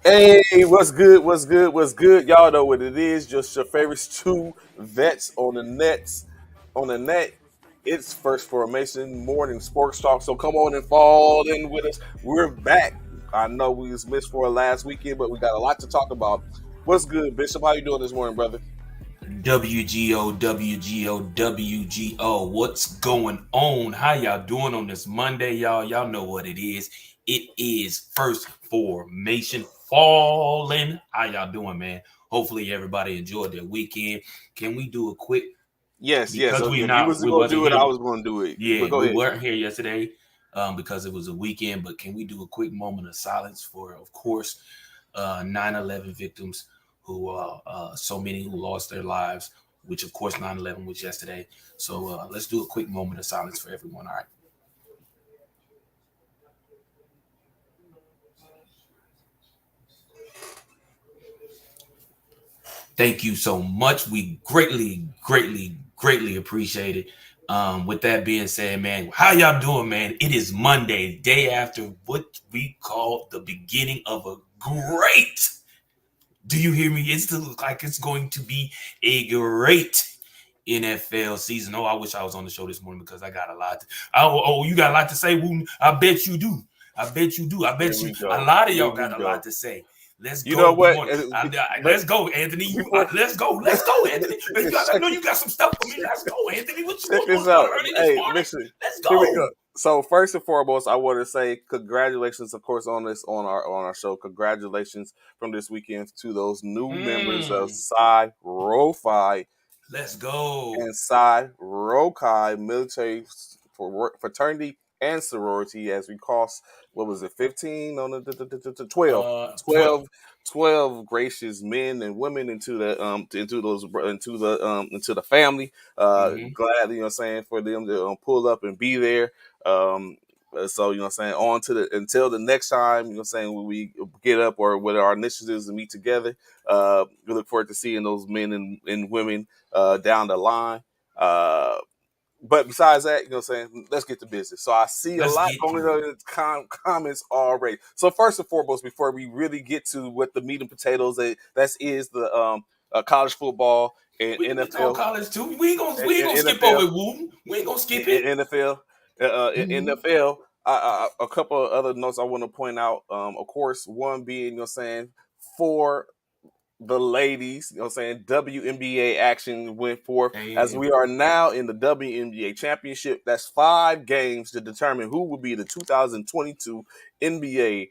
Hey, what's good? What's good? What's good? Y'all know what it is. Just your favorite two vets on the nets. On the net, it's First Formation Morning Sports Talk. So come on and fall in with us. We're back. I know we was missed for last weekend, but we got a lot to talk about. What's good, Bishop? How you doing this morning, brother? WGO, WGO, WGO. What's going on? How y'all doing on this Monday, y'all? Y'all know what it is. It is First Formation Falling. How y'all doing, man? Hopefully everybody enjoyed their weekend. Can we do a quick Yes, yes. because So we if you not was we gonna wasn't do it, here. I was gonna do it. But Yeah, go we ahead. weren't here yesterday because it was a weekend. But can we do a quick moment of silence for, of course, 9/11 victims who so many who lost their lives, which of course 9/11 was yesterday. So let's do a quick moment of silence for everyone. All right. Thank you so much. We greatly appreciate it. With that being said, man, how y'all doing, man? It is Monday, day after what we call the beginning of a great. Do you hear me? It looks like it's going to be a great NFL season. Oh, I wish I was on the show this morning because I got a lot. You got a lot to say, Wooten? I bet you do. I bet you do. I Here bet you we a go. lot of Here y'all we got a lot go. to say. Let's You know go. We what? want. But Let's go, Anthony. before Let's go. Let's go, Anthony. I check know you got some stuff for me. Let's go, Anthony. What you check going this on out. early this Hey, morning? listen. Let's Here we go. go. So first and foremost, I want to say congratulations, of course, on this on our show. Congratulations from this weekend to those new members of Mm, Psi Rho Phi let's go. and Psi Rho Chi military for fraternity and sorority as we cross what was it 15 on the 12 12. 12 12 gracious men and women into the into the family Mm-hmm. glad what I'm saying for them to pull up and be there um so what I'm saying on to the until the next time what I'm saying when we get up or with our initiatives and meet together we look forward to seeing those men and women down the line. But besides that, what I'm saying, let's get to business. So I see a Let's lot get going to on it. in the comments already. So first and foremost, before we really get to what the meat and potatoes that is the college football and We can get to on NFL college too. We ain't gonna and skip NFL over it, Wooten. We ain't gonna skip it. NFL Mm-hmm. NFL. A couple of other notes I want to point out. Of course, one being saying for the ladies, what I'm saying, WNBA action went forth as Hey, we are now in the WNBA championship. That's 5 games to determine who will be the 2022 NBA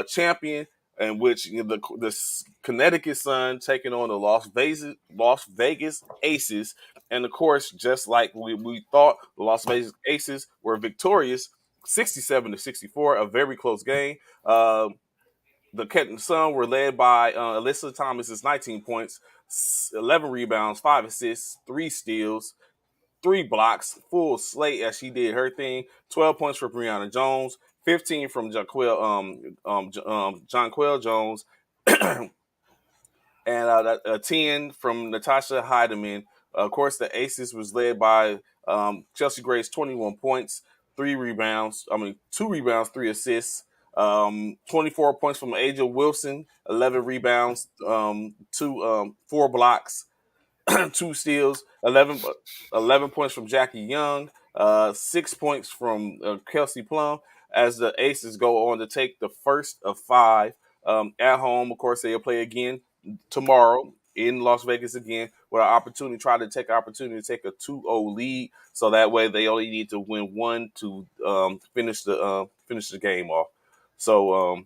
champion, in which the Connecticut Sun taking on the Las Vegas Aces. And of course, just like we thought, the Las Vegas Aces were victorious 67-64, a very close game. The Kettering Sun were led by Alyssa Thomas's 19 points, 11 rebounds, 5 assists, 3 steals, 3 blocks, full slate as she did her thing. 12 points for Brianna Jones, 15 from Jonquel Jones, and 10 from Natasha Heidemann. Of course, the Aces was led by Chelsea Grace, 21 points, 2 rebounds, 3 assists. 24 points from Aja Wilson, 11 rebounds, 4 blocks, 2 steals, 11 points from Jackie Young, 6 points from Kelsey Plum. As the Aces go on to take the first of 5 at home, of course they'll play again tomorrow in Las Vegas again with an opportunity, to take a 2-0 lead. So that way they only need to win one to finish the game off. So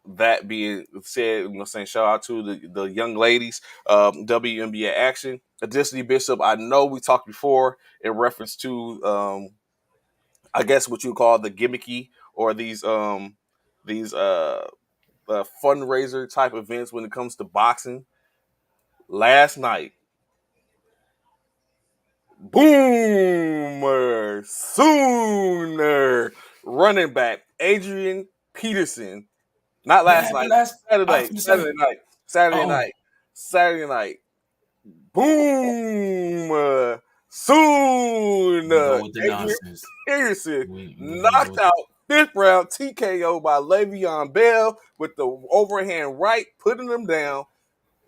that being said, I'm saying shout out to the young ladies, WNBA action. Additionally, Bishop, I know we talked before in reference to, I guess what you call the gimmicky or these fundraiser type events when it comes to boxing. Last night, Boomer Sooner running back Adrian Peterson. Not what last happened night, last? I was Saturday, gonna Saturday say. night, Saturday Oh, night, Saturday night. Boom! Soon! we go with the Adrian nonsense. Peterson We're gonna go knocked with out Fifth round TKO by Le'Veon Bell with the overhand right, putting him down.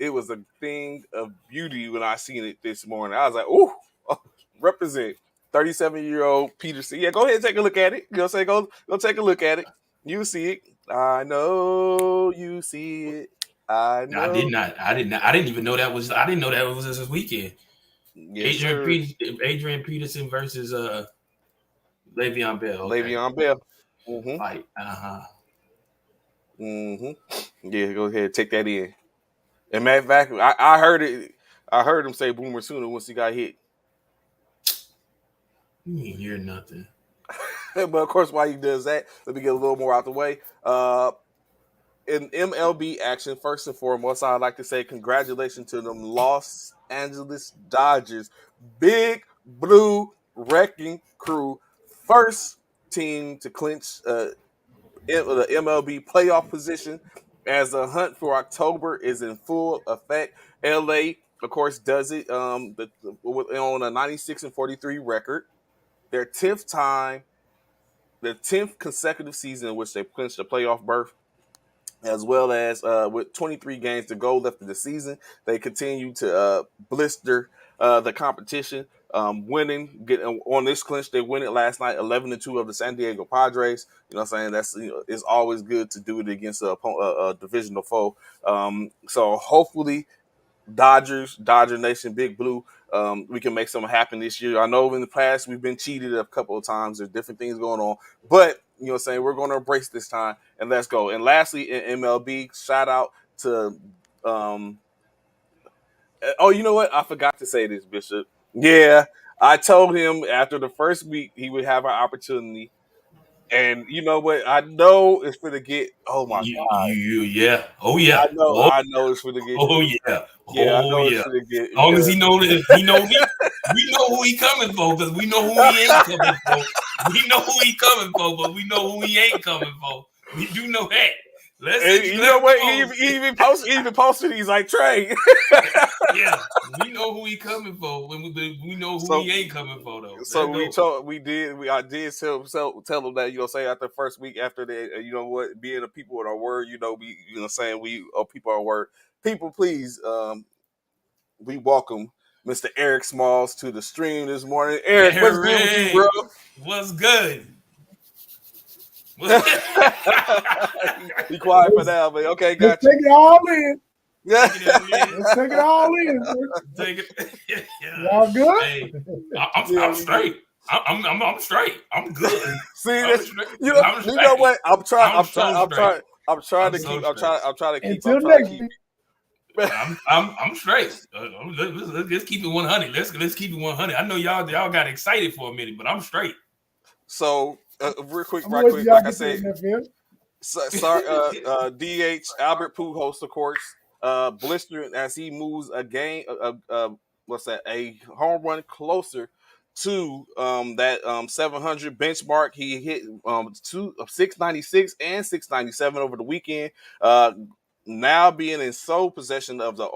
It was a thing of beauty when I seen it this morning. I was like, ooh, represent. 37-year-old Peterson. Yeah, go ahead and take a look at it. You know what I'm saying? Go take a look at it. You see it. I know you see it. I I did know. not. I did not. I didn't even know that was. I didn't know that was this weekend. Yes, sir. Adrian Peterson versus Le'Veon Bell. Okay, Le'Veon Bell. Mm-hmm. fight. Uh-huh. Mm-hmm. Yeah, go ahead, take that in. And matter of fact, I heard it. I heard him say Boomer Sooner once he got hit. You ain't hear nothing. But of course, while he does that, let me get a little more out the way. In MLB action, first and foremost, I'd like to say congratulations to them Los Angeles Dodgers. Big Blue Wrecking Crew, first team to clinch the MLB playoff position as the hunt for October is in full effect. LA, of course, does it on a 96-43 record. Their 10th time, their 10th consecutive season in which they clinched the playoff berth, as well as with 23 games to go left in the season, they continue to blister the competition. Getting on this clinch, they win it last night, 11-2 of the San Diego Padres. You know what I'm saying? That's it's always good to do it against a divisional foe. So hopefully Dodger Nation, Big Blue. We can make something happen this year. I know in the past we've been cheated a couple of times. There's different things going on, but you know what I'm saying, we're going to embrace this time and let's go. And lastly, in MLB, shout out to oh, you know what? I forgot to say this, Bishop. Yeah, I told him after the first week he would have an opportunity. And you know what? I know it's going to get. Oh my God! Yeah. Oh yeah. Oh, I know it's going to get. oh yeah. Yeah, I Oh know it's yeah. going to get As long as because he know that he know we know who he coming for because we know who he ain't coming for. We know who he coming for, but we know who he ain't coming for. We do know that. Let's and you know what? go. He even posted. He's like Trey. Yeah, we know who he coming for. When we know who so he ain't coming for though. so Let's we go. told I did tell him that say after the first week after that you know what, being a people with our word, we saying we are people our word. People, please, we welcome Mr. Eric Smalls to the stream this morning. Eric, what's good with you, bro? Eric, what's good? Be quiet for now, but okay, Let's got you. take it all in. Yeah. Take it all in. Let's take it all in. Sir. Take it. Y'all good? Hey, Yeah, I'm straight. I'm straight. I'm good. See I'm this? straight. I'm You know straight. what? I'm so straight. I'm trying I'm to so keep. straight. Until next week. I'm straight. Let's keep it 100. Let's keep it 100. I know y'all got excited for a minute, but I'm straight. So real quick, I'm right waiting quick, for y'all like to I get to said, the NFL. sorry, DH Albert Pujols, of course, blistering as he moves a game. What's that? A home run closer to that 700 benchmark. He hit 696 and 697 over the weekend. Uh, Now being in sole possession of the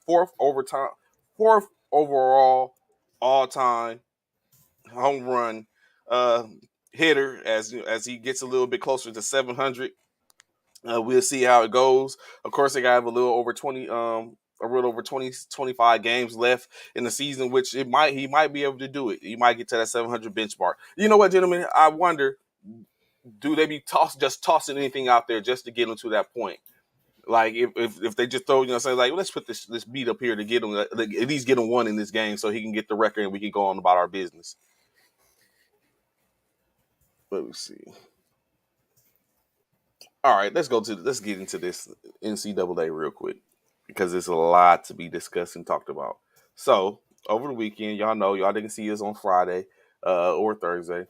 fourth overall all time home run uh, hitter as he gets a little bit closer to 700. We'll see how it goes. Of course, they got a little over 25 games left in the season, which he might be able to do it. He might get to that 700 benchmark. You know what, gentlemen? I wonder, do they be tossing anything out there just to get them to that point? Like if they just throw, say like, let's put this beat up here to get him, like, at least get him one in this game so he can get the record and we can go on about our business. Let me see. All right, let's get into this NCAA real quick because there's a lot to be discussed and talked about. So over the weekend, y'all didn't see us on Friday or Thursday.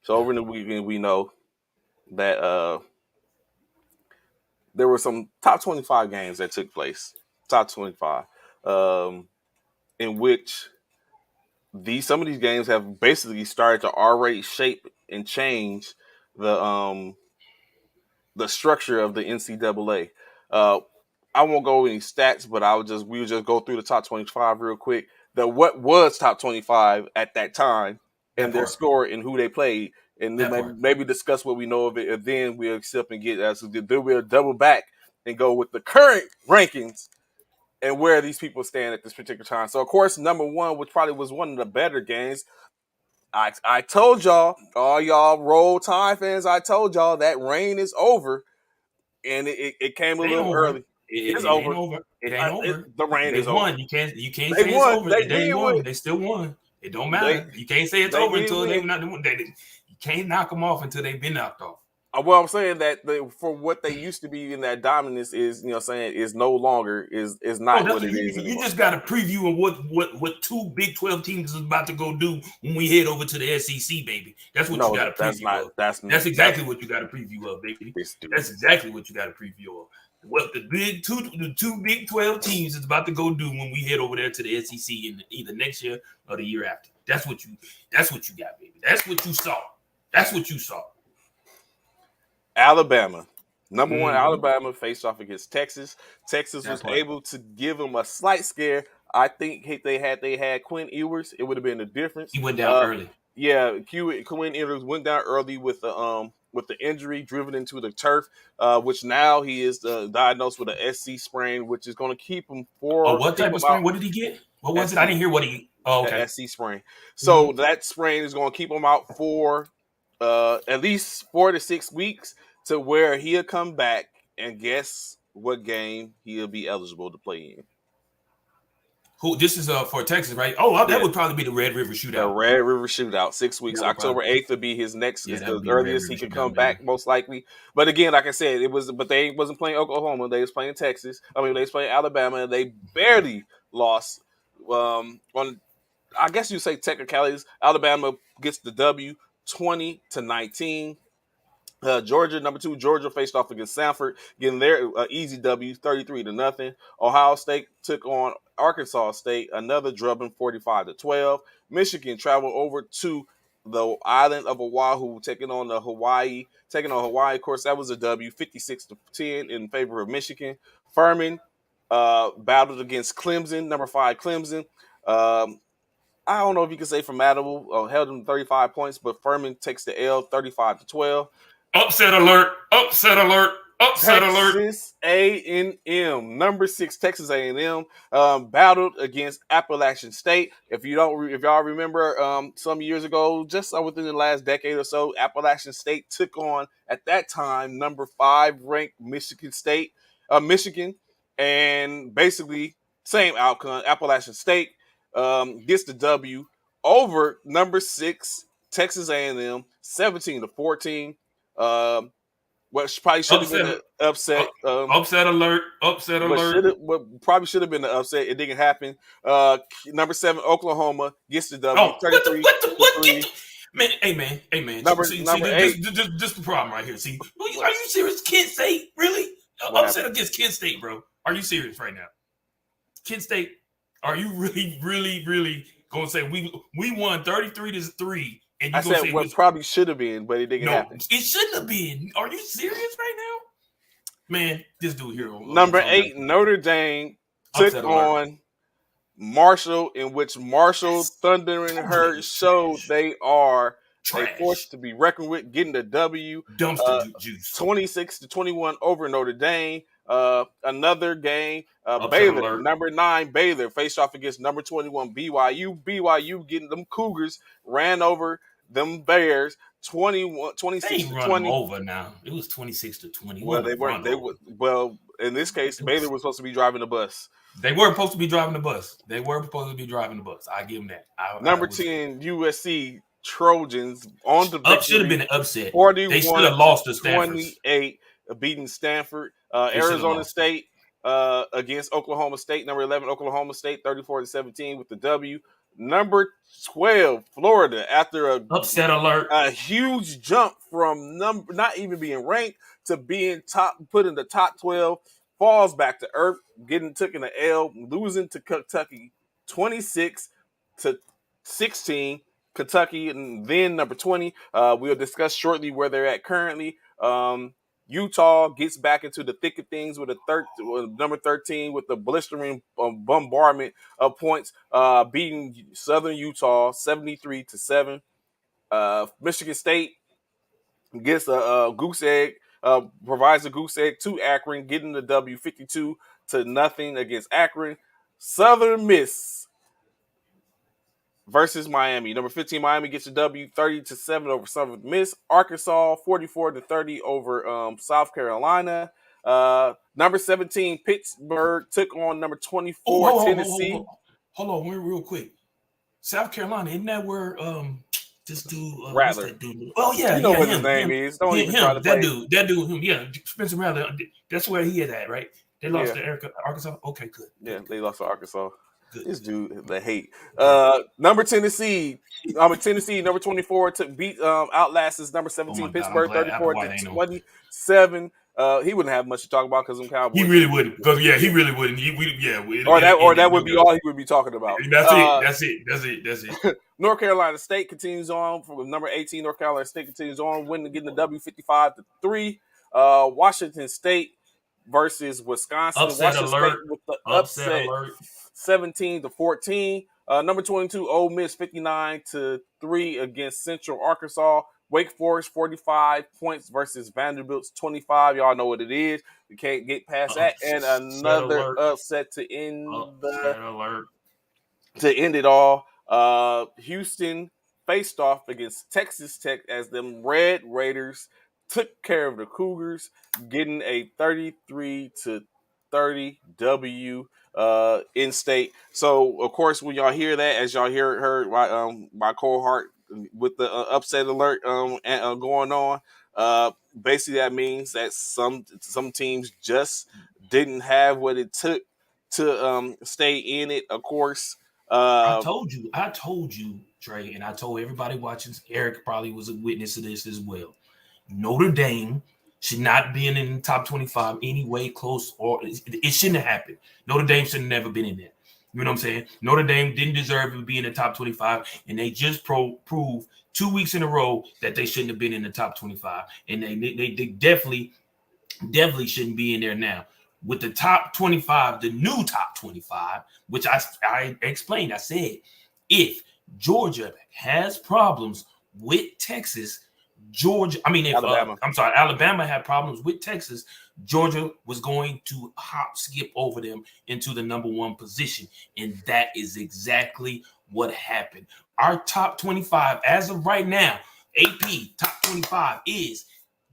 So over the weekend, we know that there were some top 25 games that took place. Top 25, in which some of these games have basically started to already shape and change the structure of the NCAA. I won't go any stats, but we would just go through the top 25 real quick. What was top 25 at that time That and their part. score and who they played. and That then part. maybe discuss what we know of it, and then we'll accept and get us. Then we'll double back and go with the current rankings and where these people stand at this particular time. So, of course, number one, which probably was one of the better games. I told y'all, all y'all Roll Tide fans, I told y'all that reign is over, and it came a It ain't little over. early. It, It's it ain't over. over. It ain't over. The reign They is over. won. You can't They say it's won. over. They They did win. won. They still won. It don't They matter. You can't say it's they over did until they've win. not. You can't knock them off until they've been knocked off. Well, I'm saying that for what they used to be in that dominance is, saying is no longer is Oh, not that's what what it is you anymore. just got a preview of what two Big 12 teams is about to go do when we head over to the SEC, baby. That's what you No, got a that's preview not. of. That's That's exactly what you got a preview of, baby. this dude. That's exactly what you got a preview of. What the two Big 12 teams is about to go do when we head over there to the SEC in either next year or the year after. That's what you got, baby. That's what you saw. That's what you saw. Alabama. Number one, Mm-hmm. Alabama faced off against Texas. Texas That was part. able to give them a slight scare. I think if they had Quinn Ewers, it would have been a difference. He went down early. Yeah, Quinn Ewers went down early with the injury driven into the turf, which now he is diagnosed with a SC sprain, which is going to keep him Oh, what type of out. sprain? What did he get? What was it? I SC didn't hear what he. Oh, okay. SC sprain. Mm-hmm. So that sprain is going to keep him out for at least 4 to 6 weeks, to where he'll come back, and guess what game he'll be eligible to play in. Who? This is for Texas, right? Oh, that Yeah, would probably be the Red River the Shootout. Red River Shootout, 6 weeks. That would October probably. 8th will be his next. Yeah, Is that would the be the Red earliest River he could Shootout, come baby. back, most likely. But again, like I said, but they wasn't playing Oklahoma. They was playing Texas. I mean, they was playing Alabama. They barely lost. On I guess you say technicalities. Alabama gets the W, 20-19. Georgia, number two, Georgia faced off against Sanford, getting their easy W, 33-0. Ohio State took on Arkansas State, another drubbing, 45-12. Michigan traveled over to the island of Oahu, taking on Hawaii. Of course, that was a W, 56-10 in favor of Michigan. Furman battled against Clemson, number 5 Clemson. I don't know if you can say formidable, held them 35 points, but Furman takes the L, 35-12. Upset alert! Upset alert! Upset alert! Texas A&M, number 6 Texas A&M, battled against Appalachian State. If y'all remember, some years ago, just within the last decade or so, Appalachian State took on, at that time, number 5 ranked Michigan, and basically same outcome. Appalachian State gets the W over number 6 Texas A&M, 17-14. What probably should have been Upset! an upset. Upset alert! Upset alert! What probably should have been an upset. It didn't happen. Number 7 Oklahoma gets the W, Oh, 33 what? to Get 3. Man, hey, man. See, Number this 8. the problem right here. See, are you serious? Kent State, really? What Upset happened? against Kent State, bro? Are you serious right now? Kent State, are you really gonna say we won 33-3, and I you gonna said say what probably should have been, but it didn't no? happen. It shouldn't have been. Are you serious right now, man? This dude here Number on 8 Notre Dame took upset alert. on Marshall, in which Marshall That's Thunder and Herd totally showed trash. they are a force Trash. to be reckoned with, getting the W, Dumpster juice. 26-21 over Notre Dame. Another game, Upset Baylor, alert. number 9 Baylor faced off against number 21 BYU. BYU getting them Cougars, ran over them Bears, 26 They ain't to run them 20. over now. It was 26-20. It Well, wasn't they a weren't. run over. Well, in this case, Baylor was supposed to be driving the bus. They weren't supposed to be driving the bus. I give them that. Number 10 USC Trojans on the Up should have victory, been an upset. They should have lost to Stanford. 41-28, beating Stanford. They should have Arizona lost. State against Oklahoma State, number 11 Oklahoma State, 34-17 with the W. Number 12 Florida, after Upset alert. a huge jump from not even being ranked to being put in the top 12, falls back to earth, getting taken an L, losing to Kentucky 26-16. Kentucky, and then number 20. We'll discuss shortly where they're at currently. Utah gets back into the thick of things with number 13 with the blistering bombardment of points, beating Southern Utah 73-7. Michigan State gets a goose egg, provides a goose egg to Akron, getting the W 52-0 against Akron. Southern Miss versus Miami. Number 15, Miami gets a W 30-7 over Southern Miss. Arkansas 44-30 over South Carolina. Number 17, Pittsburgh took on number 24, Tennessee. Hold on, real quick. South Carolina, isn't that where this dude, what's Rattler. that dude? Oh yeah, You know what his him, name is. Don't even try to that play. dude, him. Yeah, Spencer Rattler. That's where he is at, right? They lost to Arkansas. Okay, good. Yeah, they lost to Arkansas. Good. This dude, the hate. Number Tennessee, number 24 to beat outlasts number 17 Pittsburgh 34-27. He wouldn't have much to talk about because them Cowboys. He really wouldn't. Because he really wouldn't. Or that would be all he would be talking about. That's it. North Carolina State continues on from number 18. North Carolina State continues on, getting the W 55-3. Washington State versus Wisconsin. Upset Washington alert. State with the Upset alert. 17-14. Number 22, Ole Miss 59-3 against Central Arkansas. Wake Forest 45 points versus Vanderbilt's 25. Y'all know what it is. We can't get past that. And another upset to end it all. Houston faced off against Texas Tech as them Red Raiders took care of the Cougars, getting a 33-30 W in state. So of course, when y'all hear that, as y'all heard my cohort with the upset alert going on, basically that means that some teams just didn't have what it took to stay in it. Of course, I told you, Trey, and I told everybody watching. Eric probably was a witness to this as well. Notre Dame should not be in the top 25 anyway, close, or it shouldn't have happened. Notre Dame should have never been in there. You know what I'm saying? Notre Dame didn't deserve to be in the top 25, and they just proved 2 weeks in a row that they shouldn't have been in the top 25, and they definitely shouldn't be in there now. With the top 25, the new top 25, which I explained, I said, if Georgia has problems with Texas, Alabama had problems with Texas, Georgia was going to skip over them into the number one position. And that is exactly what happened. Our top 25, as of right now, AP top 25 is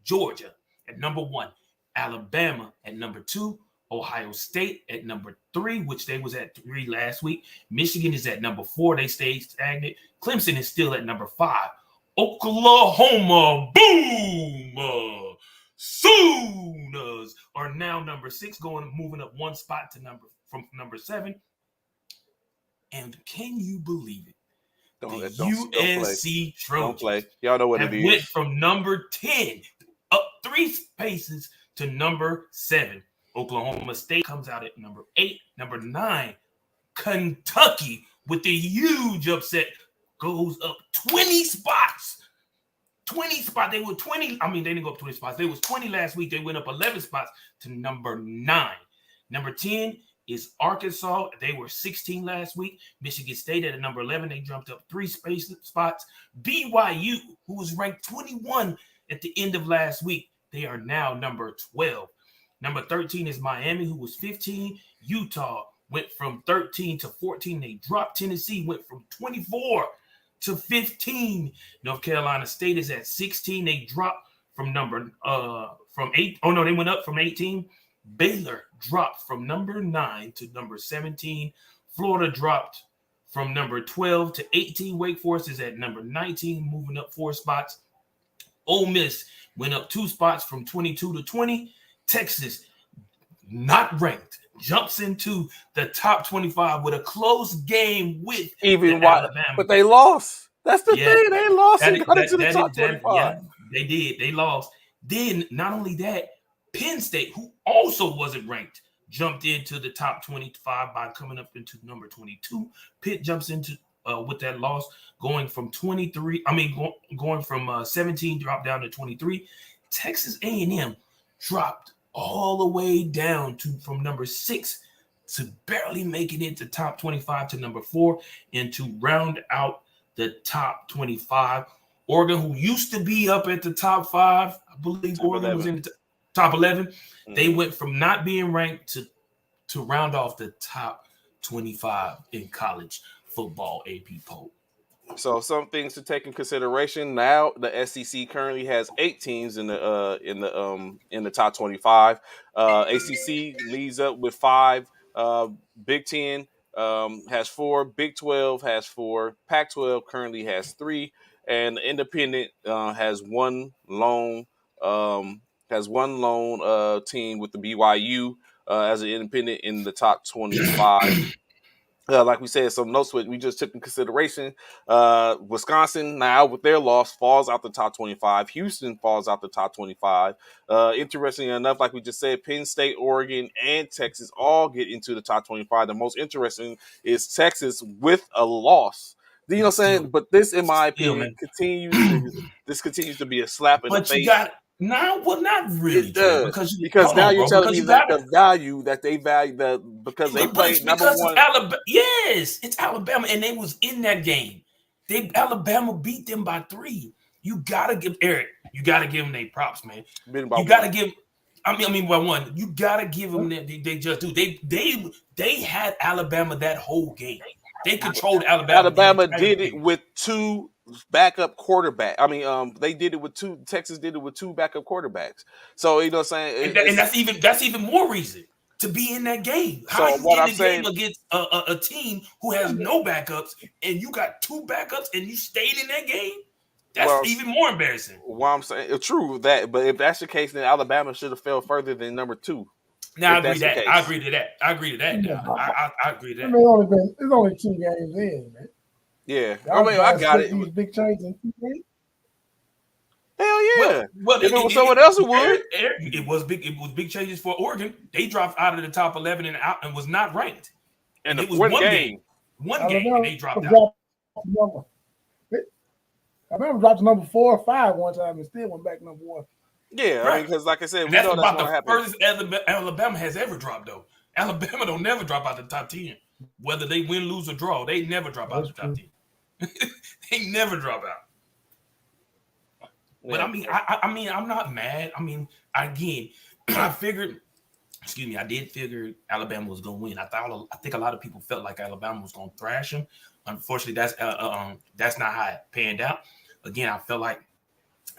Georgia at number 1, Alabama at number 2, Ohio State at number 3, which they was at 3 last week. Michigan is at number 4. They stayed stagnant. Clemson is still at number 5. Oklahoma, boom! Sooners are now number 6, moving up one spot to from number 7. And can you believe it? USC Trojans y'all know what it is. Went from number 10 up 3 spaces to number 7. Oklahoma State comes out at number 8. Number 9, Kentucky with the huge upset goes up 20 spots. 20 spots. They were 20. I mean, they didn't go up 20 spots. They was 20 last week. They went up 11 spots to number 9. Number 10 is Arkansas. They were 16 last week. Michigan State at number 11. They jumped up 3 spots. BYU, who was ranked 21 at the end of last week, they are now number 12. Number 13 is Miami, who was 15. Utah went from 13 to 14. They dropped. Tennessee went from 24 to 15. North Carolina State is at 16. They dropped from 8. Oh no, they went up from 18. Baylor dropped from number 9 to number 17. Florida dropped from number 12 to 18. Wake Forest is at number 19, moving up 4 spots. Ole Miss went up 2 spots from 22 to 20. Texas, not ranked, jumps into the top 25 with a close game with Alabama. But they lost. That's the thing. They lost and got into the top 25. Yeah, they did. They lost. Then, not only that, Penn State, who also wasn't ranked, jumped into the top 25 by coming up into number 22. Pitt jumps into with that loss, going from 23. Going from 17, dropped down to 23. Texas A&M dropped all the way down from number 6 to barely making it to top 25 to number 4, and to round out the top 25, Oregon, who used to be up at the top 5, I believe Top Oregon 11. was in the top 11. They Mhm. went from not being ranked to round off the top 25 in college football AP poll. So some things to take in consideration. Now the SEC currently has 8 teams in the top 25. ACC leads up with 5. Big 10 has 4. Big 12 has 4. Pac-12 currently has 3, and the Independent has one lone team with the BYU as an independent in the top 25. Like we said, some notes we just took in consideration. Wisconsin now with their loss falls out the top 25. Houston falls out the top 25. Interesting enough, like we just said, Penn State, Oregon, and Texas all get into the top 25. The most interesting is Texas with a loss. You know what I'm saying? But this, in my opinion, Man. continues to be a slap in the But you face. got well, not really, It Trey, does, because because hold now on, you're bro, telling because me you that got the value that they value because they but it's played number because it's one. Alabama. Yes, it's Alabama, and they was in that game. Alabama beat them by 3. You gotta give Eric. You gotta give them their props, man. Beaten by You gotta one. give. I mean, by 1. You gotta give them that. They just do. They had Alabama that whole game. They controlled Alabama the Alabama entire did it game. with 2 backup quarterback. I mean, they did it with 2. Texas did it with 2 backup quarterbacks. So you know what I'm saying. And that's even more reason to be in that game. How So are you what in I'm the game saying, against a team who has no backups and you got 2 backups and you stayed in that game? That's well, even more embarrassing. what I'm saying, it's true that, but if that's the case, then Alabama should have fell further than number 2. Now If that's the I case, agree to that. I agree to that. Now I agree to I that. mean, it's only 2 games in, man. yeah. I Y'all mean, I trying to got split it. these big changes in 2 games? Hell Well, yeah. If it was someone else, it would. it was big. It was big changes for Oregon. They dropped out of the top 11 and was not ranked. And And the it was one one game. game, and Alabama they dropped out. dropped number. Alabama dropped to number 4 or 5 one time and still went back number 1. Yeah, I Right. mean, because like I said, And we that's know that's about going the to happen. furthest Alabama has ever dropped, though. Alabama don't never drop out the top 10. Whether they win, lose, or draw, they never drop out the top 10. They never drop out. But Yeah. I mean, I'm not mad. I mean, again, I figured. Excuse me, I did figure Alabama was going to win. I think a lot of people felt like Alabama was going to thrash them. Unfortunately, that's not how it panned out. Again, I felt like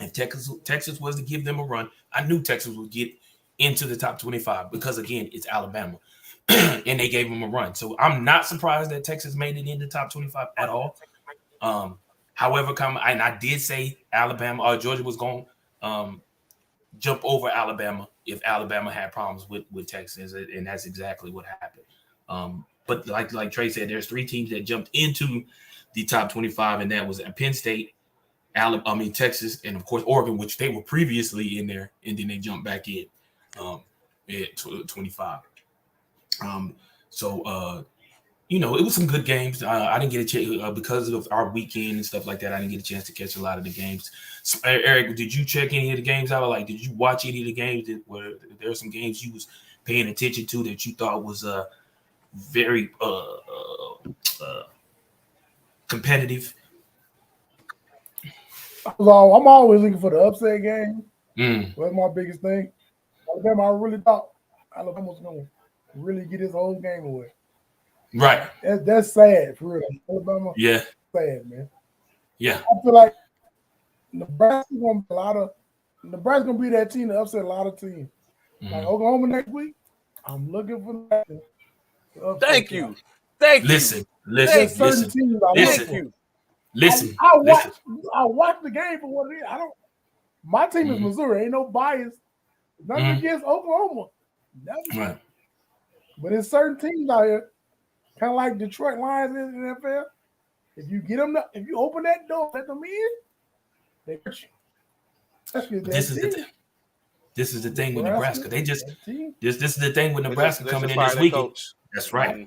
if Texas was to give them a run, I knew Texas would get into the top 25 because, again, it's Alabama. And they gave them a run. So I'm not surprised that Texas made it in the top 25 at all. However, and I did say Alabama or Georgia was going to jump over Alabama if Alabama had problems with Texas, and that's exactly what happened. But like Trey said, there's 3 teams that jumped into the top 25, and that was Penn State, Texas, and of course Oregon, which they were previously in there, and then they jumped back in at 25. It was some good games. I didn't get a chance because of our weekend and stuff like that. I didn't get a chance to catch a lot of the games. So, Eric, did you check any of the games out? Like, did you watch any of the games? Were there some games you was paying attention to that you thought was very competitive? I'm always looking for the upset game. Mm. That's my biggest thing. Alabama, I really thought Alabama was going to really get this whole game away. Right. That's sad for real. Alabama, yeah, sad, man. Yeah. I feel like Nebraska's gonna be that team to upset a lot of teams. Mm-hmm. Like Oklahoma next week, I'm looking for Nebraska. Thank you. Thank listen, you. Listen. Certain teams I Listen. I watch the game for what it is. My team is Missouri. Ain't no bias. Nothing against Oklahoma. Right. But there's certain teams out here, kind of like Detroit Lions in the NFL. If you get them, if you open that door, let them in, they hurt you. This is the thing with Nebraska. They just this is the thing with Nebraska coming in this weekend. That's right.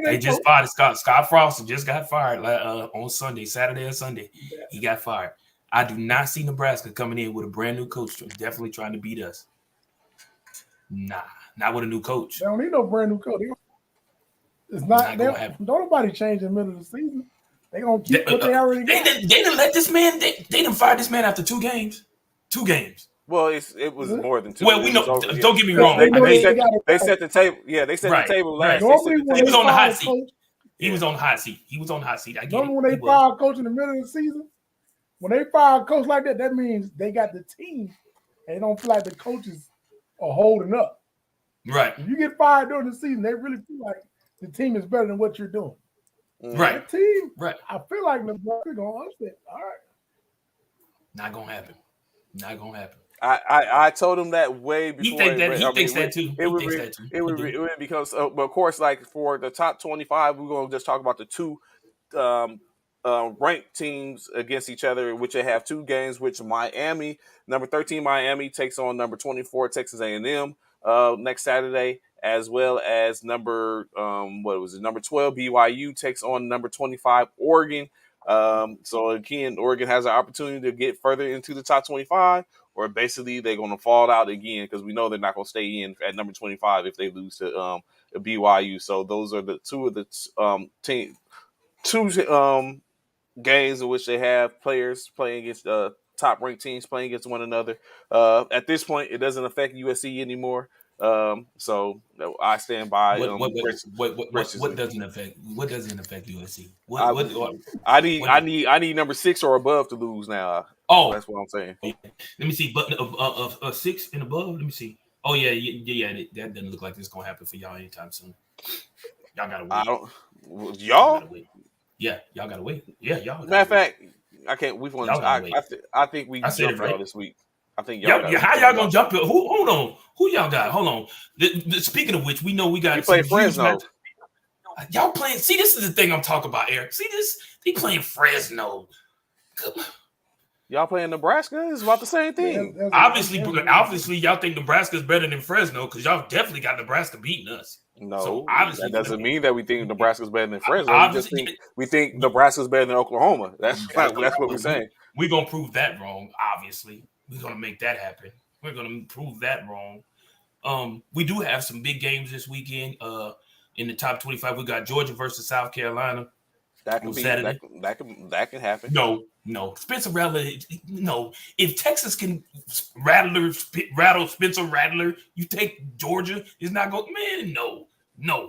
They just fired Scott Frost just got fired on Saturday or Sunday. Yeah. He got fired. I do not see Nebraska coming in with a brand new coach, definitely trying to beat us. Nah, not with a new coach. They don't need no brand new coach. It's not. Don't nobody change in the middle of the season. They gonna keep what they already got. They didn't let this man. They didn't fire this man after 2 games. 2 games. Well, it was more than 2. Well, we know. Over, Don't get me wrong. They set the table. Yeah, they set the table last. Normally, when he was on the hot seat. Coach, he was on the hot seat. He was on the hot seat. I get normally, it. when they fire a coach in the middle of the season, when they fire a coach like that, that means they got the team and they don't feel like the coaches are holding up. Right. If you get fired during the season, they really feel like the team is better than what you're doing. Right. That team, right. I feel like Nebraska gonna upset. All right. Not gonna happen. Not gonna happen. I told him that way before. He thinks that too. It would because, but of course, like for the top 25, we're gonna just talk about the 2 ranked teams against each other, which they have 2 games. Which Miami, number 13 Miami takes on number 24 Texas A&M next Saturday, as well as number 12 BYU takes on number 25 Oregon. So again, Oregon has an opportunity to get further into the top 25, or basically they're going to fall out again because we know they're not going to stay in at number 25 if they lose to BYU. So those are the 2 of the games in which they have players playing against top ranked teams playing against one another. At this point, it doesn't affect USC anymore. So I stand by. What doesn't affect USC? I need number 6 or above to lose now. Oh, that's what I'm saying. Let me see, but 6 and above. Let me see. Oh yeah. That doesn't look like this is gonna happen for y'all anytime soon. Y'all gotta wait. Y'all gotta wait. Yeah, y'all gotta wait. Yeah, y'all. Matter of fact, I can't. We've won. I think we jumped y'all this week. I think y'all. How y'all gonna jump it? Hold on. Who y'all got? Hold on. Speaking of which, we know we got. You play Fresno. Y'all playing? See, this is the thing I'm talking about, Eric. See this? They playing Fresno. Y'all playing Nebraska? It's about the same thing. Obviously, y'all think Nebraska's better than Fresno because y'all definitely got Nebraska beating us. No, so that doesn't mean that we think Nebraska's better than Fresno. We think Nebraska's better than Oklahoma. That's what we're saying. We're gonna prove that wrong. Obviously, we're gonna make that happen. We're gonna prove that wrong. We do have some big games this weekend. In the top 25, we got Georgia versus South Carolina. That can be Saturday. That can happen. No. Spencer Rattler. No. If Texas can rattle Spencer Rattler, you take Georgia. It's not going. Man, no,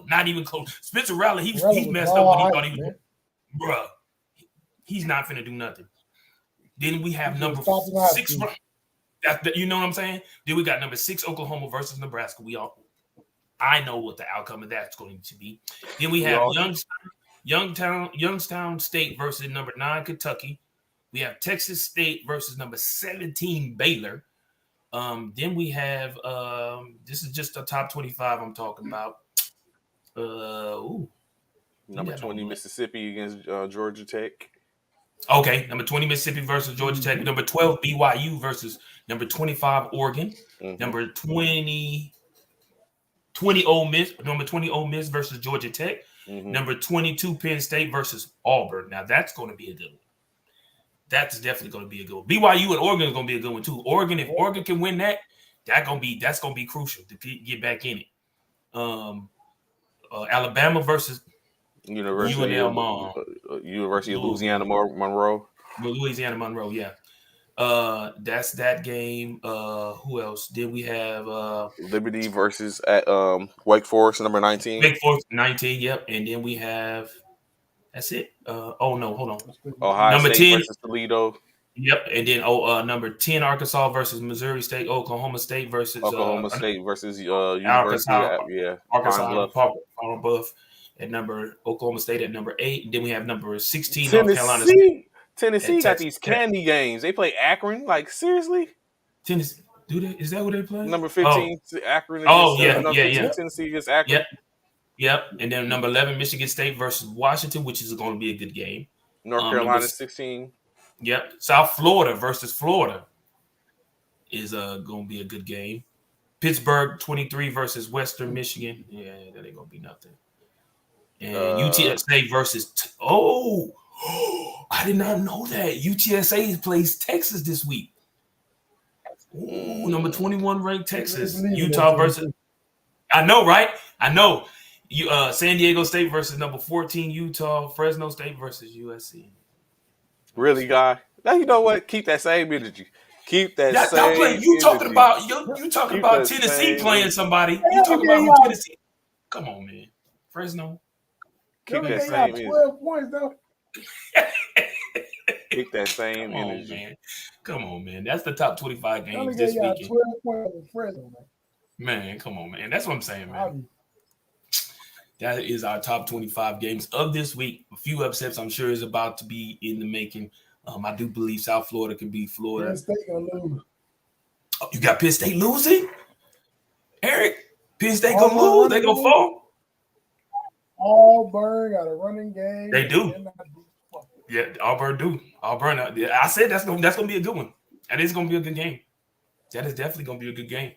not even close. Spencer Rattler. He's messed up when he thought he was. Bruh, he's not finna do nothing. Then we have number 6. You know what I'm saying? Then we got number 6 Oklahoma versus Nebraska. I know what the outcome of that's going to be. Then we have Youngstown State versus number 9 Kentucky. We have Texas State versus number 17 Baylor. Then we have this is just the top 25 I'm talking about. Number 20 Mississippi against Georgia Tech. Okay, number 20 Mississippi versus Georgia Tech. Number 12 BYU versus number 25 Oregon. Number 20 Ole Miss. Number 20 Ole Miss versus Georgia Tech. Number 22 Penn State versus Auburn. Now that's going to be a good one. That's definitely going to be a good one. BYU and Oregon is going to be a good one too. If Oregon can win that's going to be crucial to get back in it. Alabama versus University of Louisiana Monroe. Louisiana Monroe, yeah. That's that game. Who else? Then we have Liberty versus at Wake Forest, number 19. Wake Forest 19, yep. And then we have that's it. Hold on. Ohio number State 10 versus Toledo. Yep. And then number 10 Arkansas versus Missouri State, Oklahoma State versus University. Arkansas Pine Bluff at Oklahoma State at number 8. And then we have number 16 Tennessee. North Carolina State. Tennessee got these candy games. They play Akron. Like, seriously? Tennessee. Do they? Is that what they play? Number 15, Akron. Tennessee against Akron. Yep. And then number 11, Michigan State versus Washington, which is going to be a good game. North Carolina 16. Yep. South Florida versus Florida is going to be a good game. Pittsburgh 23 versus Western Michigan. Yeah, that ain't going to be nothing. And UTSA versus I did not know that. UTSA plays Texas this week. Ooh, number 21 ranked Texas. Utah versus I know, right? I know. San Diego State versus number 14 Utah, Fresno State versus USC. Really, guy? Now you know what? Keep that same energy. Keep that Y'all same playing. You talking energy. about you talking Keep about that Tennessee same playing energy. somebody. They You only talking about gave who y'all, Tennessee? Come on, man. Fresno. they Keep only that gave y'all same energy. 12 points, though. Keep that same Come on, energy. man. Come on, man. That's the top 25 They only games gave this y'all weekend. 12 points in Fresno, man. Man, come on, man. That's what I'm saying, man. Obviously. That is our top 25 games of this week. A few upsets, I'm sure, is about to be in the making. I do believe South Florida can beat Florida. Penn State gonna lose. Oh, you got Penn State losing? Eric, Penn State Auburn gonna lose? They running gonna game. fall? Auburn got a running game. They do. They're not doing fuck. Yeah, Auburn do. Auburn. I said that's gonna be a good one. That is gonna be a good game. That is definitely gonna be a good game.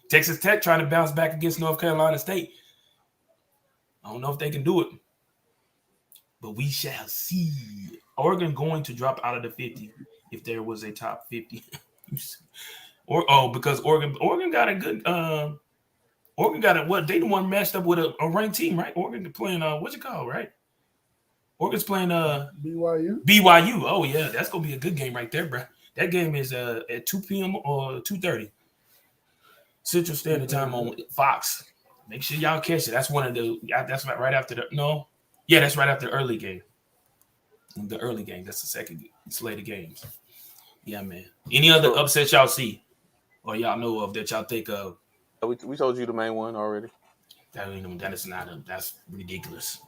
Texas Tech trying to bounce back against North Carolina State. I don't know if they can do it, but we shall see. Oregon going to drop out of the 50 if there was a top 50. Because Oregon got a good Oregon got a what they the one matched up with a ranked team, right? Oregon playing what's it called, right? Oregon's playing BYU. Oh yeah, that's gonna be a good game right there, bro. That game is at 2 p.m. or 2:30 Central Standard Time on Fox. Make sure y'all catch it. That's one of the. That's right after the. That's right after the early game. The early game. That's the second slate of games. Yeah, man. Any other upsets y'all see or y'all know of that y'all think of? We told you the main one already. That's ridiculous.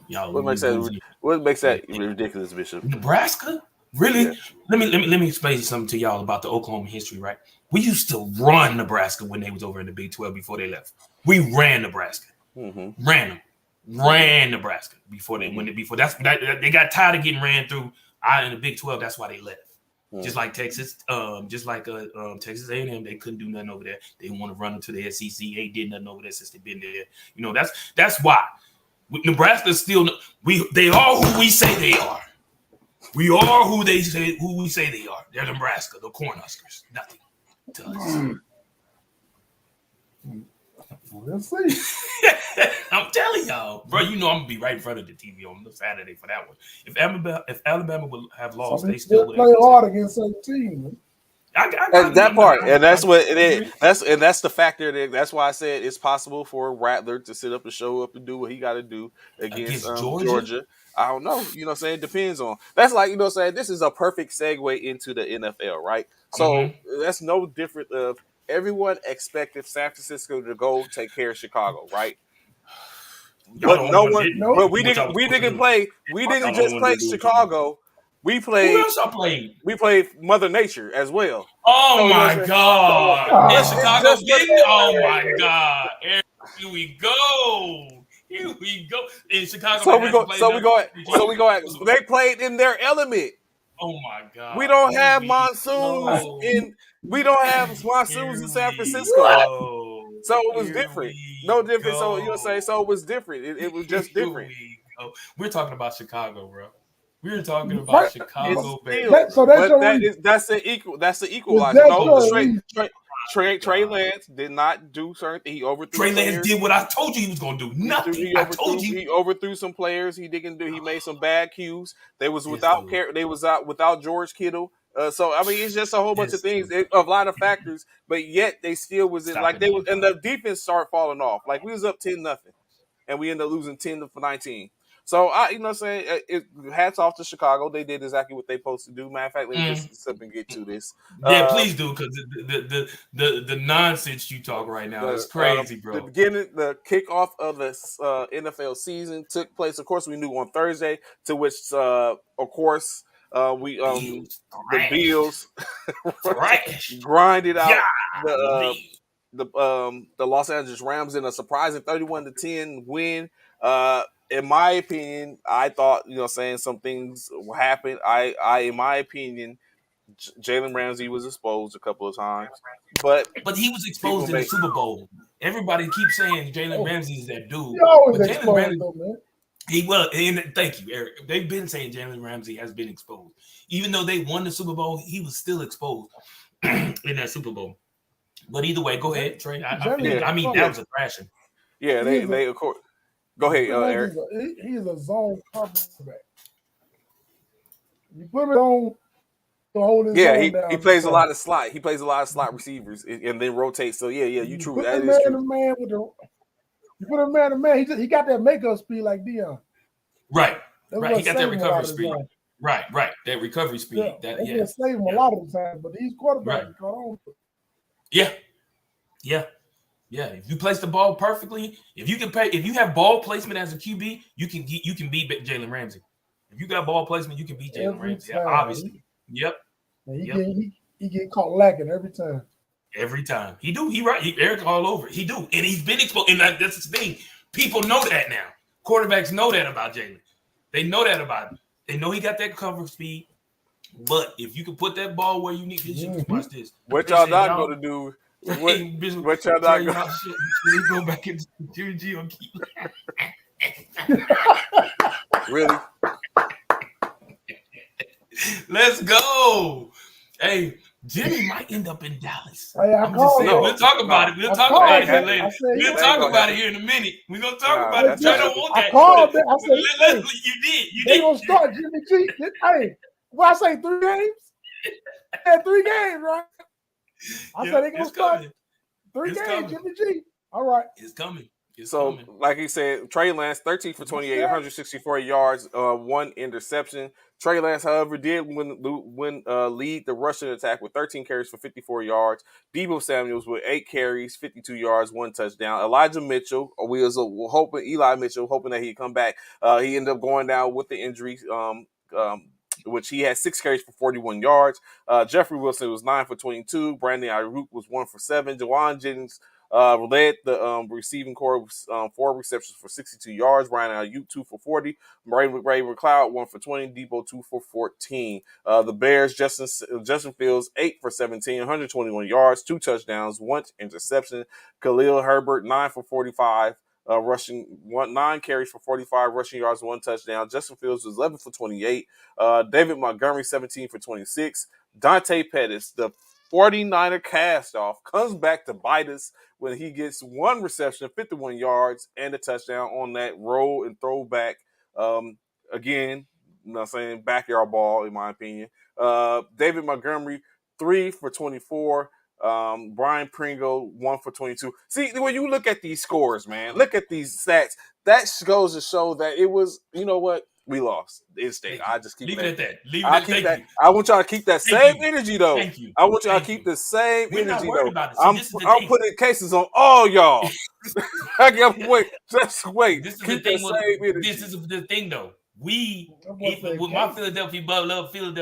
Y'all What makes that ridiculous, Bishop? Nebraska? Really? Yeah. Let me explain something to y'all about the Oklahoma history, right? We used to run Nebraska when they was over in the Big 12 before they left. We ran Nebraska. Mm-hmm. Ran them. Ran Nebraska before they before they got tired of getting ran through in the Big 12. That's why they left. Mm-hmm. Just like Texas, Texas A&M, they couldn't do nothing over there. They want to run them to the SEC. They did nothing over there since they've been there. You know, that's why. Nebraska still they are who we say they are. We are who we say they are. They're Nebraska, the Cornhuskers. Nothing to us. We'll see. I'm telling y'all, bro. You know I'm gonna be right in front of the TV on Saturday for that one. If Alabama would have lost, they still would play hard against certain teams. That part, and that's what it is. That's the factor. That's why I said it's possible for Rattler to sit up and show up and do what he got to do against Georgia. I don't know. You know what I'm saying? It depends on. That's like, you know what I'm saying? This is a perfect segue into the NFL, right? So that's no different of everyone expected San Francisco to go take care of Chicago, right? But we didn't play. We didn't just play Chicago. We played. Who else I played? We played Mother Nature as well. Oh my God! And Chicago's getting. Oh my God! Here we go. Here we go. In Chicago, They played in their element. Oh my God! We don't have monsoons in San Francisco. So it was different. No different. So you know, so it was different. It was just different. We're talking about Chicago, bro. We're talking about Chicago, baby. That's the equalizer. No, Trey Lance did not do certain. He overthrew. Trey Lance did what I told you he was going to do. Nothing. He overthrew some players. He didn't do. He made some bad cues. They was without care. They was out without George Kittle. So I mean, it's just a whole bunch of things, a lot of factors. But yet they still was in like they was, and the defense started falling off. Like we was up 10-0, and we ended up losing 10-19. So you know what I'm saying? Hats off to Chicago. They did exactly what they supposed to do. Matter of fact, let me just step and get to this. Yeah, please do, because the nonsense you talk right now is crazy, bro. The kickoff of the NFL season took place. Of course, we knew on Thursday, to which of course the Bills grinded out the Los Angeles Rams in a surprising 31-10 win. In my opinion, I thought, you know, saying some things happened. In my opinion, Jalen Ramsey was exposed a couple of times, but he was exposed in the Super Bowl. Everybody keeps saying Jalen Ramsey is that dude. But Jalen Ramsey, man. He was, and thank you, Eric. They've been saying Jalen Ramsey has been exposed, even though they won the Super Bowl. He was still exposed in that Super Bowl. But either way, go ahead, Trey. I mean, that was a thrashing. Yeah, they of course. Go ahead, Eric. He is a zone quarterback. You put him on to hold his Yeah, zone he down. plays a lot of slot. He plays a lot of slot receivers and then rotates. So yeah, you You true. put the That is man true. to man with the. You put a man to man. He got that makeup speed like Dion. Right. That's Right. He what got that saved him a lot recovery of the speed. time. Right. That recovery Yeah, speed. that's what saved him a lot of the time. But these quarterbacks caught on. Yeah. If you place the ball perfectly, if you have ball placement as a QB, you can beat Jalen Ramsey. If you got ball placement, you can beat Jalen Ramsey. Time. Obviously. Yep. He get caught lacking every time. Every time. Eric all over. He do. And he's been exposed. And that's the thing. People know that now. Quarterbacks know that about Jalen. They know that about him. They know he got that cover speed. But if you can put that ball where you need to, watch this. What y'all not going to do? What y'all not going to do? We go back into E2G and keep Really? Let's go. Hey, Jimmy might end up in Dallas. I'm just saying. We'll talk about it. We'll talk about it here later. We'll talk about it here in a minute. We're going to talk about it. I don't want that. I called that. I said, you they did. going to start Jimmy G. Hey, what I say, 3 games? Yeah, 3 games, right? I said, they going to start 3 games, Jimmy G. All right. It's coming. Like he said, Trey Lance, 13 for 28, 164 yards, 1 interception. Trey Lance, however, did lead the rushing attack with 13 carries for 54 yards. Deebo Samuels with 8 carries, 52 yards, 1 touchdown. Elijah Mitchell, Eli Mitchell, hoping that he'd come back. He ended up going down with the injury, which he had 6 carries for 41 yards. Jeffrey Wilson was 9 for 22. Brandon Ayuk was 1 for 7. Jawan Jennings led the receiving corps with 4 receptions for 62 yards. Ryan Ayuk 2 for 40. Ray McLeod 1 for 20. Debo 2 for 14. The Bears, Justin Fields 8 for 17, 121 yards, 2 touchdowns, 1 interception. Khalil Herbert 9 for 45. Rushing 9 carries for 45 rushing yards, 1 touchdown. Justin Fields was 11 for 28. David Montgomery 17 for 26. Dante Pettis, the 49er cast off, comes back to bite us when he gets 1 reception, 51 yards, and a touchdown on that roll and throwback. Again, you know what I'm saying, backyard ball, in my opinion. David Montgomery, 3 for 24. Brian Pringle, 1 for 22. See, when you look at these scores, man, look at these stats, that goes to show that it was, you know what? We lost. In-state. I just keep Leave it at that. I want y'all to keep that same energy, though. Thank you. I want y'all to keep the same We're energy, not worried though. about it. See, I'm putting cases on all y'all. I can't wait. Just wait. This is keep the thing. same energy. This is the thing, though. With my Philadelphia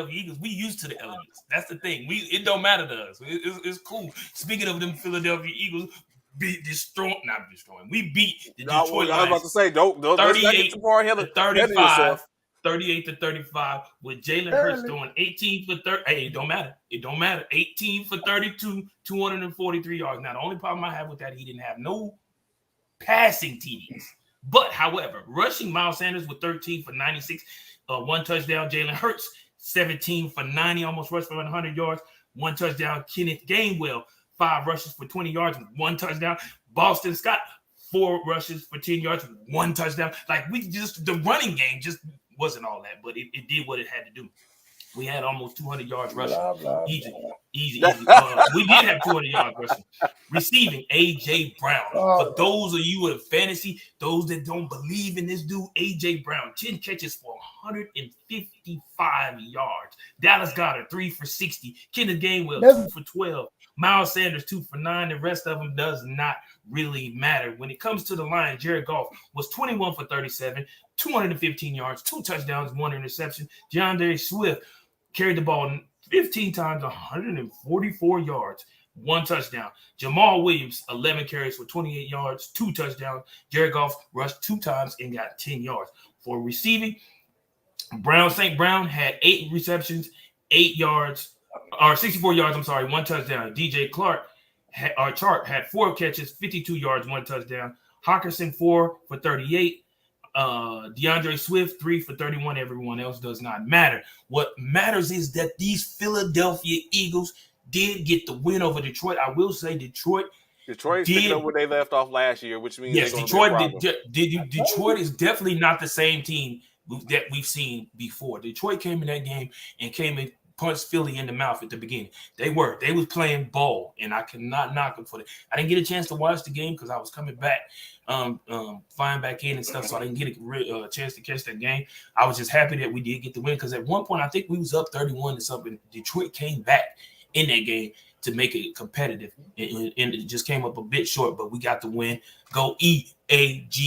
Eagles, we used to the elements. That's the thing. It don't matter to us. It's cool. Speaking of them Philadelphia Eagles, not destroying. We beat the Detroit Lions. I was about to say, don't 38 too far ahead of 35. 38 to 35 with Jalen Hurts throwing 18 for 30. Hey, it don't matter. 18 for 32, 243 yards. Now, the only problem I have with that, he didn't have no passing TDs. But, however, rushing Miles Sanders with 13 for 96, 1 touchdown. Jalen Hurts, 17 for 90, almost rushed for 100 yards, 1 touchdown. Kenneth Gainwell, 5 rushes for 20 yards, 1 touchdown. Boston Scott, 4 rushes for 10 yards, 1 touchdown. Like, the running game just wasn't all that, but it did what it had to do. We had almost 200 yards rushing. Easy. We did have 200 yards rushing. Receiving, A.J. Brown. For those of you in fantasy, those that don't believe in this dude, A.J. Brown, 10 catches for 155 yards. Dallas Goedert, 3 for 60. Kenneth Gainwell, 2 for 12. Miles Sanders, 2 for 9. The rest of them does not really matter. When it comes to the line, Jared Goff was 21 for 37, 215 yards, 2 touchdowns, 1 interception. DeAndre Swift carried the ball 15 times, 144 yards, 1 touchdown. Jamal Williams, 11 carries for 28 yards, 2 touchdowns. Jared Goff rushed 2 times and got 10 yards. For receiving, St. Brown had 8 receptions, 64 yards, 1 touchdown. DJ Chark had 4 catches, 52 yards, 1 touchdown. Hawkinson, 4 for 38. DeAndre Swift, 3 for 31. Everyone else does not matter. What matters is that these Philadelphia Eagles did get the win over Detroit. I will say Detroit Detroit's picking up Did where they left off last year, which means they're yes, going to be a Detroit problem. Detroit is definitely not the same team that we've seen before. Detroit came in that game and came and punched Philly in the mouth at the beginning. They was playing ball, and I cannot knock them for that. I didn't get a chance to watch the game because I was coming back, flying back in and stuff, so I didn't get a chance to catch that game. I was just happy that we did get the win because at one point I think we was up 31 to something. Detroit came back in that game to make it competitive, and it just came up a bit short, but we got the win. Go EAGLES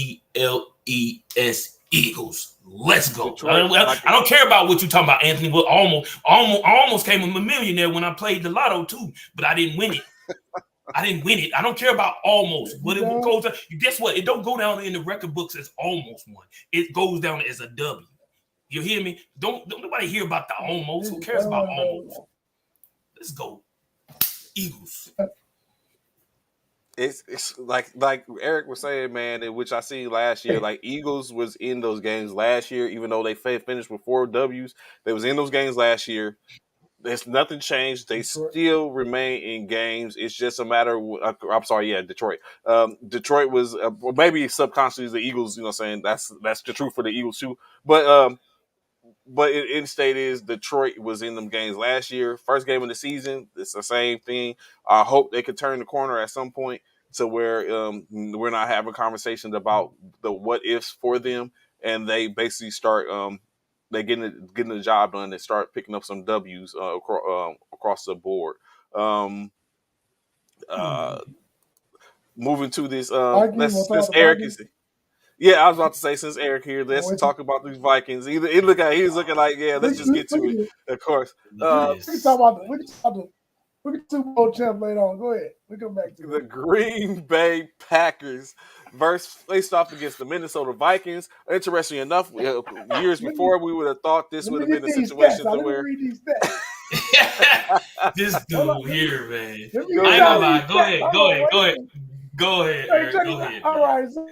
Eagles. Let's go. Detroit, I don't care about what you're talking about, Anthony. Well, almost came a millionaire when I played the lotto too, but I didn't win it. I don't care about almost. But it goes. Guess what? It don't go down in the record books as almost one. It goes down as a W. You hear me? Don't nobody hear about the almost. Who cares about almost? Let's go, Eagles. It's like Eric was saying, man, which I seen last year. Like Eagles was in those games last year, even though they finished with 4 W's. They was in those games last year. There's nothing changed. They still remain in games. It's just a matter of, I'm sorry, yeah, Detroit. Detroit was maybe subconsciously the Eagles. You know, saying that's the truth for the Eagles too. But in state is Detroit was in them games last year. First game of the season, it's the same thing. I hope they could turn the corner at some point to where we're not having conversations about the what ifs for them, and they basically start they getting the job done and start picking up some W's across the board. Moving to this, since Eric is. Yeah, I was about to say, since Eric here, let's talk about these Vikings. He was looking like, yeah, let's just get to it. Of course, we can talk about the Super Bowl champ later on. Go ahead, we come back to the Green Bay Packers faced off against the Minnesota Vikings. Interesting enough, years before we would have thought this would have been a situation where this dude here, man. I ain't gonna lie. Go ahead. Go ahead, Eric. Go ahead. All right. So,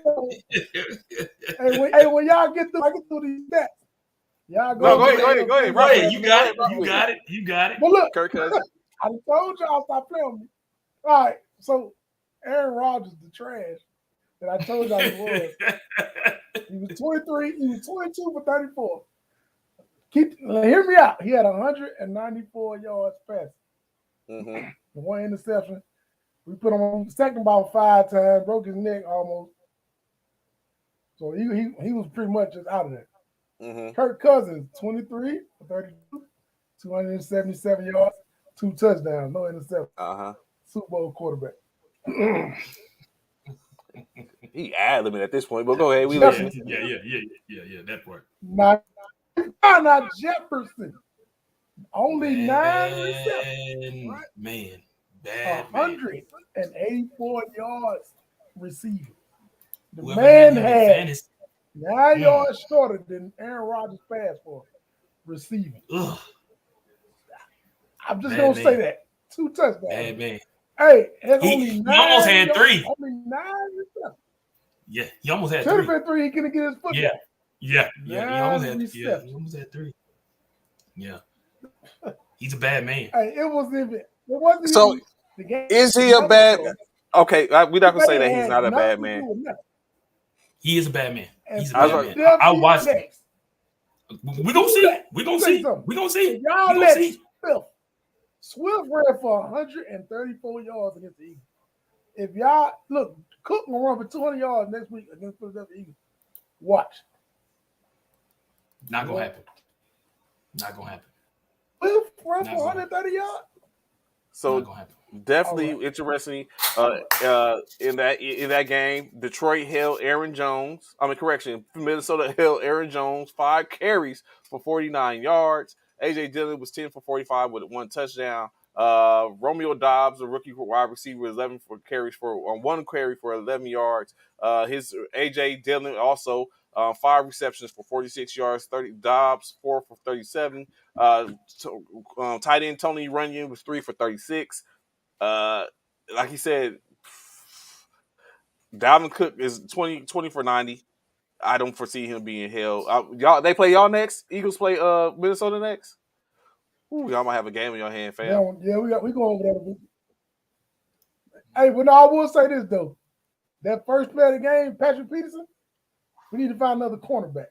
hey, when y'all get through these stats, y'all go ahead. Right, you got it. But look, Kirk Cousins. I told y'all stop playing with me. All right, so Aaron Rodgers, the trash that I told y'all he was. He was 23. He was 22 for 34. Hear me out. He had 194 yards passing. Mm-hmm. One interception. We put him on second about 5 times, broke his neck almost. So he was pretty much just out of there. Mm-hmm. Kirk Cousins, 23 for 32, 277 yards, 2 touchdowns, no interception. Super Bowl quarterback. He ad-libbing at this point, but go ahead. We listen. Yeah, that part. Not Jefferson. Only 9 receptions. Right? Man. 184 yards receiving. The man had 9 yards shorter than Aaron Rodgers passed for receiving. Ugh. I'm just going to say that. 2 touchdowns. Bad man. Hey, he almost had 3. Only 9 receptions. Yeah, he almost had 3. Should have been 3. He couldn't get his foot back. Yeah. He almost had 3. Yeah. He's a bad man. Hey, it wasn't so, even the game. Is he a bad man? Okay, we're not going to say that he's not a bad man. He is a bad man. He's a bad man. I watched him. We're going to see. We're going to see. We're going to see. Y'all let Swift ran for 134 yards against the Eagles. If y'all, look, Cook will run for 200 yards next week against the Philadelphia Eagles. Watch. Not going to happen. Not going to happen. Swift run for 130 yards? So definitely interesting. In that game, Detroit held Aaron Jones. Minnesota held Aaron Jones 5 carries for 49 yards. AJ Dillon was 10 for 45 with 1 touchdown. Romeo Doubs, a rookie wide receiver, 11 for carries for 1 carry for 11 yards. His AJ Dillon also 5 receptions for 46 yards. Dobbs 4 for 37. Tight end Tony Runyon was 3 for 36. Like he said, Dalvin Cook is 20 for 90. I don't foresee him being held. They play y'all next. Eagles play Minnesota next. Ooh, y'all might have a game in your hand, fam. Yeah, we go over there. Hey, but no, I will say this though. That first play of the game, Patrick Peterson, we need to find another cornerback.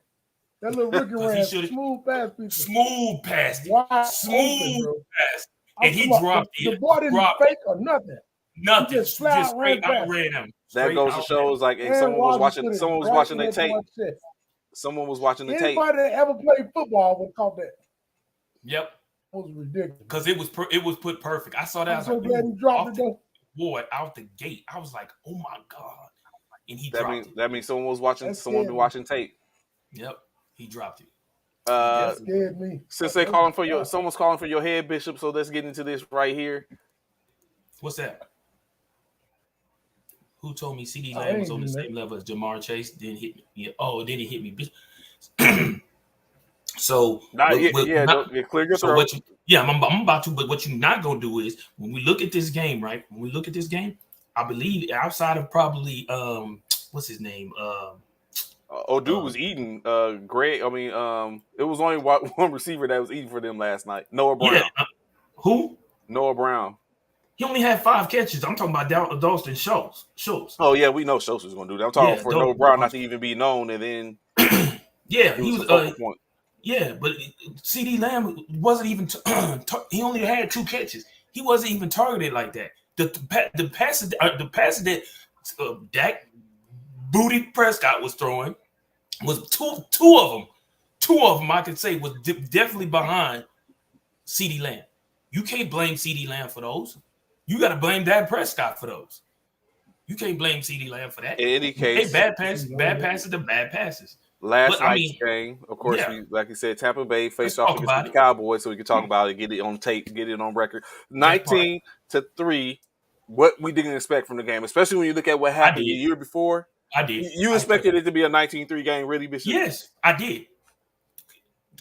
That little rookie ran smooth pass, Peterson. Smooth pass. Wide Smooth open, bro. pass. I'm And he talking about dropped the it. boy didn't fake or nothing. Nothing. He just flat out ran straight past. outran him. That goes to show, like, and Aaron someone was Rodgers watching. put it Someone was right watching in the that tape. boy's chest. Someone was watching the tape. Anybody that ever played football would have caught that. Yep. That was ridiculous. Because it was put perfect. I saw that. I'm so glad he dropped it though. Boy, out the gate. I was like, oh my God. And he That dropped means it. that means someone was watching. That Someone scared be me. watching tape. Yep. He dropped it. That scared me. Since they calling for your, someone's calling for your head, Bishop. So let's get into this right here. What's that? Who told me CD Lamb was on the same level as Jamar Chase? Didn't hit me. Yeah. Oh, then he hit me. So clear your throat. What you, I'm about to. But what you're not gonna do is when we look at this game, right? When we look at this game, I believe outside of probably what's his name? Dude was eating. Greg. I mean, it was only one receiver that was eating for them last night. Noah Brown. Yeah, who? Noah Brown. He only had 5 catches. I'm talking about Dalton Schultz. Oh yeah, we know Schultz was gonna do that. I'm talking for Noah Brown not to even be known, and then yeah, he was a focal point. Yeah, but CD Lamb wasn't even. He only had 2 catches. He wasn't even targeted like that. The passes that Dak Booty Prescott was throwing was two of them. 2 of them I could say was definitely behind CD Lamb. You can't blame CD Lamb for those. You got to blame Dak Prescott for those. You can't blame CD Lamb for that. In any case, bad passes to bad passes. Last night's game, of course, we, like you said, Tampa Bay faced off against the Cowboys, so we can talk about it, get it on tape, get it on record. 19-3. What we didn't expect from the game, especially when you look at what happened the year before. I did. You expected it to be a 19-3 game, really, Bishop? Yes, I did.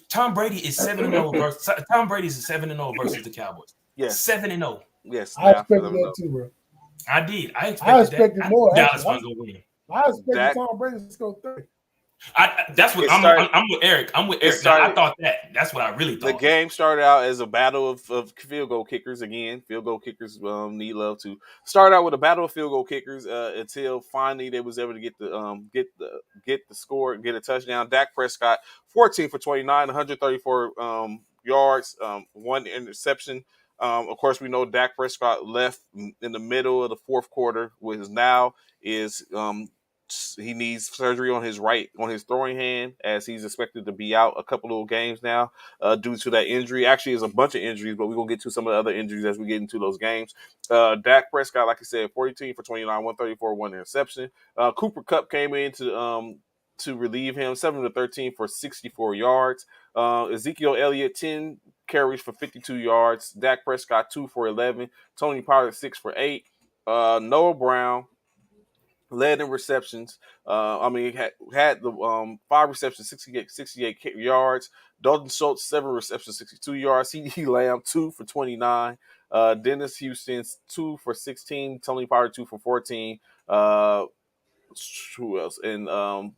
Tom Brady is 7-0 versus Tom Brady's 7-0 versus the Cowboys. Yes, 7-0. Yes, I expected that too, bro. I did. I expected more. Dallas was gonna win. I expected Tom Brady to score 30. That's what I'm with Eric. I'm with Eric. I thought that. That's what I really thought. The game started out as a battle of field goal kickers. Again, field goal kickers need love to start out with a battle of field goal kickers until finally they was able to get the score, get a touchdown. Dak Prescott, 14 for 29, 134 yards, 1 interception. Of course, we know Dak Prescott left in the middle of the fourth quarter, which now is he needs surgery on his throwing hand, as he's expected to be out a couple of games now due to that injury. Actually, there's a bunch of injuries, but we're going to get to some of the other injuries as we get into those games. Dak Prescott, like I said, 14 for 29, 134, 1 interception. Cooper Kupp came in to relieve him, 7-13 for 64 yards. Ezekiel Elliott, 10 carries for 52 yards. Dak Prescott, 2 for 11. Tony Pollard, 6 for 8. Noah Brown led in receptions. Had the 5 receptions, 68 yards. Dalton Schultz, 7 receptions, 62 yards. CD Lamb, 2 for 29. Dennis Houston, 2 for 16. Tony Pollard, 2 for 14. Who else? And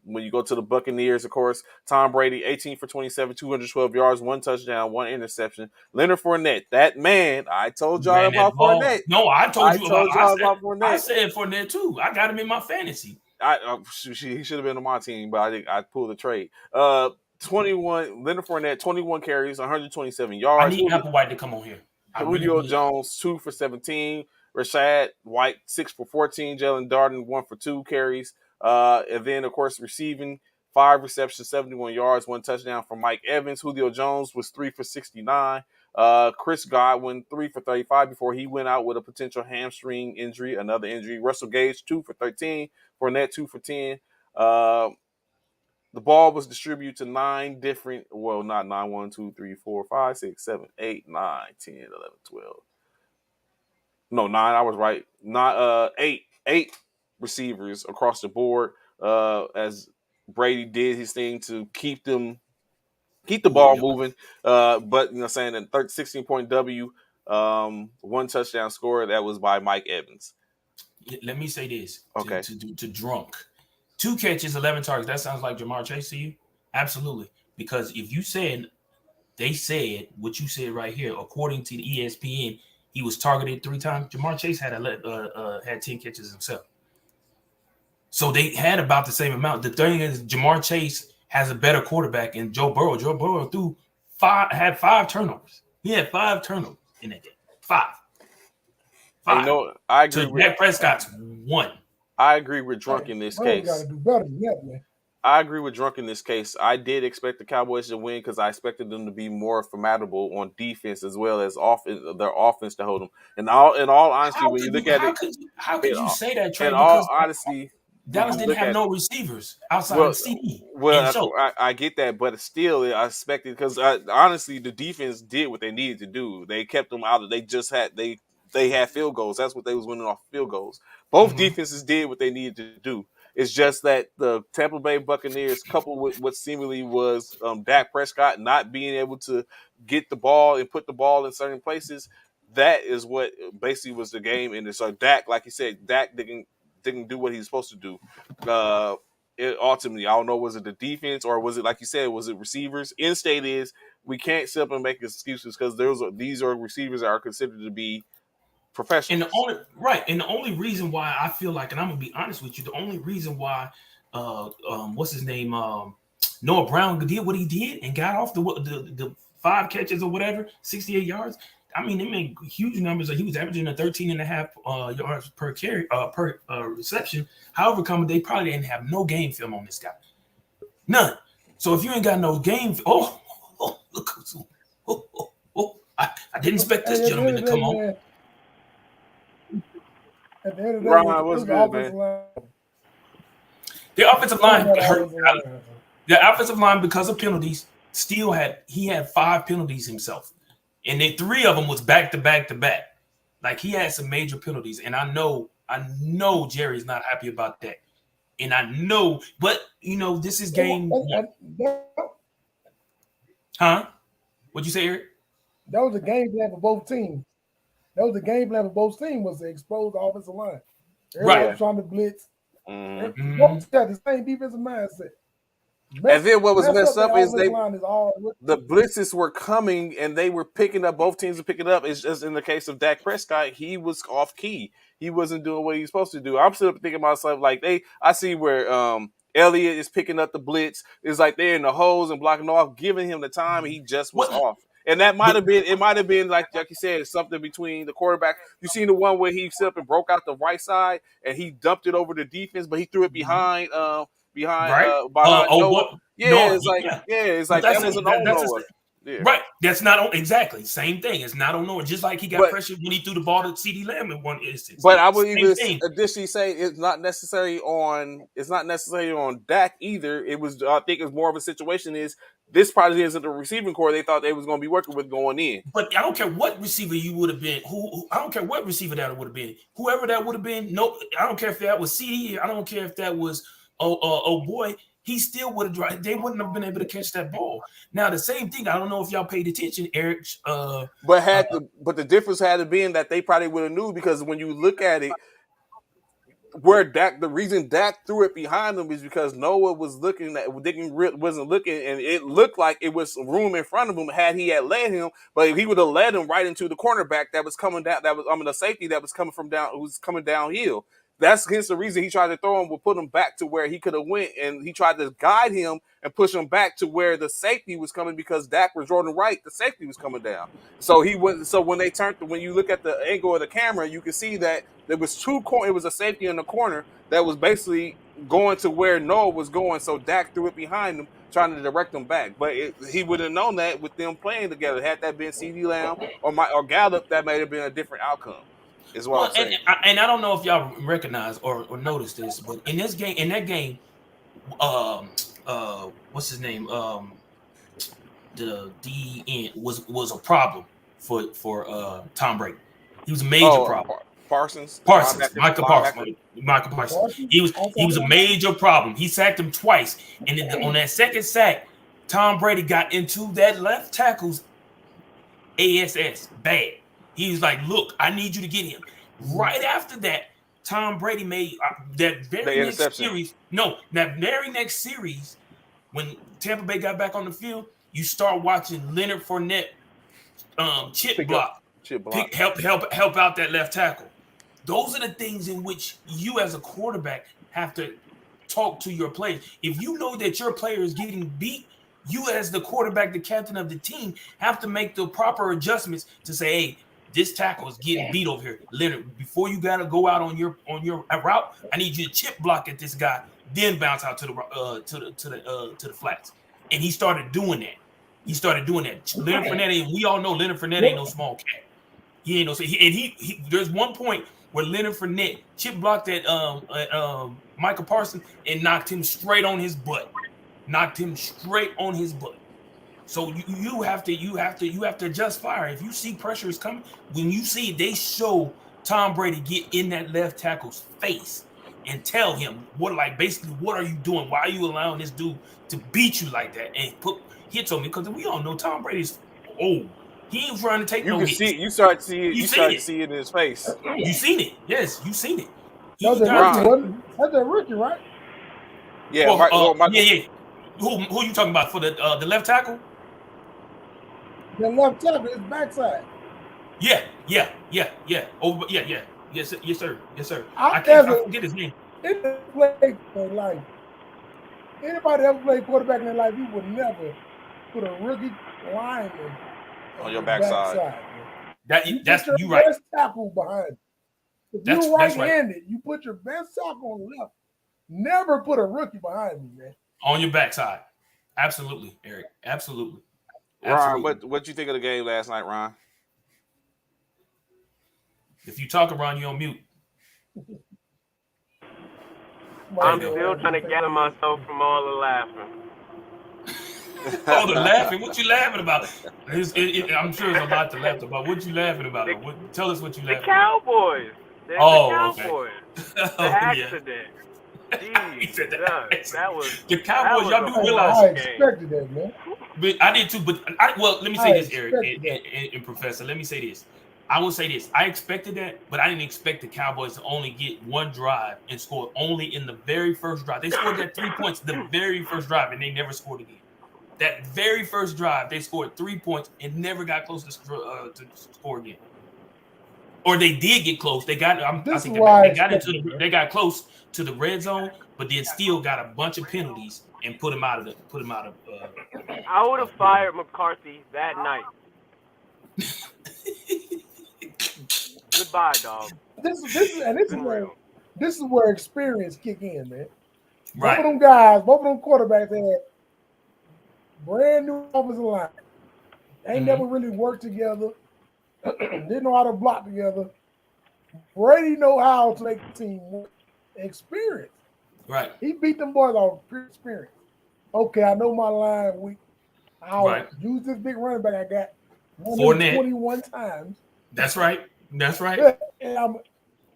when you go to the Buccaneers, of course, Tom Brady, 18 for 27, 212 yards, 1 touchdown, 1 interception. Leonard Fournette, that man, I told y'all about Fournette. No, I told you about Fournette. I said Fournette too. I got him in my fantasy. He should have been on my team, but I pulled the trade. 21 Leonard Fournette, 21 carries, 127 yards. I need Applewhite to come on here. Julio Jones, 2 for 17. Rashad White, 6 for 14. Jalen Darden, 1 for 2 carries. And then, of course, receiving 5 receptions, 71 yards, 1 touchdown from Mike Evans. Julio Jones was 3 for 69. Chris Godwin, 3 for 35 before he went out with a potential hamstring injury, another injury. Russell Gage, 2 for 13. Fournette, 2 for 10. The ball was distributed to 9 different, not 9, 1, 2, 3, 4, 5, 6, 7, 8, 9, 10, 11, 12. No, 9. I was right. Not 8 receivers across the board. As Brady did his thing to keep the ball moving. But saying a 16-point W, 1 touchdown score that was by Mike Evans. Let me say this. Okay. To drunk. 2 catches, 11 targets. That sounds like Jamar Chase to you? Absolutely. Because if you said, they said what you said right here, according to the ESPN, He was targeted 3 times. Jamar Chase had 10 catches himself. So they had about the same amount. The thing is, Jamar Chase has a better quarterback than Joe Burrow. Joe Burrow had 5 turnovers. He had 5 turnovers in that game. 5. Hey, I agree So with Dak Prescott's 1. I agree with Drunk in this Bro, got case. to do better than that, man. I agree with Drunk in this case. I did expect the Cowboys to win because I expected them to be more formidable on defense as well as their offense to hold them. In all honesty, when you look at it, How could you say that, Trey? in all Because honesty, when Dallas you didn't look have at no receivers outside well, of CD and well, Schultz. I get that, but still, I expected because honestly, the defense did what they needed to do. They kept them out. They just had they had field goals. That's what they was winning off field goals. Both defenses did what they needed to do. It's just that the Tampa Bay Buccaneers, coupled with what seemingly was Dak Prescott not being able to get the ball and put the ball in certain places, that is what basically was the game. And so Dak, like you said, Dak didn't do what he was supposed to do. Ultimately, I don't know, was it the defense or was it, like you said, was it receivers? In state is we can't sit up and make excuses because these are receivers that are considered to be And professionals. the only reason why I feel like, and I'm gonna be honest with you, the only reason why, what's his name, Noah Brown did what he did and got off the 5 catches or whatever, 68 yards. I mean, they made huge numbers. He was averaging 13.5 yards per carry, per reception. However, they probably didn't have no game film on this guy, none. So if you ain't got no game, look, I didn't expect this gentleman to come on. Man, at the end of the day, Ron, what's good, man? The offensive line hurt. The offensive line, because of penalties, he had 5 penalties himself, and 3 of them was back to back to back. Like, he had some major penalties, and I know Jerry's not happy about that, and I know, but this is game 1. Huh? What'd you say, Eric? That was a game plan for both teams. Was to expose the offensive line. Everybody was trying to blitz. Both got the same defensive mindset. And then what was messed up is the blitzes were coming and they were picking up. Both teams were picking up. It's just in the case of Dak Prescott, he was off key. He wasn't doing what he was supposed to do. I'm still thinking to myself, like, I see where Elliott is picking up the blitz. It's like they're in the holes and blocking off, giving him the time, and he just was off. And that might have been like you said, something between the quarterback. You seen the one where he set up and broke out the right side and he dumped it over the defense, but he threw it behind Noah. It's like that wasn't on Noah. Yeah. Right. That's not on exactly same thing. It's not on Noah. Just like he got pressured when he threw the ball to CD Lamb in one instance. But I would even additionally say it's not necessarily on Dak either. I think it's more of a situation is this probably isn't the receiving core they thought they was going to be working with going in. But I don't care what receiver you would have been. I don't care what receiver that would have been. Whoever that would have been. No, I don't care if that was CD. I don't care if that was boy. He still would have. They wouldn't have been able to catch that ball. Now the same thing. I don't know if y'all paid attention, Eric. But the difference had to be that they probably would have knew because when you look at it, the reason Dak threw it behind him is because Noah was wasn't looking, and it looked like it was room in front of him had he had led him, but if he would have led him right into the cornerback that was coming down, the safety that was coming downhill. That's hence the reason he tried to throw him, will put him back to where he could have went, and he tried to guide him and push him back to where the safety was coming because Dak was rolling right, the safety was coming down. So when you look at the angle of the camera, you can see that there was it was a safety in the corner that was basically going to where Noah was going. So Dak threw it behind him, trying to direct him back. But he would have known that with them playing together. Had that been CD Lamb or Gallup, that may have been a different outcome. Is what I'm saying. And I don't know if y'all recognize or notice this, but in that game, what's his name? The DN was a problem for Tom Brady. He was a major problem. Michael Parsons. He was a major problem. He sacked him twice, and on that second sack, Tom Brady got into that left tackle's ASS bad. He was like, "Look, I need you to get him." Right after that, Tom Brady made that very next series. No, that very next series, when Tampa Bay got back on the field, you start watching Leonard Fournette chip block Chip block. help out that left tackle. Those are the things in which you as a quarterback have to talk to your players. If you know that your player is getting beat, you as the quarterback, the captain of the team, have to make the proper adjustments to say, hey, this tackle is getting beat over here. Leonard, before you gotta go out on your route, I need you to chip block at this guy, then bounce out to the flats. And he started doing that. Leonard Fournette, we all know Leonard Fournette ain't no small cat. He ain't no. He there's one point where Leonard Fournette chip blocked at Michael Parsons and knocked him straight on his butt. So you have to adjust fire. If you see pressure is coming, when you see it, they show Tom Brady get in that left tackle's face and tell him what are you doing? Why are you allowing this dude to beat you like that and put hits on me? Because we all know Tom Brady's old. He ain't trying to take no hits. You start to see it in his face. You seen it. Yes, you seen it. That's a rookie, right? Yeah, yeah. Who you talking about for the left tackle? The left tackle is backside. Yeah. Oh, yeah. Yes, sir. I forget his name. Anybody ever played quarterback in their life, you would never put a rookie lineman on your backside. That's you right. Best tackle behind. If you're right-handed, you put your best tackle on the left. Never put a rookie behind me, man. On your backside. Absolutely, Eric. Absolutely. Ron, what you think of the game last night, Ron? If you talk, Ron, you're on mute. I'm still trying to gather myself from all the laughing. Oh, the laughing? What you laughing about? I'm sure there's a lot to laugh about. What you laughing about? Tell us what you laughing about. The Cowboys. The Cowboys. Okay. The accident. Jeez, that was the Cowboys. Y'all do realize I expected that, man. But I did too. But let me say this, Eric and Professor. Let me say this. I will say this. I expected that, but I didn't expect the Cowboys to only get one drive and score only in the very first drive. They scored that 3 points the very first drive, and they never scored again. That very first drive, they scored 3 points and never got close to score again. Or they did get close. They got. They got close to the red zone, but then still got a bunch of penalties and put him out of. I would have fired McCarthy that night. Goodbye, dog. This is where experience kick in, man. Right. Both of them quarterbacks had brand new offensive line. They never really worked together. Didn't know how to block together. Brady know how to make the team work. Experience. Right. He beat them boys off pure experience. Okay, I know my line weak. I'll use this big running back I got 21 times. That's right. And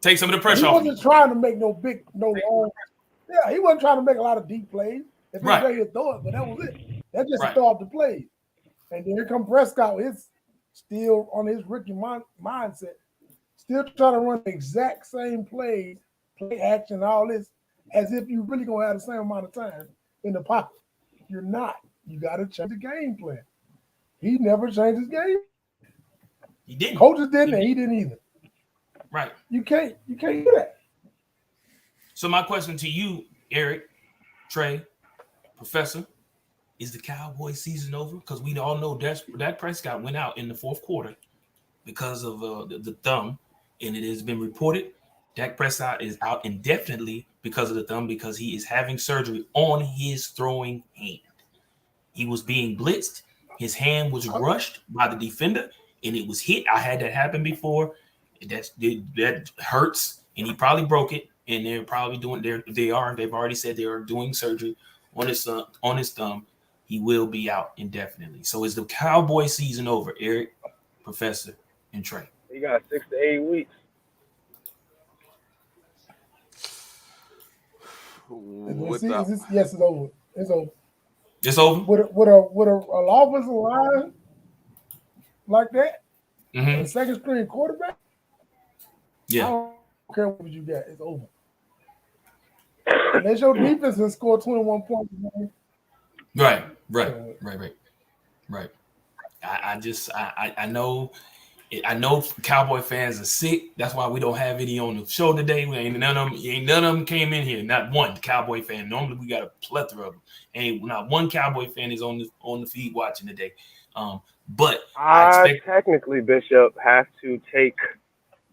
take some of the pressure off. He wasn't trying to make no long. Yeah, he wasn't trying to make a lot of deep plays. If he was ready to throw it, but that was it. That just throw off the plays. And then here come Prescott with his still on his rookie mindset, still trying to run the exact same plays, play action, all this, as if you really gonna have the same amount of time in the pocket. You're not. You got to change the game plan. He never changed his game. He didn't. Coaches didn't, and he didn't either. Right. You can't do that. So my question to you, Eric, Trey, Professor, is the Cowboys season over? Because we all know Dak Prescott went out in the fourth quarter because of the thumb, and it has been reported Dak Prescott is out indefinitely because of the thumb, because he is having surgery on his throwing hand. He was being blitzed. His hand was rushed by the defender, and it was hit. I had that happen before. That hurts, and he probably broke it. And they're probably doing. They've already said they are doing surgery on his thumb. He will be out indefinitely. So is the Cowboy season over, Eric, Professor, and Trey? He got 6 to 8 weeks. Yes, it's over. It's over. It's over. With an offensive line like that, mm-hmm. a second string quarterback. Yeah. I don't care what you got. It's over. Unless your defense has scored 21 points. Right. I know I know Cowboy fans are sick. That's why we don't have any on the show today. None of them came in here. Not one Cowboy fan. Normally we got a plethora of them. Not one Cowboy fan is on the feed watching today. But I expect technically, Bishop, have to take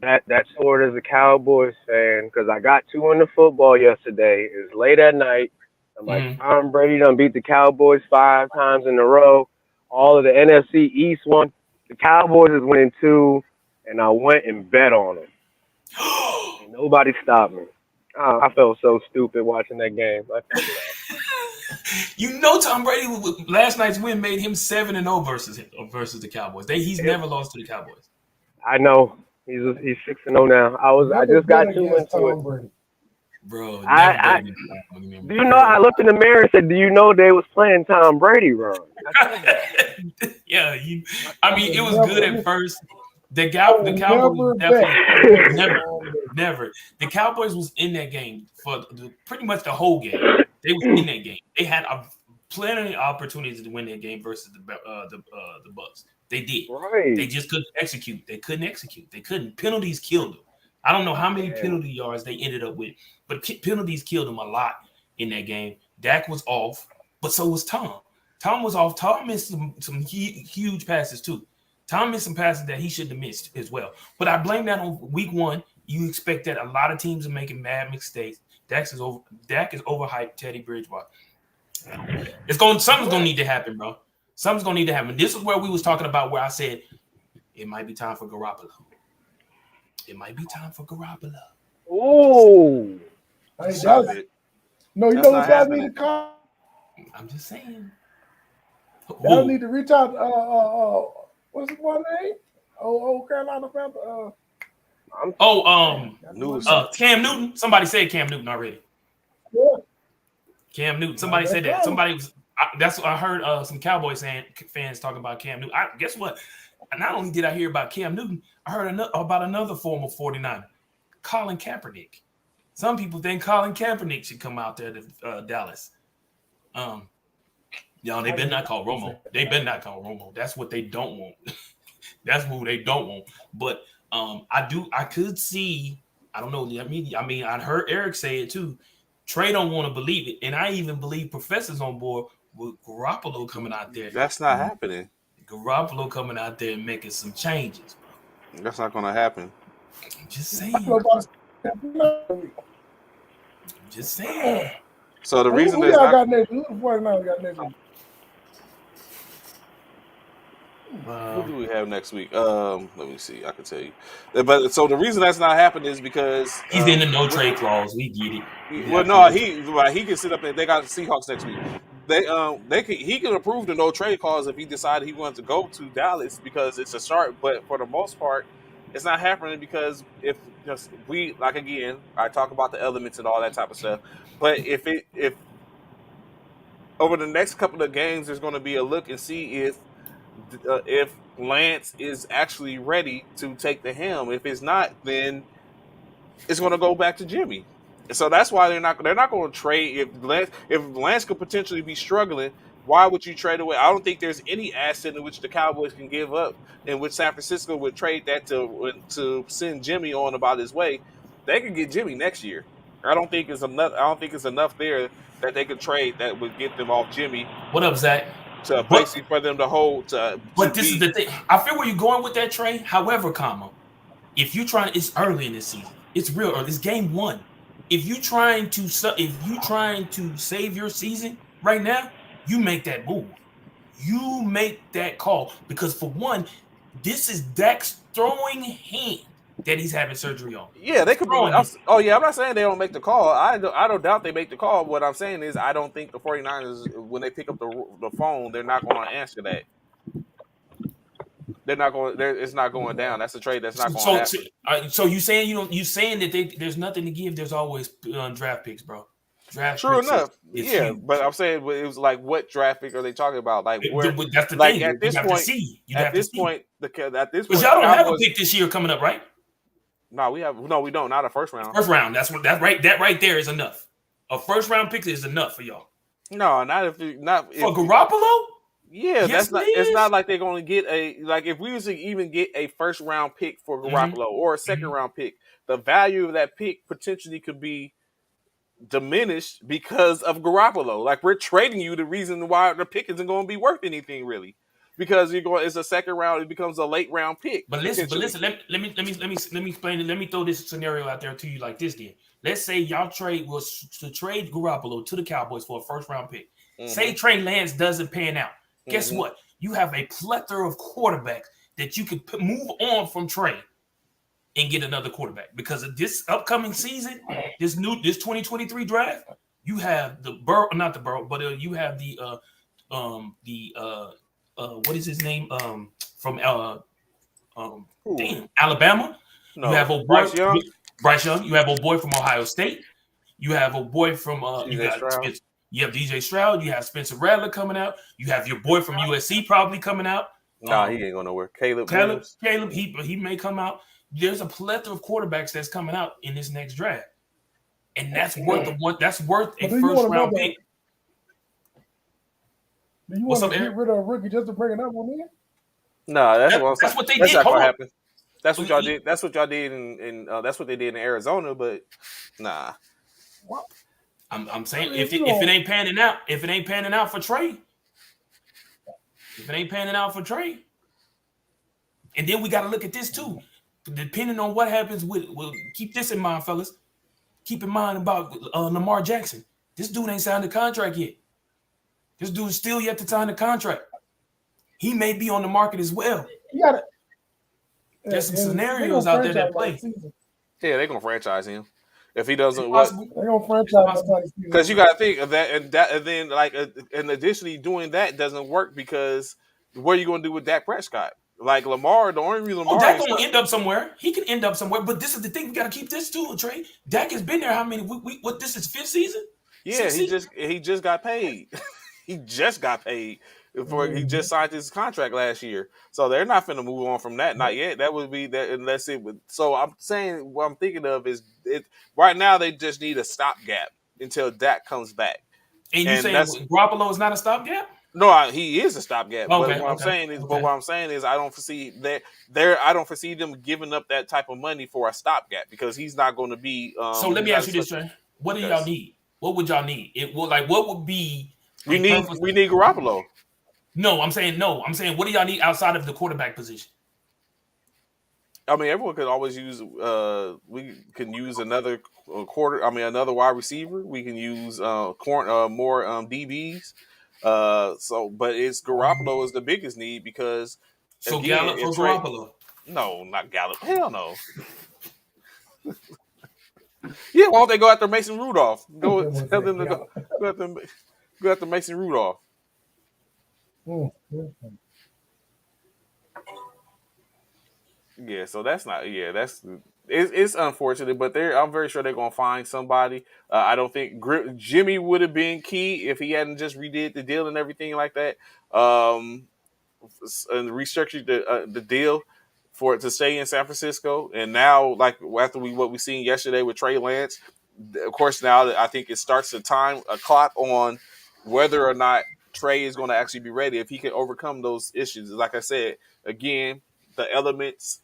that sword as a Cowboys fan because I got 2 in the football yesterday. It was late at night. I'm like, Tom Brady done beat the Cowboys 5 times in a row. All of the NFC East won. The Cowboys is winning 2, and I went and bet on them. And nobody stopped me. I felt so stupid watching that game. Tom Brady last night's win made him 7-0 versus the Cowboys. He's never lost to the Cowboys. I know. He's 6-0 now. I just got 2 into it. Brady. Bro, do you know? I looked in the mirror and said, "Do you know they was playing Tom Brady wrong?" Yeah, it was good at first. The Cowboys definitely never. The Cowboys was in that game for pretty much the whole game. They was in that game. They had plenty of opportunities to win that game versus the Bucs. They did. Right. They just couldn't execute. They couldn't. Penalties killed them. I don't know how many penalty yards they ended up with, but penalties killed them a lot in that game. Dak was off, but so was Tom. Tom was off. Tom missed some huge passes too. Tom missed some passes that he shouldn't have missed as well. But I blame that on week 1. You expect that a lot of teams are making mad mistakes. Dak is overhyped Teddy Bridgewater. Something's gonna need to happen, bro. Something's gonna need to happen. This is where we was talking about where I said it might be time for Garoppolo. It might be time for Garoppolo. Oh, no, you know what guys need to call? I'm just saying. Y'all need to reach out. What's his name? Carolina Panther. Cam Newton. Somebody said Cam Newton already. Yeah. Cam Newton. Somebody said that. Somebody was. That's what I heard. Some Cowboys fans talking about Cam Newton. Guess what? Not only did I hear about Cam Newton, I heard about another former 49er, Colin Kaepernick. Some people think Colin Kaepernick should come out there to Dallas. They better not call Romo. That's what they don't want. That's who they don't want. But I could see. I don't know. I mean, I heard Eric say it too. Trey don't want to believe it, and I even believe Professor's on board with Garoppolo coming out there. That's not happening. Garoppolo coming out there and making some changes. That's not going to happen. I'm just saying. So the reason who got next week? Who got next week? Who do we have next week? Let me see. I can tell you. But so the reason that's not happening is because he's in the no trade clause. We get it. He can sit up there. They got the Seahawks next week. He can approve the no trade clause if he decided he wanted to go to Dallas because it's a start. But for the most part, it's not happening because if I talk about the elements and all that type of stuff. But if over the next couple of games, there's going to be a look and see if Lance is actually ready to take the helm. If it's not, then it's going to go back to Jimmy. So that's why they're not going to trade. If Lance could potentially be struggling, why would you trade away? I don't think there's any asset in which the Cowboys can give up, in which San Francisco would trade that to send Jimmy on about his way. They could get Jimmy next year. I don't think it's enough there that they could trade that would get them off Jimmy. What up, Zach? To basically for them to hold. But this is the thing. I feel where you're going with that trade. However, if you trying, it's early in this season. It's real early. It's game 1. If you trying to save your season right now, you make that move. You make that call because for one, this is Dak's throwing hand that he's having surgery on. Yeah, they could. I'm not saying they don't make the call. I don't doubt they make the call. What I'm saying is I don't think the 49ers, when they pick up the phone, they're not going to answer that. They're not going. It's not going down. That's a trade that's not going to happen. So you saying that there's nothing to give. There's always draft picks, bro. True enough. Is huge. But I'm saying it was like, what draft pick are they talking about? Like where? That's the like thing. at this point, because y'all don't have a pick this year coming up, right? No, we don't. Not a first round. First round. That right there is enough. A first round pick is enough for y'all. No, not if for Garoppolo. Yeah, Yes, that's it not. It's is. not like they're going to get a like if we was to even get a first round pick for Mm-hmm. Garoppolo or a second Mm-hmm. round pick, the value of that pick potentially could be diminished because of Garoppolo. Like we're trading you the reason why the pick isn't going to be worth anything really, because you're going. It's a second round. It becomes a late round pick potentially. Let me explain it. Let me throw this scenario out there to you like this. Then let's say y'all trade was to trade Garoppolo to the Cowboys for a first round pick. Mm-hmm. Say Trey Lance doesn't pan out. Guess Mm-hmm. what? You have a plethora of quarterbacks that you could move on from Trey and get another quarterback because of this upcoming season, this 2023 draft. You have the Burrow, not the Burrow, but you have what is his name from Ooh, Alabama. You no, have a boy Bryce Young, Bryce Young. You have a boy from Ohio State. You have a boy from you C.J. got Stroud. Spencer, you have DJ Stroud. You have Spencer Rattler coming out. You have your boy from USC probably coming out. Nah, he ain't going nowhere. Caleb Caleb, Williams. Caleb, he may come out. There's a plethora of quarterbacks that's coming out in this next draft, and that's worth That's worth a But do you first want round another? pick. Do you What's want up, to get Eric? rid of a rookie just to bring another one in? Nah, that's what I'm saying. That's what they That's did. not Hold going to on. happen. That's what y'all did. That's what y'all did in that's what they did in Arizona. But nah, What? I'm saying I mean, if you it know, ain't panning out, for Trey, and then we got to look at this too. Depending on what happens we'll keep this in mind, fellas. Keep in mind about Lamar Jackson. This dude ain't signed a contract yet. This dude is still yet to sign the contract. He may be on the market as well. you got it. There's some And they scenarios gonna out there franchise that by the play. season. yeah, they're gonna franchise him if he doesn't what. Possibly. They gonna franchise by the Possibly. time the season Because you over. got to think of that, and then like, and additionally, doing that doesn't work because what are you going to do with Dak Prescott? Like Lamar, the only reason Oh, Lamar Dak is gonna end up somewhere. He can end up somewhere, but this is the thing. We got to keep this too, Trey. Dak has been there. How many? What? This is fifth season, yeah, sixth season. he just got paid. He just got paid for he Mm-hmm. just signed his contract last year. So they're not finna move on from that. Not yet. That would be that unless it would. So I'm saying what I'm thinking of is it right now they just need a stopgap until Dak comes back, And you and saying that's Garoppolo is not a stopgap? no, he is a stopgap. But Okay, what I'm okay, saying is, but okay. what I'm saying is, I don't foresee that there. I don't foresee them giving up that type of money for a stopgap because he's not going to be. So let He's me not. ask you this, Trey. What do Okay. y'all need? What would y'all need? It will like what would be We a need perfect? we need Garoppolo. No, I'm saying no. I'm saying what do y'all need outside of the quarterback position? I mean, everyone could always use. We can use another quarter. I mean, another wide receiver. We can use more DBs. So, but it's Garoppolo is the biggest need because So again, Gallup if for Trey, Garoppolo. no, not Gallup. Hell no. Yeah, why don't they go after Mason Rudolph? Go That was tell that them to gallop. go after Mason Rudolph. Mm-hmm. Yeah, so that's not. Yeah, it's unfortunate, but I'm very sure they're gonna find somebody. I don't think Jimmy would have been key if he hadn't just redid the deal and everything like that. And restructured the deal for it to stay in San Francisco. And now, like after what we seen yesterday with Trey Lance, of course, now I think it starts a clock on whether or not Trey is going to actually be ready if he can overcome those issues. Like I said, again, the elements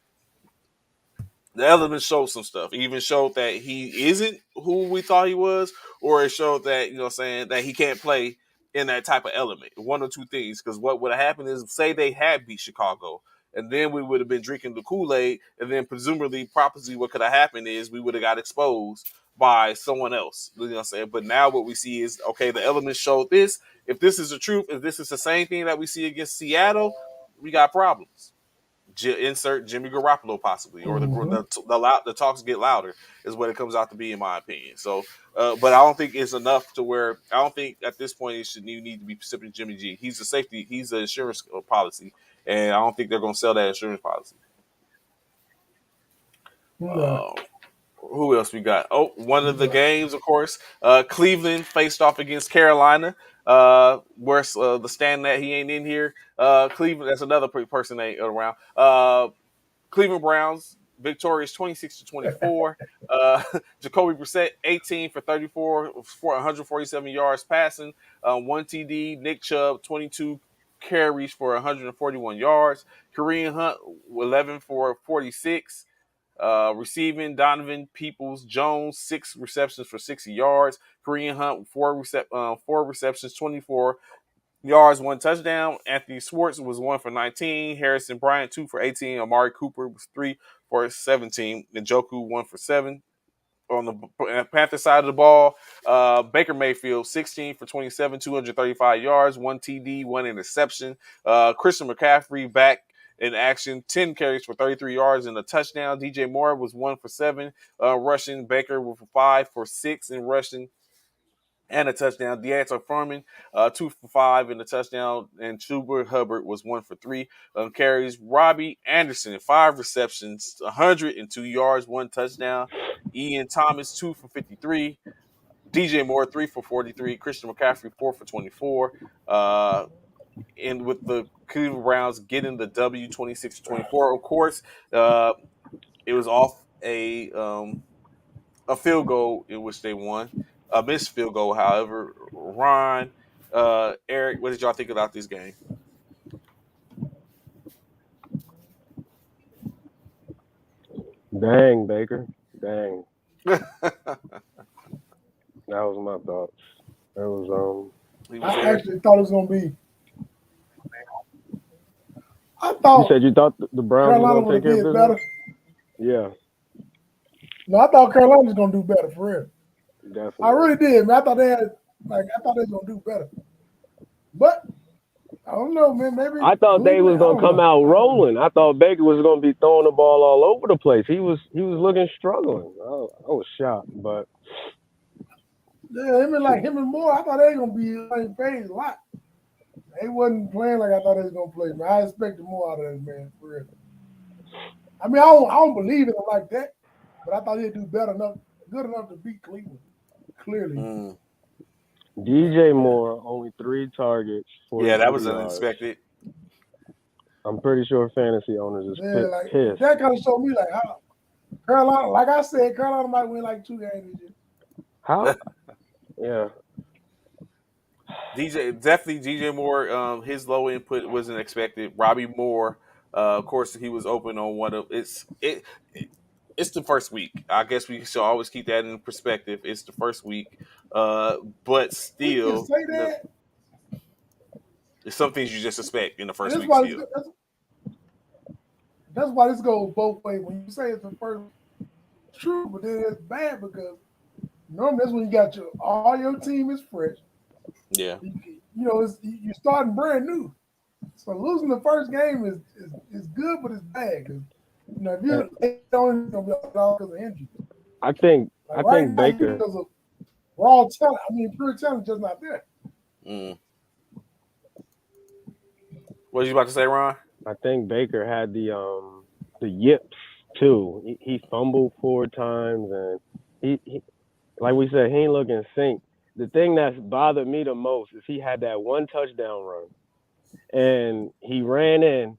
the elements showed some stuff. It even showed that he isn't who we thought he was, or it showed that, saying that he can't play in that type of element. One or two things. Because what would have happened is, say they had beat Chicago, and then we would have been drinking the Kool-Aid, and then presumably, probably what could have happened is we would have got exposed by someone else. You know what I'm saying? But now what we see is, okay, the elements showed this. If this is the truth, if this is the same thing that we see against Seattle, we got problems. Insert Jimmy Garoppolo possibly, or the talks get louder is what it comes out to be in my opinion. So, but I don't think it's enough to where I don't think at this point you need to be specific Jimmy G. He's a safety, he's an insurance policy, and I don't think they're going to sell that insurance policy. Yeah. Uh, who else we got? Oh, one of the games, of course. Cleveland faced off against Carolina. Where's the stand that he ain't in here? Cleveland, that's another person that ain't around. Cleveland Browns victorious 26-24. Jacoby Brissett 18 for 34 for 147 yards passing, one TD. Nick Chubb 22 carries for 141 yards. Kareem Hunt, 11 for 46. Receiving, Donovan Peoples-Jones, 6 receptions for 60 yards. Kareem Hunt, 4 receptions, 24 yards, 1 touchdown. Anthony Schwartz was 1 for 19. Harrison Bryant, 2 for 18. Amari Cooper was 3 for 17. Njoku, 1 for 7. On the Panther side of the ball, Baker Mayfield, 16 for 27, 235 yards, 1 TD, 1 interception. Christian McCaffrey back in action, 10 carries for 33 yards and a touchdown. DJ Moore was 1 for 7 rushing. Baker was 5 for 6 in rushing and a touchdown. Deonta Foreman, 2 for 5 in the touchdown, and Chuba Hubbard was 1 for 3 carries. Robbie Anderson, 5 receptions, 102 yards, 1 touchdown. Ian Thomas, 2 for 53. DJ Moore, 3 for 43. Christian McCaffrey, 4 for 24. And with the Cleveland Browns getting the W, 26-24. Of course, it was off a field goal in which they won. A missed field goal, however. Ron, Eric, what did y'all think about this game? Dang, Baker. Dang. That was my thoughts. It was I actually thought it was gonna be. I thought. You said you thought the Browns Carolina were would gonna have take care did of better. business? No, I thought Carolina was gonna do better for real. Yeah, definitely. I really did, man. I thought they was gonna do better. But I don't know, man. Maybe I thought they was gonna come out rolling. I thought Baker was gonna be throwing the ball all over the place. He was looking struggling. I was shocked, but yeah, him and Moore, I thought they were gonna be like paid a lot. They wasn't playing like I thought they was gonna play, man. I expected more out of that man, for real. I mean, I don't believe in him like that, but I thought he'd do good enough to beat Cleveland. Clearly. DJ Moore only 3 targets. Yeah, that was yards. unexpected. I'm pretty sure fantasy owners is pissed. That kind of showed me like how Carolina, like I said, Carolina might win like 2 games this year. How? Yeah. DJ Moore, his low input wasn't expected. Robbie Moore, of course, he was open on one of it's the first week. I guess we should always keep that in perspective. It's the first week, but still, say that. There's some things you just expect in the first week. That's why this goes both ways. When you say it's the first, it's true, but then it's bad because normally that's when you got all your team is fresh. Yeah, you're starting brand new. So losing the first game is good, but it's bad because if you're only gonna be all because of injury. I think Baker because of raw talent. I mean, pure talent just not there. What you about to say, Ron? I think Baker had the yips too. He fumbled 4 times, and he like we said, he ain't looking sync. The thing that's bothered me the most is he had that 1 touchdown run, and he ran in,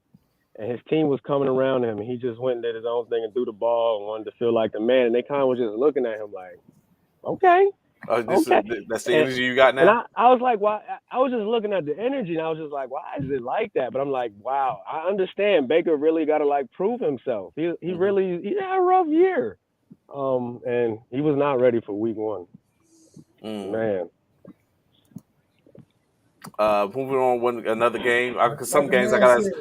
and his team was coming around him, and he just went and did his own thing and threw the ball and wanted to feel like the man, and they kind of was just looking at him like, okay. That's the energy you got now? And I was like, why? I was just looking at the energy, and I was just like, why is it like that? But I'm like, wow, I understand. Baker really got to prove himself. He had a rough year, and he was not ready for week 1. Man. Moving on, another game. Some games I gotta.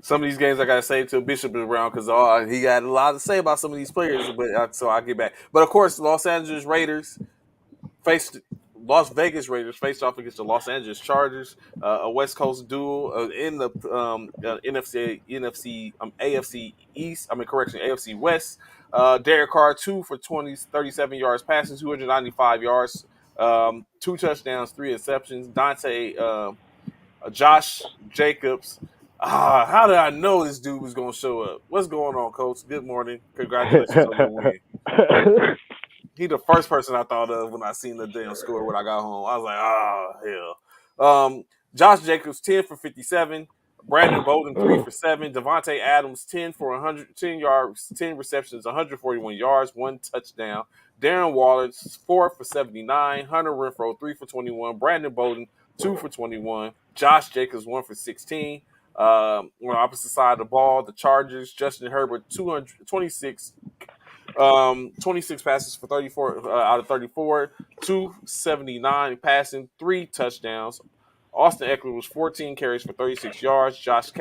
Some of these games I gotta save till Bishop is around because he got a lot to say about some of these players. But so I'll get back. But of course, Las Vegas Raiders faced off against the Los Angeles Chargers, a West Coast duel in the AFC East. AFC West. Derek Carr 2 for 37 yards passing, 295 yards, 2 touchdowns, 3 interceptions. Josh Jacobs. How did I know this dude was going to show up? What's going on, Coach? Good morning. Congratulations on your win. He the first person I thought of when I seen the damn score when I got home. I was like, hell. Josh Jacobs, 10 for 57. Brandon Bolden, 3 for 7. Devontae Adams, 10 for 110 yards, 10 receptions, 141 yards, 1 touchdown. Darren Waller, 4 for 79. Hunter Renfrow, 3 for 21. Brandon Bolden, 2 for 21. Josh Jacobs, 1 for 16. On the opposite side of the ball, the Chargers, Justin Herbert, 226 26 passes for 34 out of 34, 279 passing, 3 touchdowns. Austin Eckler was 14 carries for 36 yards. Joshua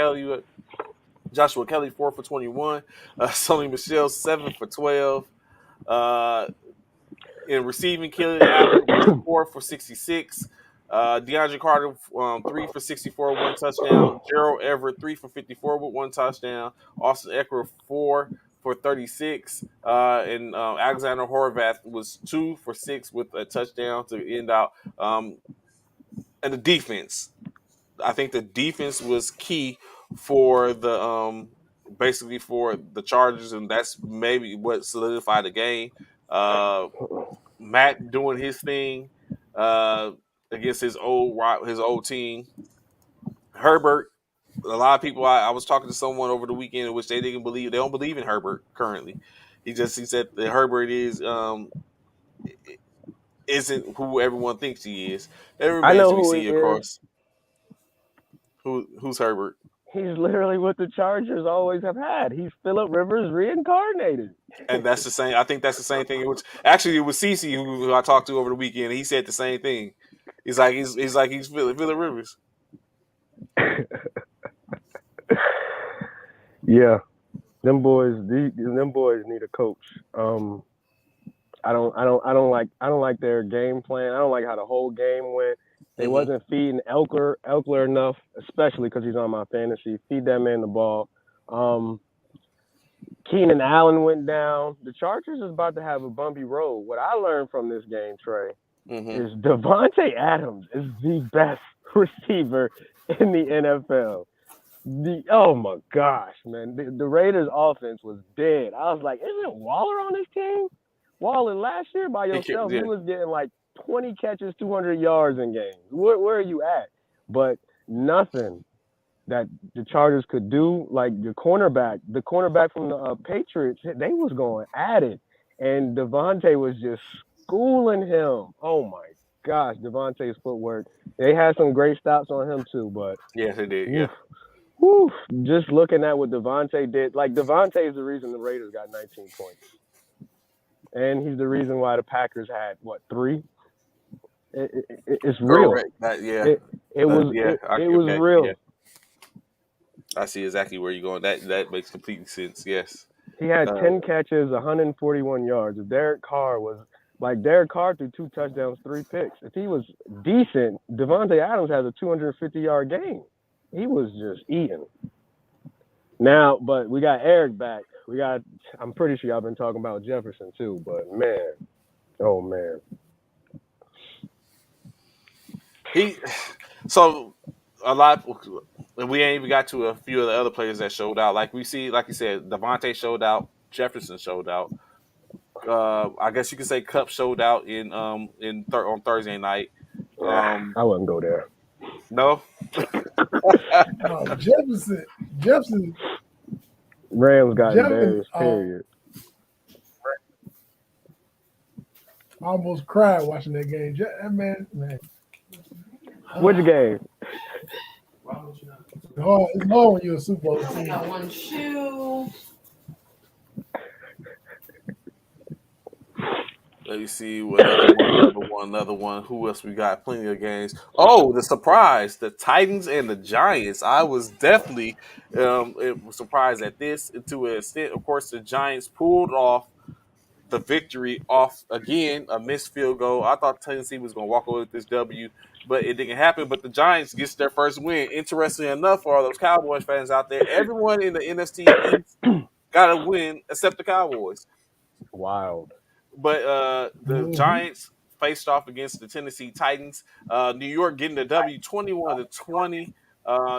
Kelly, 4 for 21. Sony Michelle, 7 for 12. In receiving, Keenan Allen was 4 for 66. DeAndre Carter, 3 for 64, 1 touchdown. Gerald Everett, 3 for 54 with 1 touchdown. Austin Eckler, 4 for 36. And Alexander Horvath was 2 for 6 with a touchdown to end out. And the defense, I think the defense was key for the basically for the Chargers, and that's maybe what solidified the game. Matt doing his thing against his old team. Herbert. A lot of people. I was talking to someone over the weekend in which they don't believe in Herbert currently. He said that Herbert isn't who everyone thinks he is. It I remains know to be who he seen, of is. course. Who's Herbert? He's literally what the Chargers always have had. He's Phillip Rivers reincarnated. And that's the same. I think that's the same thing. Which actually, it was Cece who I talked to over the weekend. He said the same thing. He's Phillip Rivers. Yeah, them boys need a coach. I don't like their game plan. I don't like how the whole game went. They wasn't feeding Elkler enough, especially because he's on my fantasy. Feed that man the ball. Keenan Allen went down. The Chargers is about to have a bumpy road. What I learned from this game, Trey, is Devontae Adams is the best receiver in the NFL. Oh my gosh, man. The Raiders offense was dead. I was like, isn't Waller on this team? Waller last year by yourself, he was getting like 20 catches, 200 yards in games. Where are you at? But nothing that the Chargers could do. Like the cornerback from the Patriots, they was going at it. And Devontae was just schooling him. Oh my gosh, Devontae's footwork. They had some great stops on him too, but yes, they did. Yeah. Whew, just looking at what Devontae did, like Devontae is the reason the Raiders got 19 points. And he's the reason why the Packers had, 3? It's real. It was real. Yeah. I see exactly where you're going. That makes complete sense. Yes. He had 10 catches, 141 yards. Derek Carr threw 2 touchdowns, 3 picks. If he was decent, Devontae Adams has a 250-yard game. He was just eating. Now, but we got Eric back. I'm pretty sure y'all been talking about Jefferson too, but man, oh man. A lot, and we ain't even got to a few of the other players that showed out. Like you said, Devontae showed out, Jefferson showed out. I guess you could say Cup showed out on Thursday night. I wouldn't go there. No. Jefferson. Rams got embarrassed. Period. I almost cried watching that game. That man. Which game? It's hard when you're a Super Bowl team. I got one shoe. Let me see what another one. Who else we got? Plenty of games. Oh, the surprise! The Titans and the Giants. I was definitely surprised at this to an extent. Of course, the Giants pulled off the victory off again, a missed field goal. I thought Tennessee was going to walk away with this W, but it didn't happen. But the Giants gets their first win. Interestingly enough, for all those Cowboys fans out there, everyone in the NFC East got a win except the Cowboys. Wild. But the Giants faced off against the Tennessee Titans. New York getting the W 21-20.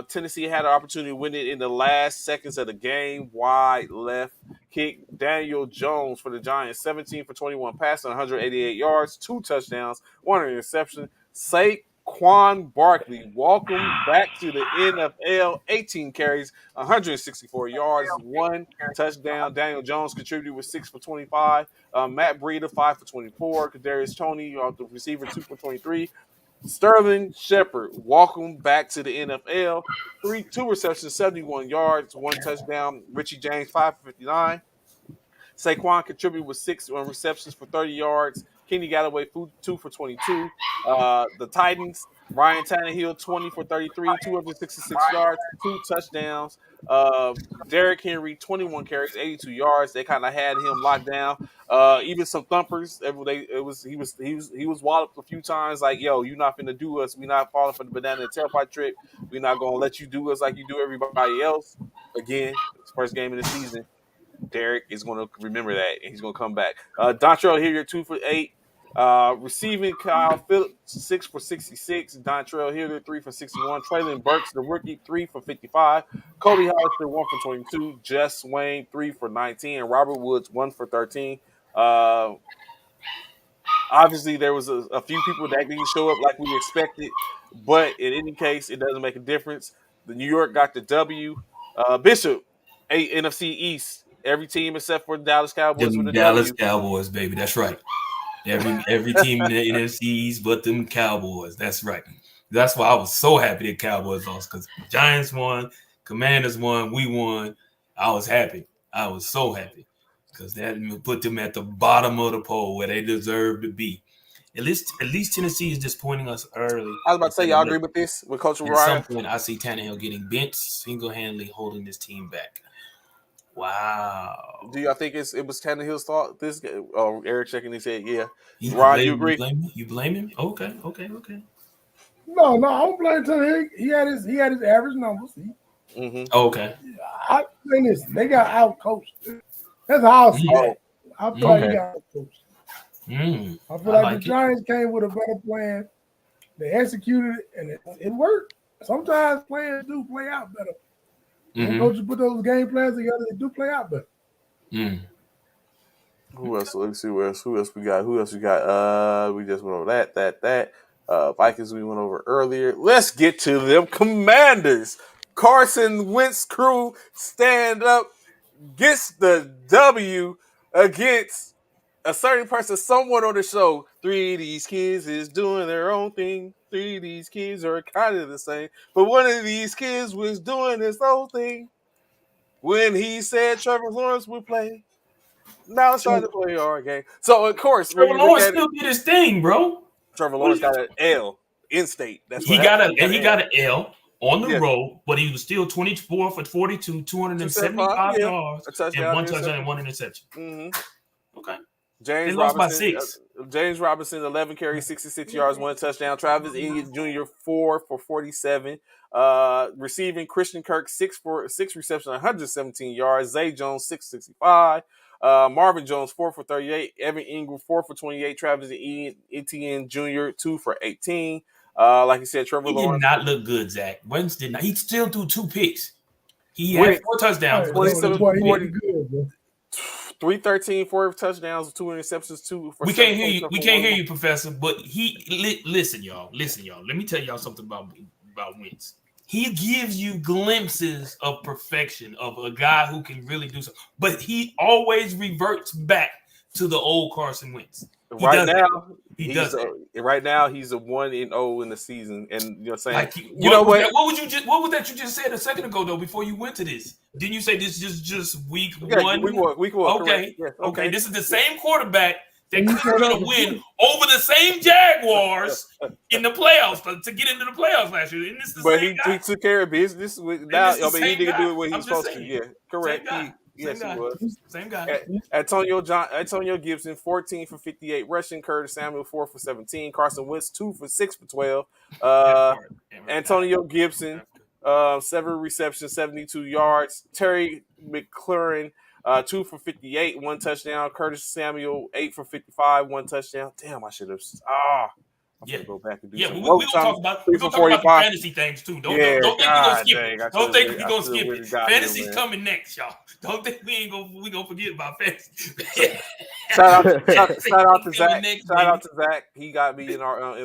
Tennessee had an opportunity to win it in the last seconds of the game. Wide left kick. Daniel Jones for the Giants, 17 for 21, passing 188 yards, 2 touchdowns, 1 interception. Saquon Barkley, welcome back to the NFL. 18 carries, 164 yards, 1 touchdown. Daniel Jones contributed with 6 for 25. Matt Breida, 5 for 24. Kadarius Toney, the receiver, 2 for 23. Sterling Shepard, welcome back to the NFL. Two receptions, 71 yards, one touchdown. Richie James, 5 for 59. Saquon contributed with 6 receptions for 30 yards. Kenny Galloway, 2 for 22. The Titans, Ryan Tannehill, 20 for 33, 266 yards, 2 touchdowns. Derrick Henry, 21 carries, 82 yards. They kind of had him locked down. Even some thumpers. He was walloped a few times. Like, yo, you're not finna do us. We're not falling for the banana and tailpipe trick. We're not gonna let you do us like you do everybody else. Again, it's first game of the season. Derek is going to remember that, and he's going to come back. Dontrell Hilliard, 2 for 8. Receiving, Kyle Phillips, 6 for 66. Dontrell Hilliard, 3 for 61. Traylon Burks, the rookie, 3 for 55. Cody Hollister, 1 for 22. Jess Swain, 3 for 19. And Robert Woods, 1 for 13. Obviously, there was a few people that didn't show up like we expected, but in any case, it doesn't make a difference. The New York got the W. Bishop, NFC East. Every team except for the Dallas Cowboys with Them a Dallas W. Cowboys, baby. That's right. Every team in the NFC East but them Cowboys. That's right. That's why I was so happy the Cowboys lost, because Giants won, Commanders won, we won. I was happy. I was so happy because that put them at the bottom of the poll where they deserve to be. At least Tennessee is disappointing us early. I was about to say, y'all agree with this with Coach At Ryan? some point, I see Tannehill getting benched, single-handedly holding this team back. Wow. Do y'all think it was Tannehill's fault? This game? Oh, Eric checking. He said, "Yeah." You Ron, you agree? You blame him? Okay. No, I don't blame Tannehill. He had his average numbers. Okay. I think this. They got out coached. That's how I see it. I feel like he got out coached. I feel like the Giants came with a better plan. They executed it, and it worked. Sometimes plans do play out better. When coaches put those game plans together, they do play out better. Who else? Let's see who else we got. We just went over that. Vikings we went over earlier. Let's get to them Commanders. Carson Wentz crew stand up, gets the W against a certain person, someone on the show. 3 of these kids is doing their own thing. 3 of these kids are kind of the same. But one of these kids was doing his own thing when he said Trevor Lawrence would play. Now it's time to play our game. So, of course, Trevor Lawrence still did his thing, bro. Trevor Lawrence got an L in state. He got an L on the road, but he was still 24 for 42, 275 yards, and 1 touchdown and 1 interception. Okay. James Robinson, 11 carries, 66 yards, 1 touchdown. Travis Etienne Jr., 4 for 47. Receiving, Christian Kirk, 6 receptions, 117 yards. Zay Jones, 665. Marvin Jones, 4 for 38. Evan Ingram, 4 for 28. Travis Etienne Jr., 2 for 18. Like you said, Trevor Lawrence did not look good, Zach. Wentz did not. He still threw 2 picks. He had 4 touchdowns. 313, 4 touchdowns, 2 interceptions, 2 for. We can't hear you. We can't hear you, Professor. But listen, y'all. Let me tell y'all something about Wentz. He gives you glimpses of perfection of a guy who can really do something, but he always reverts back to the old Carson Wentz. Right now, he's a 1-0 in the season, and you know what I'm saying. Like, what was that you just said a second ago though? Before you went to this, didn't you say this is just week 1? Week 1. Okay, yes, okay. This is the same quarterback that could going to win over the same Jaguars in the playoffs to get into the playoffs last year. But he took care of business. Now, he didn't do it what he was supposed to. Yeah, correct. He was. Same guy. Antonio Gibson, 14 for 58 rushing. Curtis Samuel, 4 for 17. Carson Wentz, 2 for 6 for 12. Antonio Gibson, 7 receptions, 72 yards. Terry McLaurin, 2 for 58, 1 touchdown. Curtis Samuel, 8 for 55, 1 touchdown. Damn, I should have. I'm gonna go back and do some. We're gonna talk about the fantasy things too. Don't think we're gonna skip it. Don't think we're gonna skip it. Fantasy's coming next, y'all. Don't think we gonna forget about fantasy. Shout out to Zach. Shout out to Zach. He got me in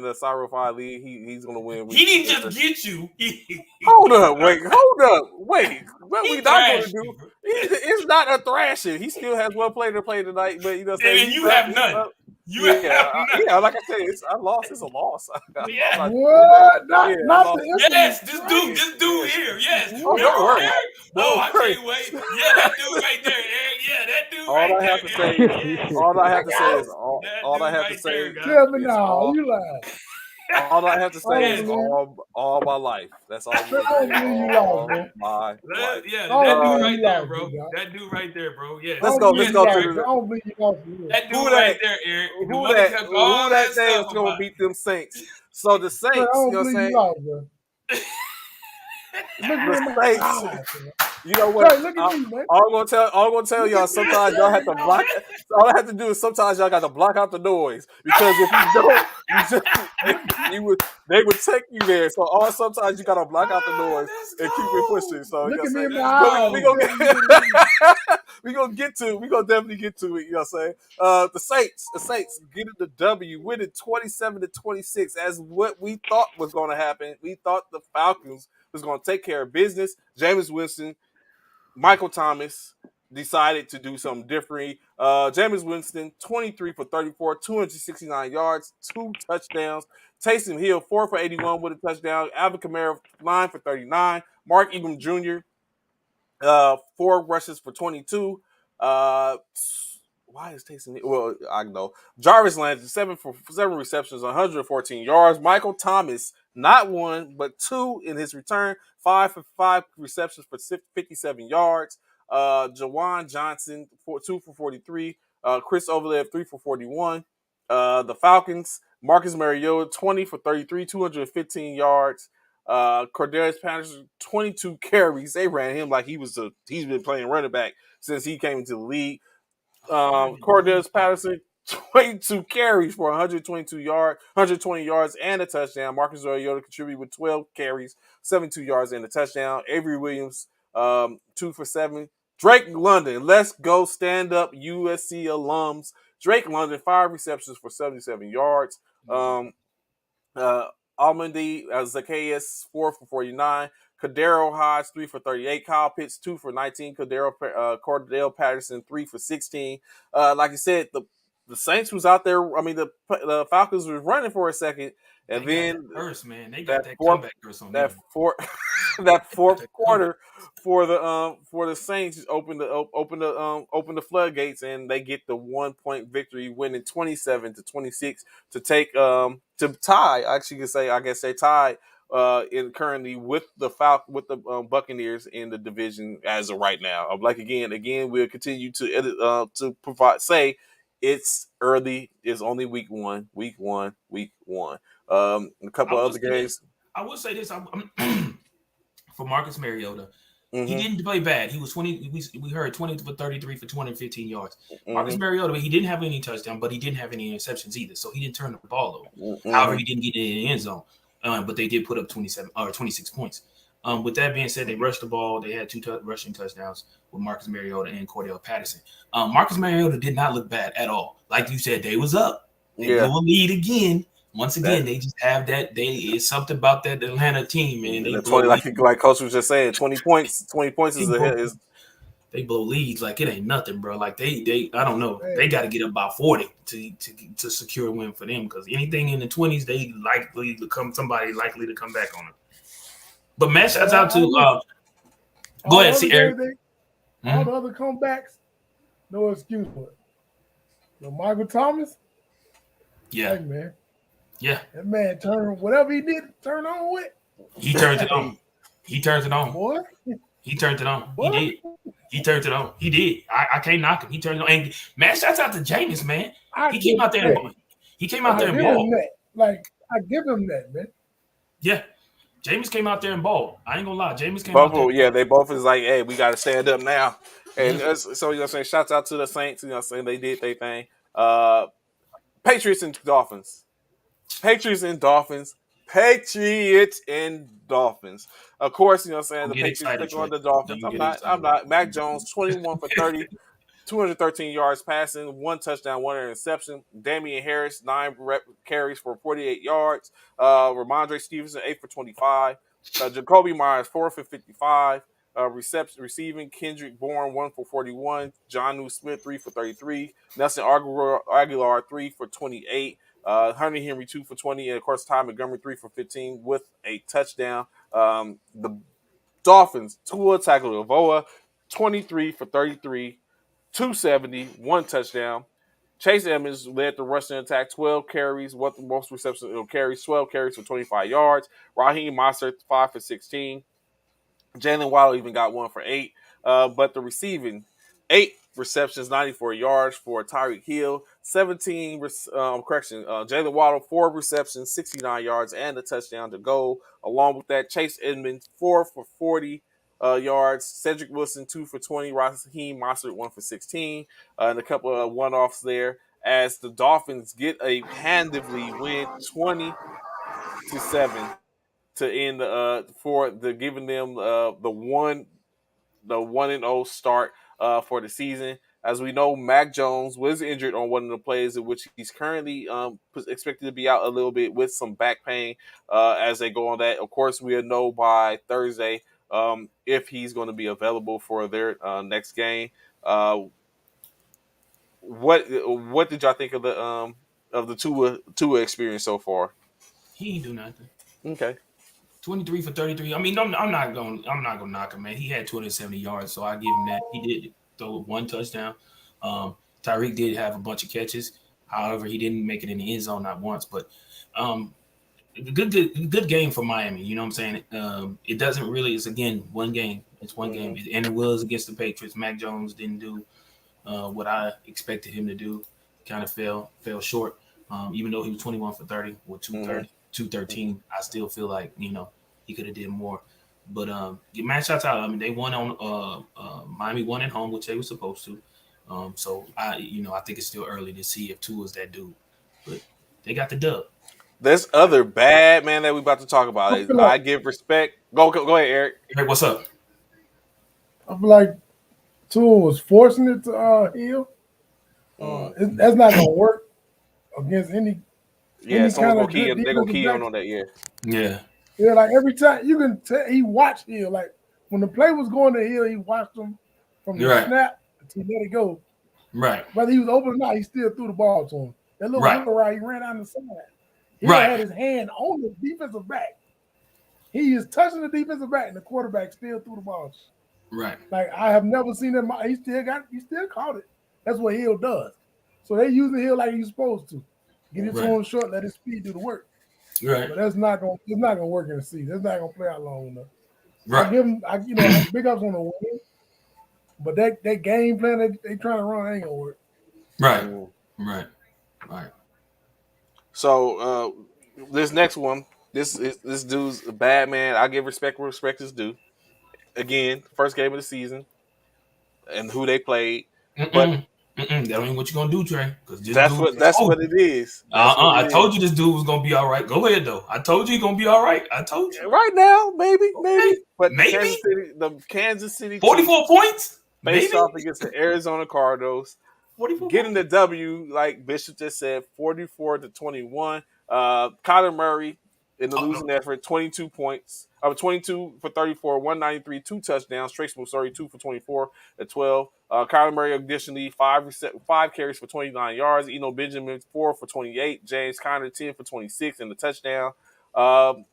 the Cyro 5 league. He's gonna win. He didn't just get you. Hold up. Wait. What we not gonna do? It's not a thrashing. He still has one player to play tonight, but you know what I'm saying? And you have none. You have not. Like I said, a loss is a loss. Yeah. What? Not lost. the infamous Yes, this trade. dude here. Yes. Oh, don't worry. Eric? Don't I worry. can't wait. Yeah, that dude right there, Eric. Yeah, that dude All right I there. have to say, Eric. Yes. all I have to say is That all I dude have to right say there, guys. Tell me is now, you lying. all I have to say is Oh, all my life. That's all I'm I gonna don't say. believe you lost, All man. my life. Yeah, I that don't dude believe right you there, lost, bro. big guy. That dude right there, bro. Yes. I Let's don't go. believe Let's you go lost. to I the don't believe you lost. For real. That dude who right that there, Eric. The one that talked who all that that day stuff is gonna about. beat them Saints. So the Bro, I Saints, don't you know what I'm believe you saying? lost, bro. Look me The in my Saints. eyes, man. You know what? Trey, look at me, man. All I'm gonna tell Look y'all. at me. Sometimes y'all have to block. All I have to do is sometimes y'all got to block out the noise because if you don't, they would take you there. So sometimes you got to block out the noise Let's and keep it go. pushing. So you know Look at me what in my I'm saying? eyes. We and gonna tell me what it is. we gonna definitely get to it. You know what I'm saying? The Saints getting the W, winning 27-26, as what we thought was going to happen. We thought the Falcons was going to take care of business. Jameis Winston, Michael Thomas decided to do something different. Jameis Winston, 23 for 34, 269 yards, 2 touchdowns. Taysom Hill, 4 for 81 with a touchdown. Alvin Kamara, 9 for 39. Mark Ingram Jr., 4 rushes for 22. Why is Taysom? Well, I know. Jarvis Landry, 7 receptions, 114 yards. Michael Thomas, not 1 but 2 in his return, 5 for 5 receptions for 57 yards. Jawan Johnson, 2 for 43. Chris Overlap, 3 for 41. The Falcons, Marcus Mariota, 20 for 33, 215 yards. Cordell Patterson, 22 carries. They ran him like he's been playing running back since he came into the league. Cordell Patterson, 22 carries for 120 yards and a touchdown. Marcus Mariota contributed with 12 carries, 72 yards and a touchdown. Avery Williams, 2 for 7. Drake London, let's go stand up USC alums. Drake London, 5 receptions for 77 yards. Uh, Almondy Zacchaeus, 4 for 49. Cordero Hodge, 3 for 38. Kyle Pitts, 2 for 19. Cordell Patterson, 3 for 16. Like you said, the Saints was out there. I mean, the Falcons was running for a second, and then Man, they that got that fourth comeback curse on that them. that fourth quarter for the Saints opened the floodgates, and they get the 1-point victory, winning 27-26 to take to tie. I guess they tied in currently with the Buccaneers in the division as of right now. Like again, we'll continue to provide say it's early. It's only week one. A couple other games. I will say this. For Marcus Mariota, Mm-hmm. he didn't play bad. He was 20. We heard 20 for 33 for 215 yards. Mm-hmm. Marcus Mariota, he didn't have any touchdown, but he didn't have any interceptions either. So he didn't turn the ball over. Mm-hmm. However, he didn't get in the end zone. But they did put up 26 points. With that being said, they rushed the ball. They had 2 rushing touchdowns with Marcus Mariota and Cordell Patterson. Marcus Mariota did not look bad at all. Like you said, they was up. They blew a lead again. Once again, they just have that. It's something about that Atlanta team, man. They 20, like Coach was just saying, 20 points. 20 points is they blow leads like it ain't nothing, bro. Like they I don't know. Hey. They got to get about 40 to secure a win for them, because anything in the 20s, they somebody likely to come back on it. But man, shouts out to go ahead, see Eric. All the other comebacks, no excuse for it. But Michael Thomas, yeah, hey, man. Yeah. That man turned whatever he did turn on with. He turned it on. He turned it on. Boy. He turned it on. Boy. He did. He turned it on. He did. I can't knock him. He turned it on. And man, shouts out to Jameis, man. He came out there and balled. Like, I give him that, man. Yeah. Jameis came out there and balled. I ain't gonna lie. Jameis came out there. Yeah, they both is like, hey, we got to stand up now. And so, you know what I'm saying, shouts out to the Saints. You know what I'm saying, they did their thing. Patriots and Dolphins. Of course, you know what I'm saying, the Patriots take on the Dolphins. I'm not. Mac Jones, 21 for 30, 213 yards passing, 1 touchdown, 1 interception. Damian Harris, 9 carries for 48 yards. Ramondre Stevenson, 8 for 25. Jacoby Myers, 4 for 55. Receiving Kendrick Bourne 1 for 41, John Smith 3 for 33, Nelson Aguilar 3 for 28, Hunter Henry 2 for 20, and of course Ty Montgomery 3 for 15 with a touchdown. The Dolphins Tua Tagovailoa 23 for 33, 270, one touchdown. Chase Edmonds led the rushing attack, 12 carries, what the most receptions carries, 12 carries for 25 yards. Raheem Mostert 5 for 16. Jalen Waddle even got 1 for 8. But the receiving, 8 receptions, 94 yards for Tyreek Hill. 17 Jalen Waddle, 4 receptions, 69 yards, and a touchdown to go. Along with that, Chase Edmonds, 4 for 40 yards. Cedric Wilson, 2 for 20. Raheem Mostert, 1 for 16. And a couple of one-offs there as the Dolphins get a handedly win, 20-7 to end for the giving them the 1-0 start for the season. As we know, Mac Jones was injured on one of the plays in which he's currently expected to be out a little bit with some back pain as they go on that. Of course, we'll know by Thursday if he's going to be available for their next game. What did y'all think of the Tua experience so far? He ain't do nothing. Okay. 23 for 33. I mean, I'm not gonna knock him, man. He had 270 yards, so I give him that. He did throw 1 touchdown. Tyreek did have a bunch of catches. However, he didn't make it in the end zone not once. But good game for Miami. You know what I'm saying? It doesn't really. It's again one game. It's one game, and it was against the Patriots. Mac Jones didn't do what I expected him to do. Kind of fell short. Even though he was 21 for 30 with 213, I still feel like he could have did more. But man, shout out. I mean, they won on Miami won at home, which they were supposed to. So I think it's still early to see if Tua's that dude. But they got the dub. This other bad man that we about to talk about is I give respect. Go ahead, Eric. Eric, what's up? I feel like Tua was forcing it to Hill. That's not gonna work against any. Yeah, someone's they're gonna key on that. Yeah. Yeah, like every time you can tell he watched Hill. Like when the play was going to Hill, he watched him from the snap until he let it go. Right. Whether he was open or not, he still threw the ball to him. That little wheel route, he ran on the side. Hill had his hand on the defensive back. He is touching the defensive back, and the quarterback still threw the ball. Right. Like I have never seen him. He still caught it. That's what Hill does. So they using Hill like he's supposed to. Get it to him short, let his speed do the work. Right. But it's not gonna work in the season. It's not gonna play out long enough. Right. I give him, big ups on the win. But that game plan they trying to run ain't gonna work. Right. Right. Right. So this next one, this dude's a bad man. I give respect where respect is due. Again, first game of the season, and who they played. But that ain't what you're gonna do, Trey. That's what it is. I told you this dude was gonna be all right. Go ahead though. I told you he's gonna be all right. I told you. Right now, maybe. But maybe the Kansas City 44 points faced off against the Arizona Cardinals. 44 getting the W, like Bishop just said, 44-21. Kyler Murray in the losing effort, 22 points. 22 for 34, 193, 2 touchdowns. Trace McSorley, 2 for 24 at 12. Kyler Murray, additionally, 5 carries for 29 yards. Eno Benjamin, 4 for 28. James Conner, 10 for 26 and a touchdown.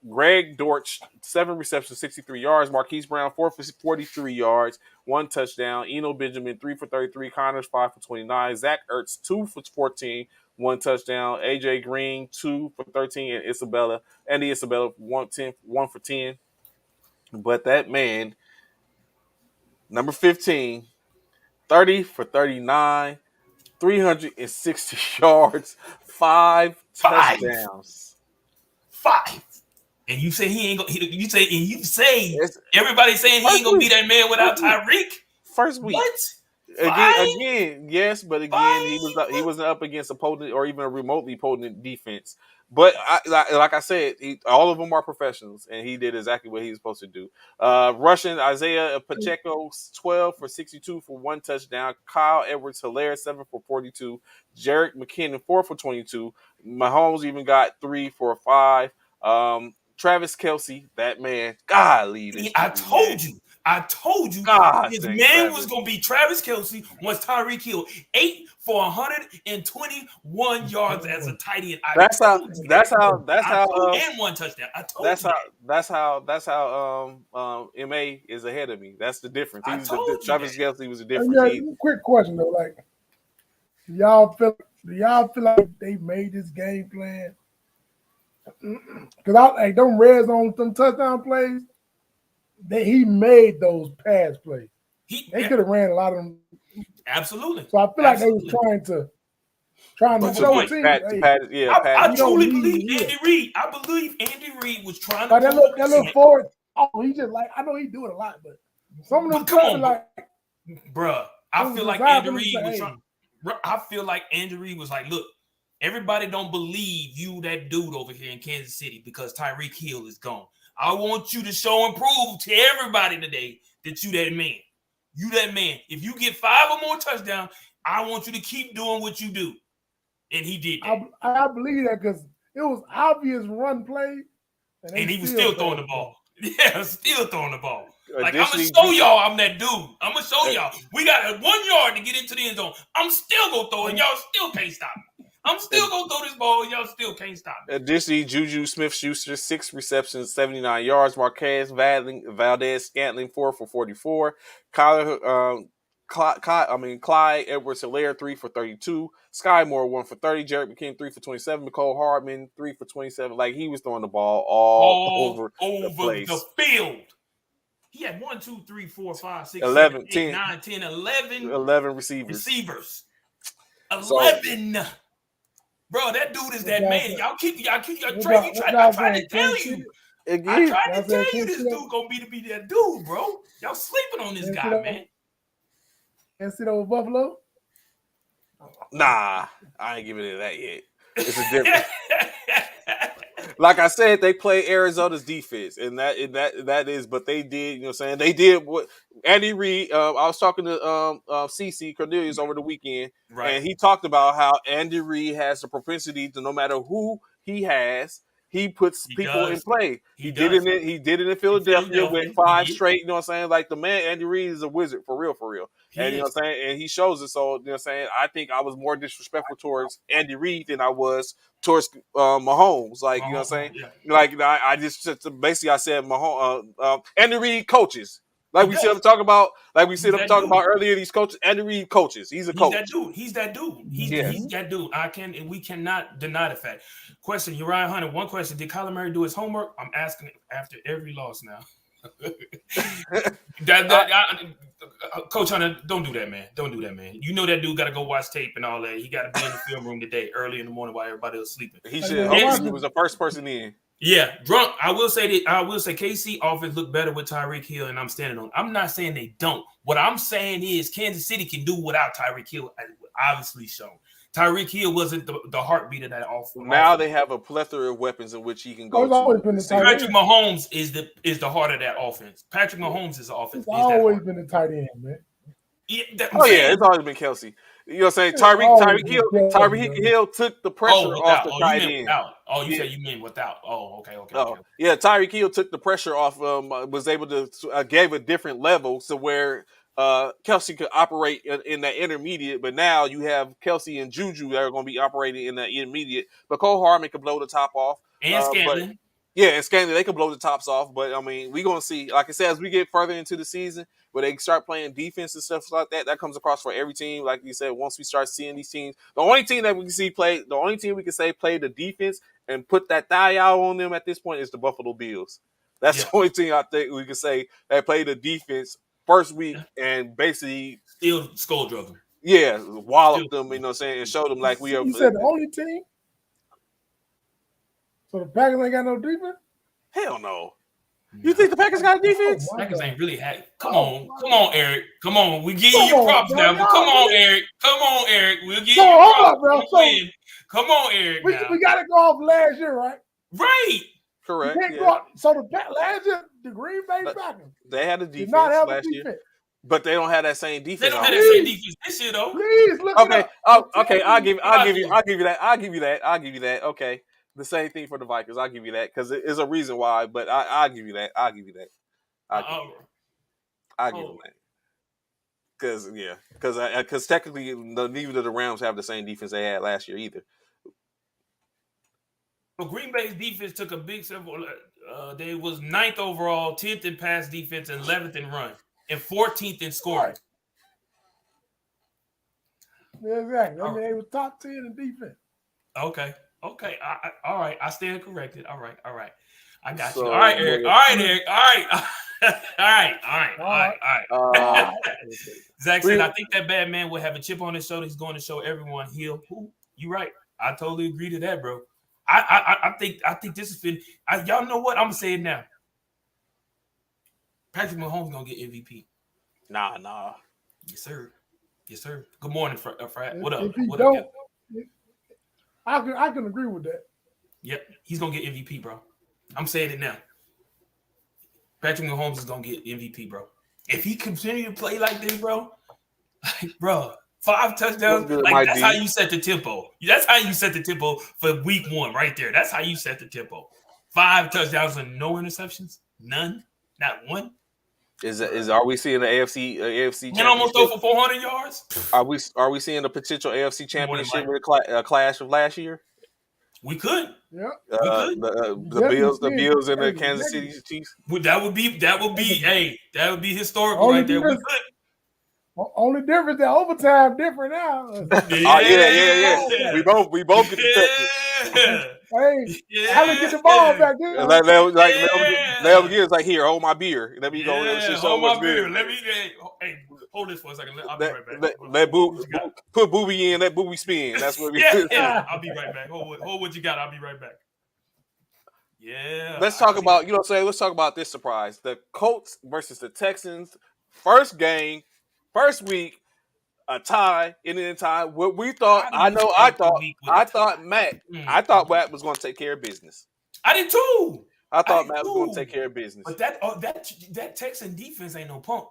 Greg Dortch, 7 receptions, 63 yards. Marquise Brown, 4 for 43 yards, 1 touchdown. Eno Benjamin, 3 for 33. Connors, 5 for 29. Zach Ertz, 2 for 14, 1 touchdown. AJ Green, 2 for 13. And Andy Isabella, 1 for 10. But that man, number 15, 30 for 39, 360 yards, 5 touchdowns. 5. And you say he ain't gonna. You say everybody saying he ain't gonna be that man without Tyreek. First week. What? Again, yes, but again, he wasn't up against a potent or even a remotely potent defense. But like I said, all of them are professionals, and he did exactly what he was supposed to do. Russian Isaiah Pacheco, 12 for 62 for 1 touchdown. Kyle Edwards-Helaire, 7 for 42. Jerick McKinnon, 4 for 22. Mahomes even got 3 for 5. Travis Kelce, that man, golly. I told you. I told you God, his dang, man Travis. was going to be Travis Kelce once Tyreek Hill 8 for 121 yards as a tight end. I That's how. told you That's that. how. That's I how. told and one touchdown. I told That's you how. that. That's how. Ma is ahead of me. That's the difference. I He's the told you Travis that. Kelce was the And difference. yeah, quick question though, like, do y'all feel like they made this game plan? Because like them red zone, them touchdown plays, he made those pass plays. They could have ran a lot of them. Absolutely. So I feel like they was trying to show point. teams, Pat, hey, Pat, yeah, Pat. I we don't truly need believe you here. Andy Reid. I believe Andy Reid was trying to Like that little forward. Oh, he just like, I know he do it a lot, but some of them come on, like, bruh. I feel like Andy Reid was trying. I feel like Andy Reid was like, look, everybody don't believe you, that dude over here in Kansas City, because Tyreek Hill is gone. I want you to show and prove to everybody today that you that man. You that man. If you get 5 or more touchdowns, I want you to keep doing what you do. And he did that. I believe that because it was obvious run play. And he was still throwing the ball. Yeah, still throwing the ball. Like, I'm going to show y'all I'm that dude. I'm going to show y'all. We got 1 yard to get into the end zone. I'm still going to throw it. Y'all still can't stop me. I'm still going to throw this ball, and y'all still can't stop me. Additionally, Juju Smith-Schuster, 6 receptions, 79 yards. Marquez Valdez-Scantling, 4 for 44. Clyde Edwards-Helaire, 3 for 32. Sky Moore, 1 for 30. Jarrett McKinnon, 3 for 27. Nicole Hardman, 3 for 27. Like, he was throwing the ball all over the place. The field. He had 1, 2, 3, 4, 5, 6, 11, 7, 8, 9, 10, 11. 11 receivers. 11. Bro, that dude is that man. Y'all keep I tried to tell you. I tried to tell you this dude gonna be that dude, bro. Y'all sleeping on this guy, man. And sit over Buffalo? Nah, I ain't giving it that yet. It's a difference. Like I said, they play Arizona's defense, and that is. But they did, you know, what I'm saying, they did what Andy Reid. I was talking to CC Cornelius over the weekend, right, and he talked about how Andy Reid has the propensity to, no matter who he has, he puts people in play. He did it in Philadelphia with 5 straight. You know what I'm saying? Like, the man Andy Reid is a wizard for real. And you know what I'm saying? And he shows it. So, you know what I'm saying? I think I was more disrespectful towards Andy Reid than I was towards Mahomes. Like, you know what I'm saying? Yeah. Like, I just basically I said Mahomes, Andy Reid coaches. Like we said, I'm talking about. Like we said, I'm talking about earlier. These coaches, Andy Reid coaches. He's a coach. He's that dude. He's that dude. We cannot deny the fact. Question, Uriah Hunter. One question: did Kyler Murray do his homework? I'm asking it after every loss now. Coach Hunter, don't do that, man. Don't do that, man. You know that dude got to go watch tape and all that. He got to be in the film room today, early in the morning while everybody was sleeping. He should. He was the first person in. Yeah, drunk. I will say KC offense look better with Tyreek Hill, and I'm standing on. I'm not saying they don't. What I'm saying is Kansas City can do without Tyreek Hill, as obviously shown. Tyreek Hill wasn't the heartbeat of that offense. Now they have a plethora of weapons in which he can go to. Patrick Mahomes is the heart of that offense. Patrick Mahomes is the offense. It's always been the tight end, man. Yeah, it's always been Kelce. You know what I'm saying? Tyreek Hill took the pressure off the tight end. You said you mean without. Okay. Yeah, Tyreek Hill took the pressure off. Was able to gave a different level to where Kelce could operate in that intermediate. But now you have Kelce and Juju that are going to be operating in that intermediate. But Cole Harmon can blow the top off. And Scantling. And Scantling, they can blow the tops off. But, I mean, we're going to see, like I said, as we get further into the season, where they start playing defense and stuff like that, that comes across for every team. Like you said, once we start seeing these teams, the only team we can say play the defense and put that thigh out on them at this point is the Buffalo Bills. That's the only team I think we can say that play the defense first week and basically still skull drug them. Yeah, wallop them, you know what I'm saying, and show them like we are. You said the only team? So the Packers ain't got no defense? Hell no. You think the Packers got a defense? Packers ain't really had. Come on, Eric. Come on. We give you props now. But come on, Eric. We'll give you props. Bro. Come on, Eric. We got to go off last year, right? Right. Correct. So last year, the Green Bay Packers, they had a defense did not have last a defense. year. But they don't have that same defense. They don't have that same defense this year, though. Please look. Okay. Okay. I'll give you that. Okay. The same thing for the Vikings. I'll give you that because it's a reason why. But I'll give you that. I give him that. Because technically neither of the Rams have the same defense they had last year either. So Green Bay's defense took a big step. They was 9th overall, 10th in pass defense, and 11th in run, and 14th in scoring. Yeah, exactly. I mean, they were top 10 in defense. Okay. All right. I stand corrected. All right. I got So, you. All right, Eric. All right, Eric. All right. Zach said, I think that bad man will have a chip on his shoulder. He's going to show everyone he'll. You right. I totally agree to that, bro. I think this has been. Y'all know what? I'm gonna say it now. Patrick Mahomes gonna get MVP. Nah. Yes, sir. Good morning, Fred. What up? If he What don't, up? I can agree with that. Yep, he's gonna get MVP, bro. I'm saying it now. Patrick Mahomes is gonna get MVP, bro. If he continue to play like this, bro, 5 touchdowns. That's how you set the tempo. That's how you set the tempo for week 1, right there. That's how you set the tempo. 5 touchdowns and no interceptions, none, not one. Are we seeing the AFC? And almost over 400 yards. Are we seeing the potential AFC championship with a clash of last year? We could. Yeah. The Bills and the Kansas City Chiefs. That would be historical right there. We could. Only difference that overtime different now. Yeah. We both get the touches. Hey, Allen get the ball back. Let him get it's like, here, hold my beer. Let me go. Hold my beer. Let me. Hold this for a second. I'll be right back. Put Booby in. Let Booby spin. That's what we. I'll be right back. Hold what you got. I'll be right back. Yeah. Let's talk about. Let's talk about this surprise: the Colts versus the Texans. First game. First week, a tie, Indian tie. What we thought, I thought Matt was going to take care of business. I did too. I thought Matt was going to take care of business. But that Texan defense ain't no punk.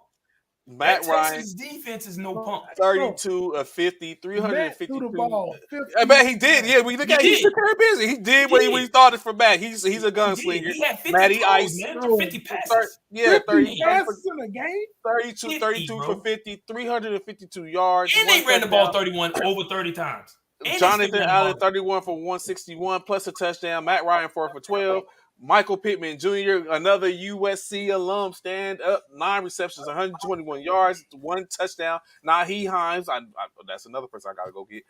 Matt Ryan, Texas defense is no punk. 32 of 50, 352. The ball. I bet he did. Yeah, we look at he took care of business. He did what he thought it for Matt. He's a gunslinger. He had 50 throws, man. 50 passes. 30 passes in a game. 32 for 50, 352 yards. And they ran the ball over 30 times. Jonathan Allen, 31 for 161 plus a touchdown. Matt Ryan, 4 for 12. Michael Pittman Jr., another USC alum, stand up, 9 receptions, 121 yards, 1 touchdown. Naheem Hines, that's another person I got to go get.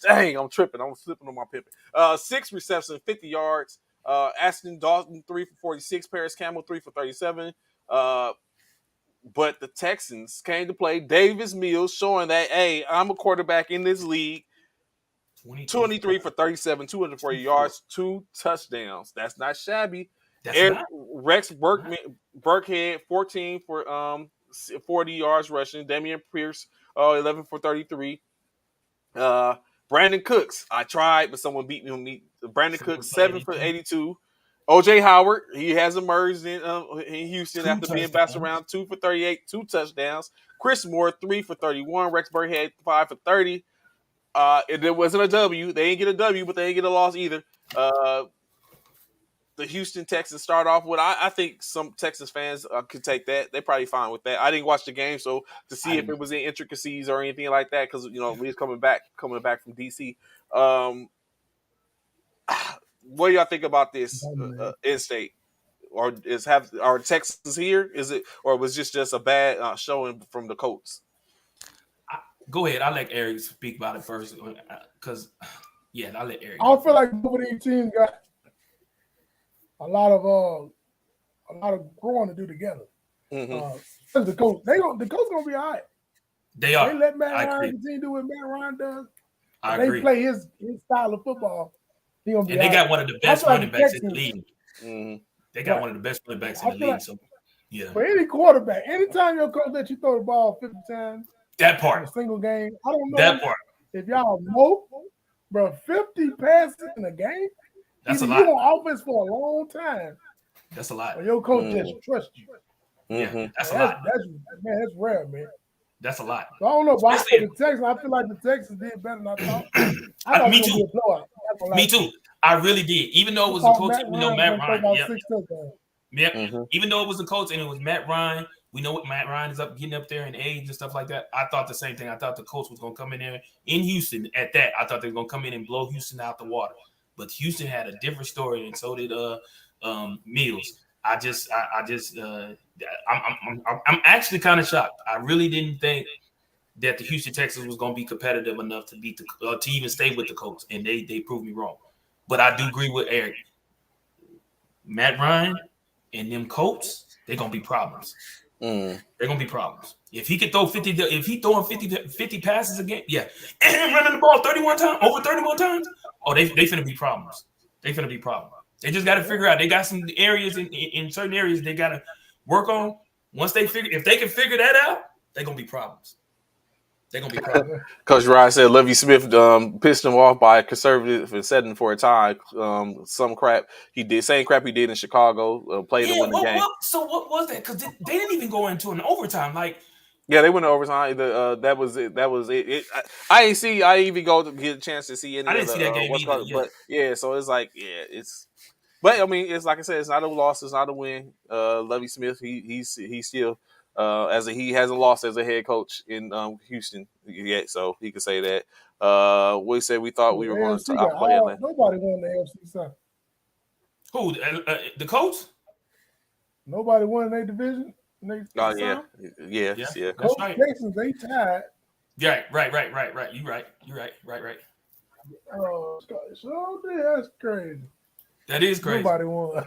Dang, I'm tripping. I'm slipping on my Pippin. 6 receptions, 50 yards. Ashton Dalton, 3 for 46. Paris Campbell, 3 for 37. But the Texans came to play. Davis Mills showing that, hey, I'm a quarterback in this league. 23 for 37, 240 yards, 2 touchdowns. That's not shabby. Rex Burkhead, 14 for 40 yards rushing. Damian Pierce, 11 for 33. Brandon Cooks, I tried, but someone beat me. Brandon Cooks, 7 for 82. OJ Howard, he has emerged in Houston after being bounced around, 2 for 38, 2 touchdowns. Chris Moore, 3 for 31. Rex Burkhead, 5 for 30. It wasn't a W. They didn't get a W, but they didn't get a loss either. The Houston Texans start off with, I think some Texas fans could take that. They're probably fine with that. I didn't watch the game, so to see if it was in intricacies or anything like that, because we was coming back from DC. What do y'all think about this in-state? Or are Texans here? Is it, or was this just a bad showing from the Colts? Go ahead. I'll let Eric speak about it first, because I'll let Eric. I feel like both of these teams got a lot of growing to do together. Mm-hmm. The coach gonna be all right. They are. They let Matt Ryan continue to do what Matt Ryan does. I agree. They play his style of football. He gonna be. And they got one of the best running backs in the league. Mm-hmm. They got one of the best running backs in the league. So for any quarterback, anytime your coach lets you throw the ball 50 times. That part. In a single game. I don't know that part. If y'all know, bro, 50 passes in a game. That's a lot. You on offense for a long time. That's a lot. Or your coach just trusts you. Yeah, that's a lot. That's rare, man. That's a lot. So I don't know, but I feel like the Texans did better than I thought. I thought Me too. Me too. I really did. Even though it was a coach, Matt Ryan. Even though it was a coach and it was Matt Ryan, We know what Matt Ryan is getting up there in age and stuff like that. I thought the same thing. I thought the Colts was going to come in there in Houston at that. I thought they were going to come in and blow Houston out the water. But Houston had a different story, and so did Mills. I'm actually kind of shocked. I really didn't think that the Houston Texans was going to be competitive enough to beat to even stay with the Colts, and they proved me wrong. But I do agree with Eric. Matt Ryan and them Colts, they're going to be problems. They're going to be problems. If he could throw 50, if he throwing 50 passes a game, yeah, and running the ball 31 times, over 31 times, oh, they finna be problems. They finna be problems. They just got to figure out. They got some areas in certain areas they got to work on. Once they figure, if they can figure that out, they're going to be problems. They're going to be problems. Coach Ryan said Lovie Smith pissed him off by conservative and setting for a tie. Some crap he did, same crap he did in Chicago. Played to win the game. So what was that? Because they didn't even go into an overtime. Like, yeah, they went to overtime. That was it. That was it. I ain't see. I even go to get a chance to see any. I didn't see that game either. But yeah, so it's like it's. But I mean, it's like I said, it's not a loss. It's not a win. Lovie Smith, he's still. He hasn't lost as a head coach in Houston yet, so he could say that. We said we thought we were going to outplay Atlanta. Nobody won the AFC South. Who? The Colts? Nobody won their division. Oh yeah. Coach Texans, they tied. Yeah, right. You're right. Oh, so that's crazy. That is crazy. Nobody won.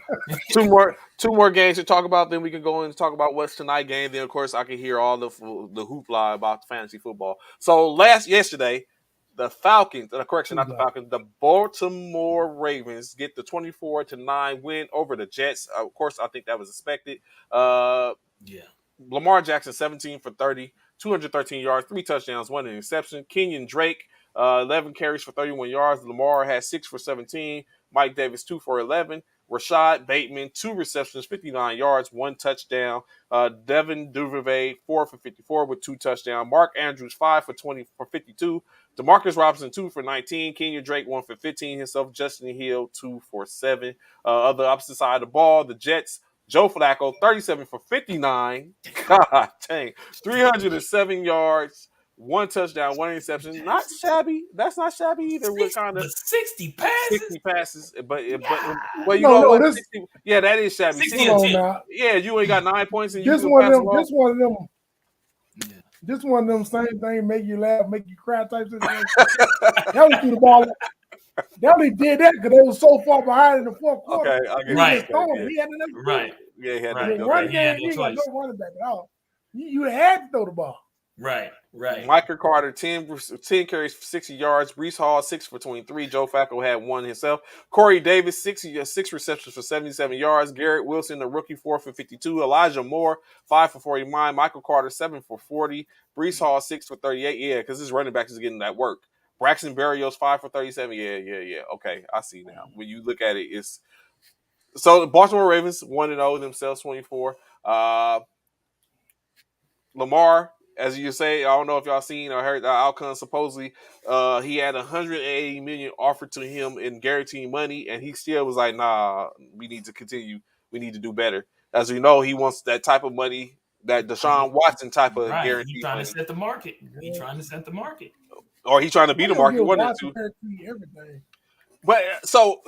two more games to talk about. Then we can go in and talk about what's tonight game. Then of course I can hear all the hoopla about the fantasy football. So yesterday, the Falcons. Not the Falcons. The Baltimore Ravens get the 24-9 win over the Jets. Of course, I think that was expected. Lamar Jackson 17 for 30, 213 yards, 3 touchdowns, 1 interception. Kenyon Drake 11 carries for 31 yards. Lamar had 6 for 17. Mike Davis 2 for 11. Rashad Bateman 2 receptions, 59 yards, 1 touchdown. Devin Duvernay 4 for 54 with 2 touchdowns. Mark Andrews 5 for 20 for 52. Demarcus Robinson 2 for 19. Kenyon Drake 1 for 15 himself. Justin Hill 2 for 7. Other opposite side of the ball, the Jets. Joe Flacco 37 for 59. God dang, 307 yards. 1 touchdown, 1 interception. Not shabby. That's not shabby either. 60 passes. But you know what? 60, yeah, that is shabby. 60 yeah, you ain't got 9 points and this one of them same thing make you laugh, make you cry type situation. That was through the ball. They only did that because they was so far behind in the fourth quarter. Okay, I get right. He had to right. Yeah, he had right. to run game. You got no running back at all. You had to throw the ball. Right. Michael Carter, 10 carries for 60 yards. Breece Hall, 6 for 23. Joe Flacco had 1 himself. Corey Davis, 6 receptions for 77 yards. Garrett Wilson, the rookie, 4 for 52. Elijah Moore, 5 for 49. Michael Carter, 7 for 40. Breece Hall, 6 for 38. Yeah, because his running back is getting that work. Braxton Berrios, 5 for 37. Yeah. Okay, I see now. When you look at it, it's... So the Baltimore Ravens, 1-0 themselves, 24. Lamar... As you say, I don't know if y'all seen or heard the outcome. Supposedly, he had $180 million offered to him in guaranteed money, and he still was like, "Nah, we need to continue. We need to do better." As we know, he wants that type of money, that Deshaun Watson type of guaranteed He's trying money. To set the market. He's trying to set the market, or he's trying to be the market. One or two. Everything. But so.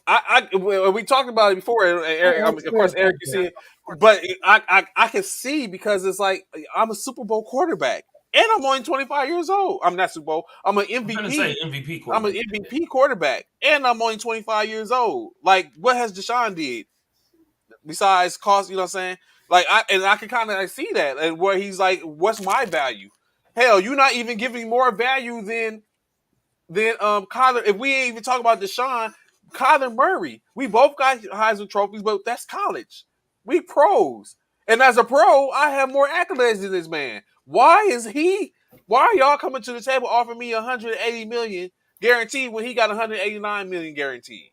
We talked about it before, and Eric, of course, Eric, you see it, but I can see because it's like I'm a Super Bowl quarterback, and I'm only 25 years old. I'm not Super Bowl. I'm an MVP. I'm an MVP quarterback, and I'm only 25 years old. Like, what has Deshaun did besides cost? You know what I'm saying? Like, I can kind of see that, and where he's like, "What's my value? Hell, you're not even giving more value than Kyler. If we ain't even talk about Deshaun." Kyler Murray. We both got Heisman trophies, but that's college. We pros. And as a pro, I have more accolades than this man. Why are y'all coming to the table offering me $180 million guaranteed when he got $189 million guaranteed?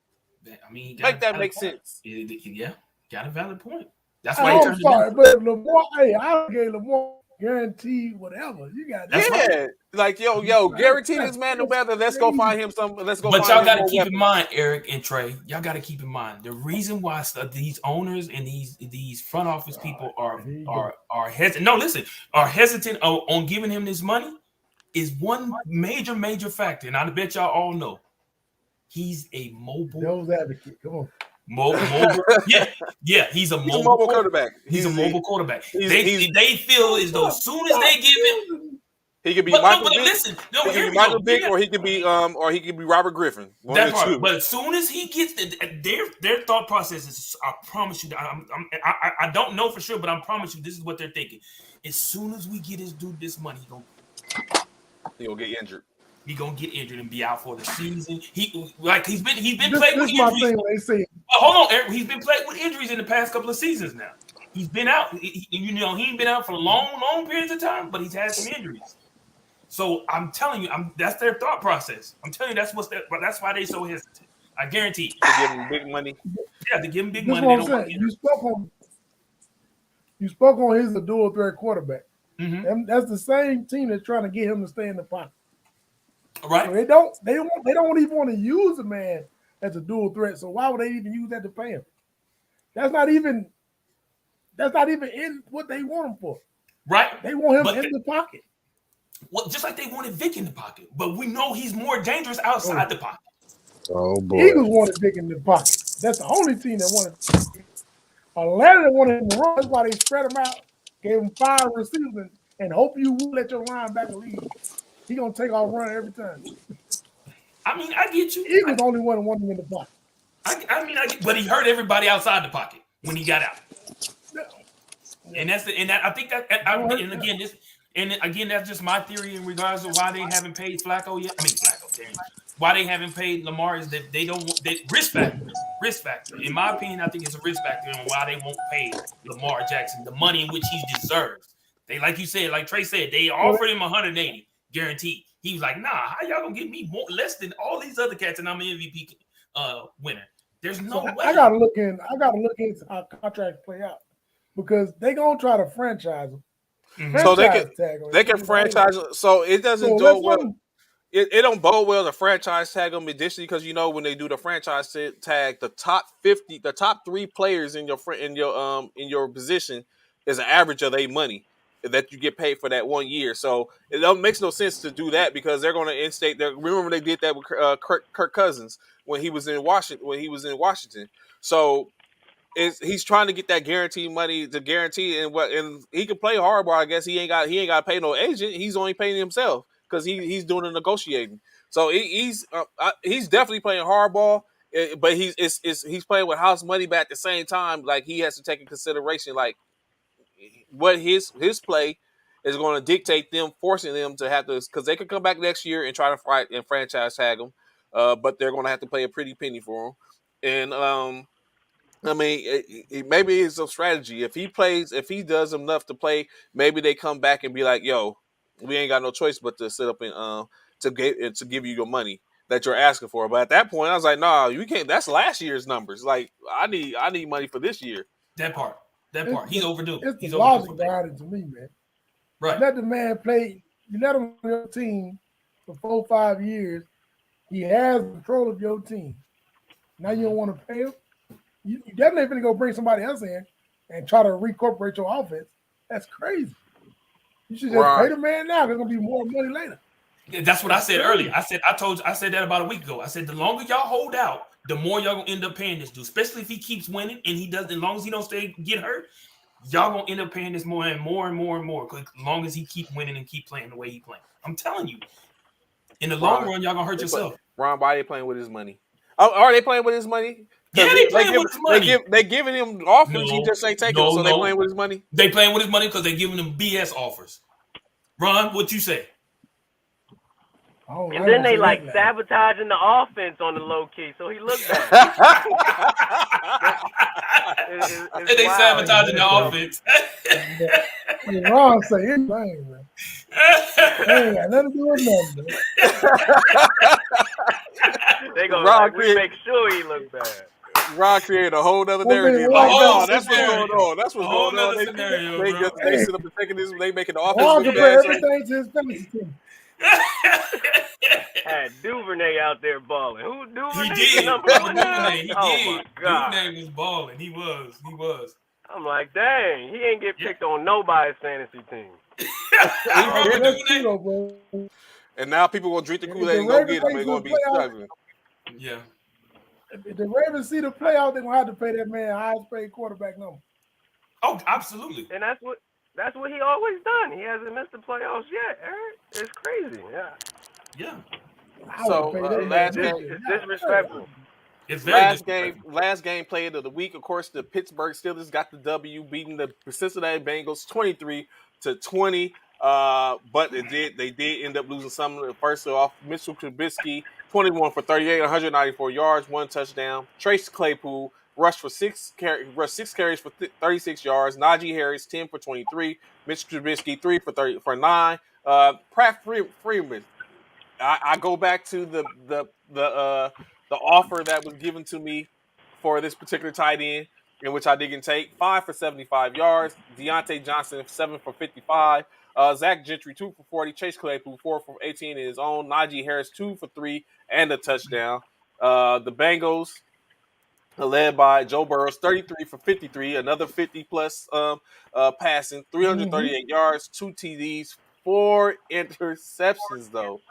I mean, make that make sense. Yeah, got a valid point. That's why I'm sorry, but Lamar, I gave Lamar guaranteed whatever. You got That's Yeah, like guarantee this man no better. Let's go find him some. Let's go. But find y'all him got to more keep in weapons. mind, Eric and Trey. Y'all got to keep in mind the reason why these owners and these front office people are hesitant. No, listen, are hesitant on giving him this money is one major factor, and I bet y'all all know he's a mobile. Devil's advocate. Come on. Mobile, yeah, he's a mobile quarterback. He's a mobile quarterback. They feel as though as soon as they give him, he could be but Michael Vick. listen, no, he could be Michael Vick, or he could be Robert Griffin. That part. But as soon as he gets their thought process is, I promise you, I don't know for sure, but I promise you, this is what they're thinking. As soon as we get this dude this money, he'll get injured. He gonna get injured and be out for the season. He's been This playing with is my injuries. thing when they say, Hold on, Eric. He's been playing with injuries in the past couple of seasons now. He's been out. He ain't been out for long periods of time, but he's had some injuries. So I'm telling you, that's their thought process. I'm telling you, that's why they so hesitant. I guarantee. To give him big money. Yeah, to give him big this is money. what I'm saying. You spoke on he's a dual threat quarterback. Mm-hmm. And that's the same team that's trying to get him to stay in the pocket. Right. So they don't even want to use a man as a dual threat. So why would they even use that to pay him? That's not even in what they want him for. Right. They want him in the pocket. Well, just like they wanted Vic in the pocket, but we know he's more dangerous outside the pocket. Oh boy. Eagles wanted Vic in the pocket. That's the only team that wanted. Atlanta wanted him to run. That's why they spread him out, gave him 5 receivers, and hope you will let your linebacker lead. He's gonna take off running every time. I mean, I get you. Eagles only want him in the pocket. I get, but he hurt everybody outside the pocket when he got out. And I think that, and again, that's just my theory in regards to why they haven't paid Flacco yet. I mean, why they haven't paid Lamar is that they don't want risk factor. In my opinion, I think it's a risk factor on why they won't pay Lamar Jackson the money in which he deserves. They, like you said, like Trey said, they offered him 180 guaranteed. He was like, nah, how y'all gonna give me less than all these other cats and I'm an MVP winner? There's no way. I gotta look into how contracts play out because they gonna try to franchise them. Mm-hmm. So they can franchise. So it doesn't do well. It don't bode well to franchise tag them additionally because when they do the franchise tag, the top 3 players in your position is an average of their money that you get paid for that 1 year. So it makes no sense to do that because they're going to instate that. Remember they did that with Kirk Cousins when he was in Washington. So he's trying to get that guaranteed money to guarantee and he can play hardball. I guess he ain't got to pay no agent. He's only paying himself because he's doing the negotiating. So he's definitely playing hardball, but he's playing with house money. But at the same time, like he has to take in consideration like what his play is going to dictate them, forcing them to have to, because they could come back next year and try to fight and franchise tag him, but they're going to have to pay a pretty penny for him. And I mean, maybe it's a strategy. If he does enough to play, maybe they come back and be like, "Yo, we ain't got no choice but to sit up and to give you your money that you're asking for." But at that point, I was like, "Nah, you can't. That's last year's numbers. Like, I need money for this year." That part. He's overdue. It's He's the logic behind it to me, man. Right. You let the man play. You let him on your team for 4 or 5 years. He has control of your team. Now you don't want to pay him. You definitely going to go bring somebody else in and try to reincorporate your offense. That's crazy. You should just pay the man now. There's going to be more money later. That's what I said earlier. I said that about a week ago. I said the longer y'all hold out, the more y'all gonna end up paying this dude. Especially if he keeps winning and he does. As long as he don't get hurt, y'all gonna end up paying this more and more and more and more. As long as he keep winning and keep playing the way he playing, I'm telling you, in the long run, y'all gonna hurt yourself. Ron, why are they playing with his money? Are they playing with his money? Yeah, they playing with his money. They giving him offers. He just ain't taking them. So they playing with his money. They playing with his money because they giving him BS offers. Ron, what you say? And then they sabotaging the offense on the low key, so he looked bad. And they sabotaging the offense. Ron say anything, man. They ain't got nothing to do with nothing, man. They gonna we make sure he look bad. Ron created a whole other One minute, narrative. Ron Like, got oh, the that's what's scenario. going on. That's what's A whole going on. nother scenario, They bro. sit up and thinking this. They making the offense Ron look compare bad. everything to his fantasy team. Had Duvernay out there balling. Who He Duvernay? did. Number Robert one now? Duvernay, he Oh did. my god. Duvernay was balling. He was. I'm like, dang, he ain't get picked on nobody's fantasy team. Robert That's true Duvernay. though, bro. And now people gonna drink the If Kool-Aid the and go Ravens get him. make They're the gonna be playoffs, struggling. Yeah. if the Ravens see the playoffs, they're gonna have to pay that man highest paid quarterback number. Oh, absolutely. And that's what he always done. He hasn't missed the playoffs yet, Eric. It's crazy. Yeah. Yeah. I So, would pay that last man. game- It's disrespectful. It's very Last game played of the week. Of course, the Pittsburgh Steelers got the W, beating the Cincinnati Bengals 23-20. But they did end up losing some of the first off. Mitchell Trubisky, 21 for 38, 194 yards, 1 touchdown. Trace Claypool rushed for 6 carries for 36 yards. Najee Harris, 10 for 23. Mitch Trubisky, 3 for 9. Pratt Freeman. I go back to the offer that was given to me for this particular tight end, in which I didn't take. 5 for 75 yards. Deontay Johnson, 7 for 55. Zach Gentry, 2 for 40. Chase Claypool, 4 for 18 in his own. Najee Harris, 2 for 3 and a touchdown. The Bengals, led by Joe Burrows, 33 for 53, another 50-plus passing, 338 yards, 2 TDs, 4 interceptions, though.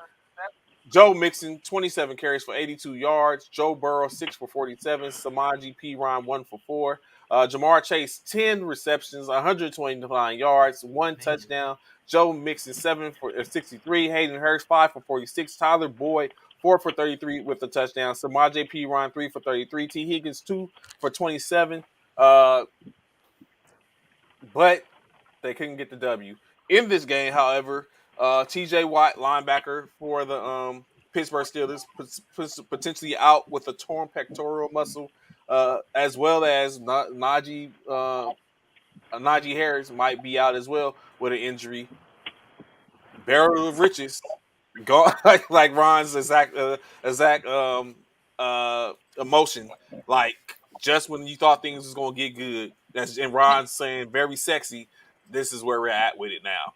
Joe Mixon, 27 carries for 82 yards. Joe Burrow, 6 for 47. Samaji P. Ryan, 1 for 4. Jamar Chase, 10 receptions, 129 yards, 1 touchdown. Joe Mixon, 7 for 63. Hayden Hurst, 5 for 46. Tyler Boyd, 4 for 33 with a touchdown. Samaje P. Ryan, 3 for 33. T. Higgins, 2 for 27. But they couldn't get the W. In this game, however, T.J. Watt, linebacker for the Pittsburgh Steelers, potentially out with a torn pectoral muscle, as well as Najee Harris might be out as well with an injury. Barrel of riches, go like Ron's exact emotion. Like just when you thought things was gonna get good, and Ron's saying very sexy. This is where we're at with it now.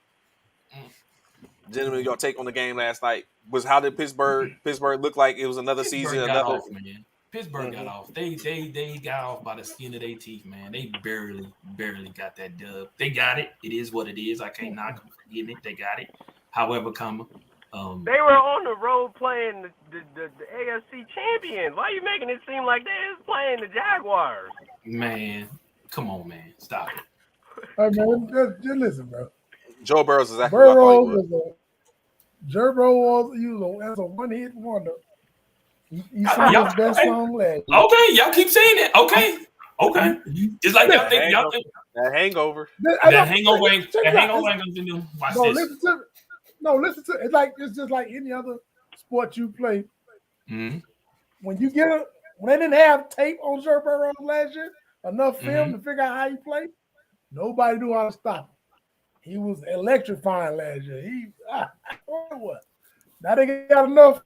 Gentlemen, your take on the game last night was how did Pittsburgh look like it was another Pittsburgh season? got Another off, man. Pittsburgh got off. They got off by the skin of their teeth, man. They barely got that dub. They got it. It is what it is. I can't knock them for getting it. They got it. However, they were on the road playing the AFC champions. Why are you making it seem like they was playing the Jaguars? Man, come on, man. Stop it. Hey, man, just listen, bro. Joe Burrow is exactly what I thought he was. Joe Burrow was a one-hit wonder. He sang his best song last year. Okay, y'all keep saying that. Okay. Just like y'all think that hangover. That hangover ain't gonna do. Watch this. Listen to it. It's just like any other sport you play. Mm-hmm. When they didn't have tape on Joe Burrow last year, enough film to figure out how he played, nobody knew how to stop him. He was electrifying last year. What? Now they got enough.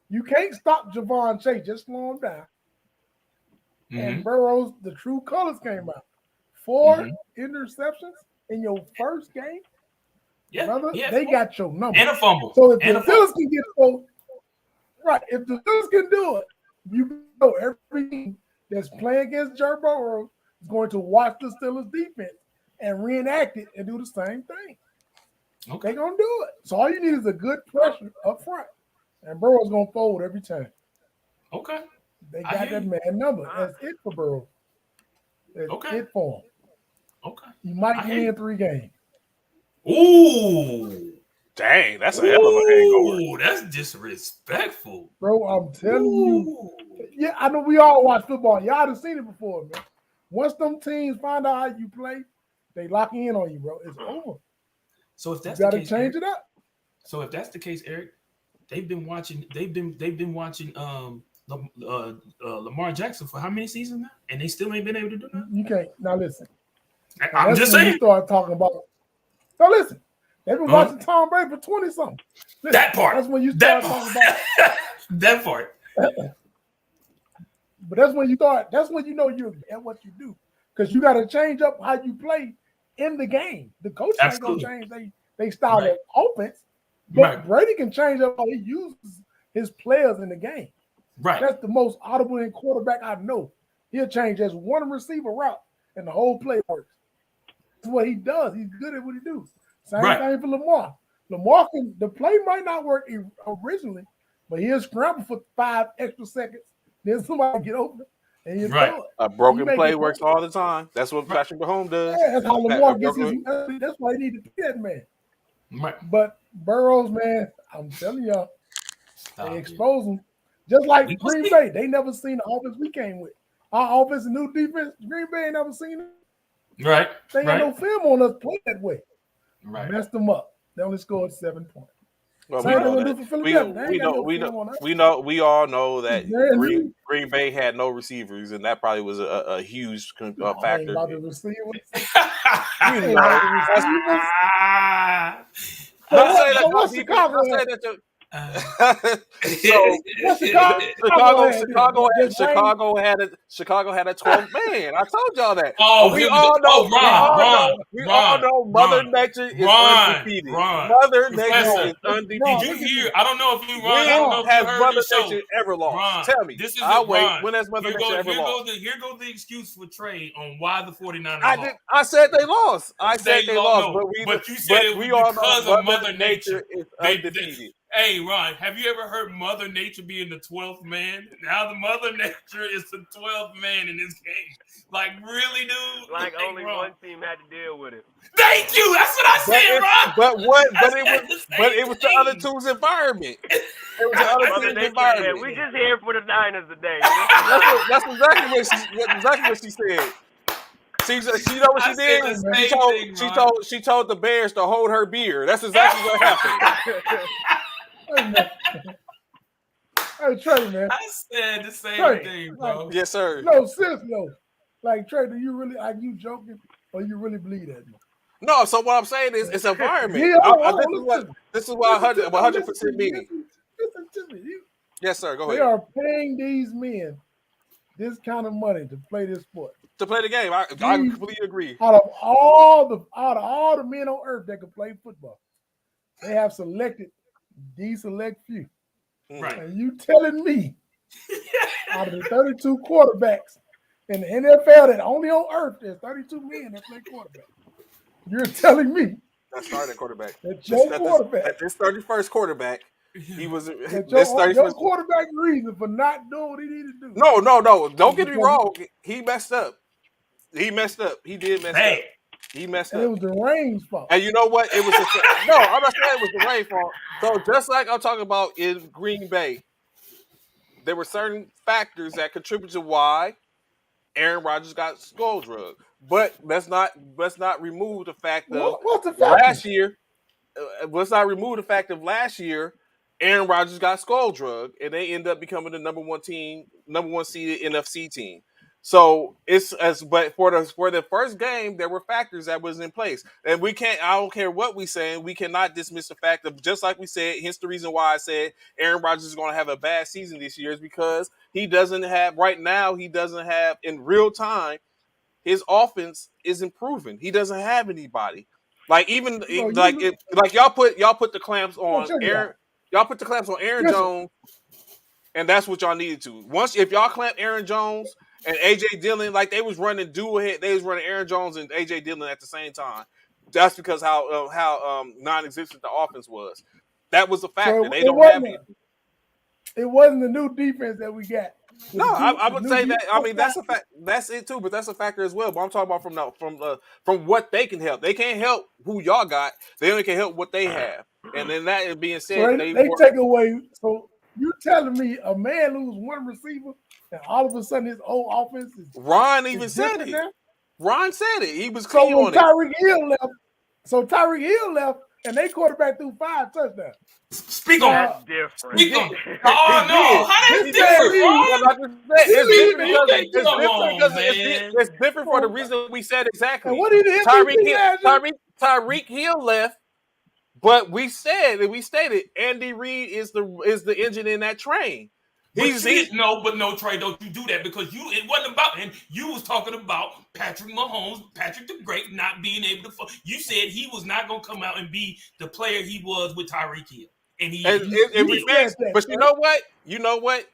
You can't stop Javon Chase. Just slow him down. And Burrow's the true colors came out. 4 interceptions in your first game. Yeah, brother, they got your number. And a fumble. So if the Steelers can get if the Steelers can do it, you know every team that's playing against Joe Burrow is going to watch the Steelers defense and reenact it and do the same thing. Okay. They're going to do it. So all you need is a good pressure up front. And Burrow's going to fold every time. Okay. They got that man number. That's it for Burrow. That's it for him. Okay. You might win 3 games. Ooh. Dang, that's a hell of a hangover. Ooh, that's disrespectful. Bro, I'm telling you. Yeah, I know we all watch football. Y'all have seen it before, man. Once them teams find out how you play, they lock in on you, bro. It's over. So if that's you the gotta case, change Eric, it up. So if that's the case, Eric, they've been watching Lamar Jackson for how many seasons now? And they still ain't been able to do that? You can't. Now listen. I'm just saying. You start talking about. Now listen. They've been watching Tom Brady for 20-something. That part. That's when you start talking about that part. But that's when you thought. That's when you know you're at what you do, because you got to change up how you play in the game. The coach ain't gonna change they style of offense, but Brady can change up how he uses his players in the game. Right. That's the most audible in quarterback I know. He'll change just one receiver route, and the whole play works. That's what he does. He's good at what he do. Same thing for Lamar. Lamar the play might not work originally, but he'll scramble for 5 extra seconds. Then somebody get open, and you throw it. A broken play works all the time. That's what Patrick Mahomes does. Yeah, that's how Lamar gets his. That's why he need to be that man. Right. But Burrows, man, I'm telling y'all, they expose him. Just like Green Bay, they never seen the offense we came with. Our offense and new defense, Green Bay ain't never seen it. Right. They ain't no film on us play that way. Right. Messed them up. They only scored 7 points. Well, we all know that Green Bay had no receivers, and that probably was a huge factor. About the receivers. What's Chicago? Chicago had a 12th man. I told y'all that. Oh, we all know Mother Nature is undefeated. Mother Nature is undefeated. Did you hear? I don't know if you When has Mother Nature ever lost? Tell me. I'll wait. When has Mother Nature ever lost? Here goes the excuse for Trey on why the 49ers lost. I said they lost. I said they lost, but you said it was because of Mother Nature is undefeated. Hey, Ron, have you ever heard Mother Nature being the 12th man? Now the Mother Nature is the 12th man in this game. Like, really, dude? Like only one team had to deal with it. Thank you. That's what I said, Ron. But it was the other two's environment. It was the other team's environment. We just here for the Niners today. That's exactly what she said. She know what she did? She told the Bears to hold her beer. That's exactly what happened. Hey, Trey, man. I said the same thing, bro. Yes, sir. No, seriously, no. Like, Trey, do you really, like, you joking, or you really believe that? No, so what I'm saying is it's environment. This is what 100% meaning. Listen to me. Yes, sir. Go ahead. They are paying these men this kind of money to play this sport. To play the game. I completely agree. Out of all the men on earth that can play football, they have selected these select few. Right. And you telling me out of the 32 quarterbacks in the NFL that only on earth there's 32 men that play quarterback. You're telling me that starting quarterback. That your quarterback. At this 31st quarterback, he was your quarterback reason for not doing what he needed to do. No. Don't get me wrong. He messed up. He did mess up. He messed up. It was the rain's fault. And you know what? It was no, I'm not saying it was the rain's fault. So just like I'm talking about in Green Bay, there were certain factors that contributed to why Aaron Rodgers got skull drug. But let's not remove the fact of last year. Let's not remove the fact of last year. Aaron Rodgers got skull drug, and they end up becoming the number one seeded NFC team. So but for the first game, there were factors that was in place, and I don't care what we say, we cannot dismiss the fact of, just like we said, hence the reason why I said Aaron Rodgers is going to have a bad season this year is because he doesn't have in real time, his offense is improving. He doesn't have anybody. Like even y'all put the clamps on Aaron. Y'all put the clamps on Aaron Jones, and that's what y'all needed to. If y'all clamp Aaron Jones and AJ Dillon, like they was running dual head, they was running Aaron Jones and AJ Dillon at the same time. That's because how non-existent the offense was. That was a factor. They don't have it. It wasn't the new defense that we got. No, I would say that. I mean, that's a fact. That's it too, but that's a factor as well. But I'm talking about from what they can help. They can't help who y'all got. They only can help what they have. And then that being said, so they take away. So you telling me a man lose one receiver, and all of a sudden his whole offense is. Ron even said it. Now? Ron said it. He was clean on Tyreek Hill left. So Tyreek Hill left, and they quarterback threw 5 touchdowns. Speak on that's different. Speak on. Oh no, how that's different? It's different for the reason we said exactly. And what did Tyreek Hill left, but we said and we stated Andy Reid is the engine in that train. No, Trey, don't you do that because it wasn't about, and you was talking about Patrick Mahomes, Patrick the Great, not being able to. You said he was not going to come out and be the player he was with Tyreek Hill, and but you know what?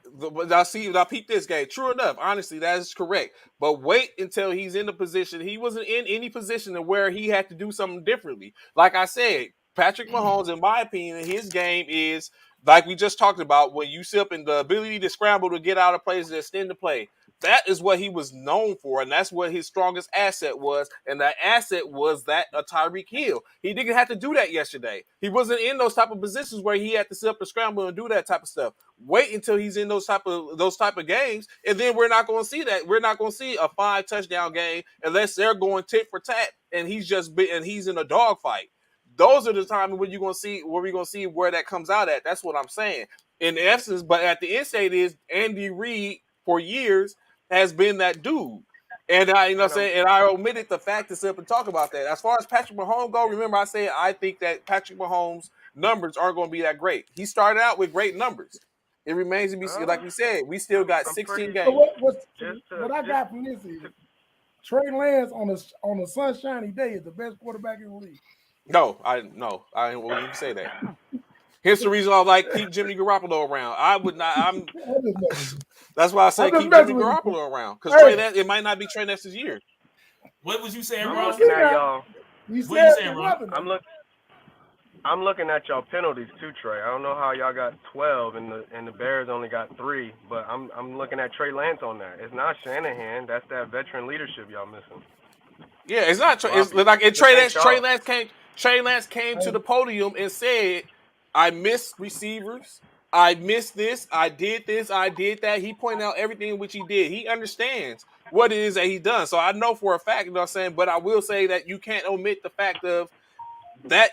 I'll peep this game. True enough, honestly, that is correct. But wait until he's in the position. He wasn't in any position to where he had to do something differently. Like I said, Patrick Mahomes, in my opinion, his game is like we just talked about, when you sit up in the ability to scramble to get out of plays and extend the play. That is what he was known for, and that's what his strongest asset was. And that asset was that Tyreek Hill. He didn't have to do that yesterday. He wasn't in those type of positions where he had to sit up and scramble and do that type of stuff. Wait until he's in those type of games, and then we're not going to see that. We're not going to see a 5 touchdown game unless they're going tit for tat, and he's in a dogfight. Those are the times when we're going to see where that comes out at. That's what I'm saying. In essence, but at the end state is Andy Reid for years has been that dude. And I omitted the fact to sit up and talk about that. As far as Patrick Mahomes go, remember I said I think that Patrick Mahomes' numbers aren't going to be that great. He started out with great numbers. It remains to be seen. Like we said, we still got 16 games. So what I got from this is Trey Lance on a sunshiny day is the best quarterback in the league. No, I won't even say that. Here's the reason I like keep Jimmy Garoppolo around. I would not. That's why I say keep Jimmy Garoppolo around, because it might not be Trey Lance's year. What was you saying, I'm Ross? looking at y'all. What you saying, Ross? I'm looking at y'all penalties too, Trey. I don't know how y'all got 12 and the Bears only got 3, but I'm looking at Trey Lance on that. It's not Shanahan. That's that veteran leadership y'all missing. Yeah, it's not. It's like Trey Lance came to the podium and said, "I missed receivers. I missed this. I did that." He pointed out everything in which he did. He understands what it is that he done. So I know for a fact, you know what I'm saying? But I will say that you can't omit the fact of that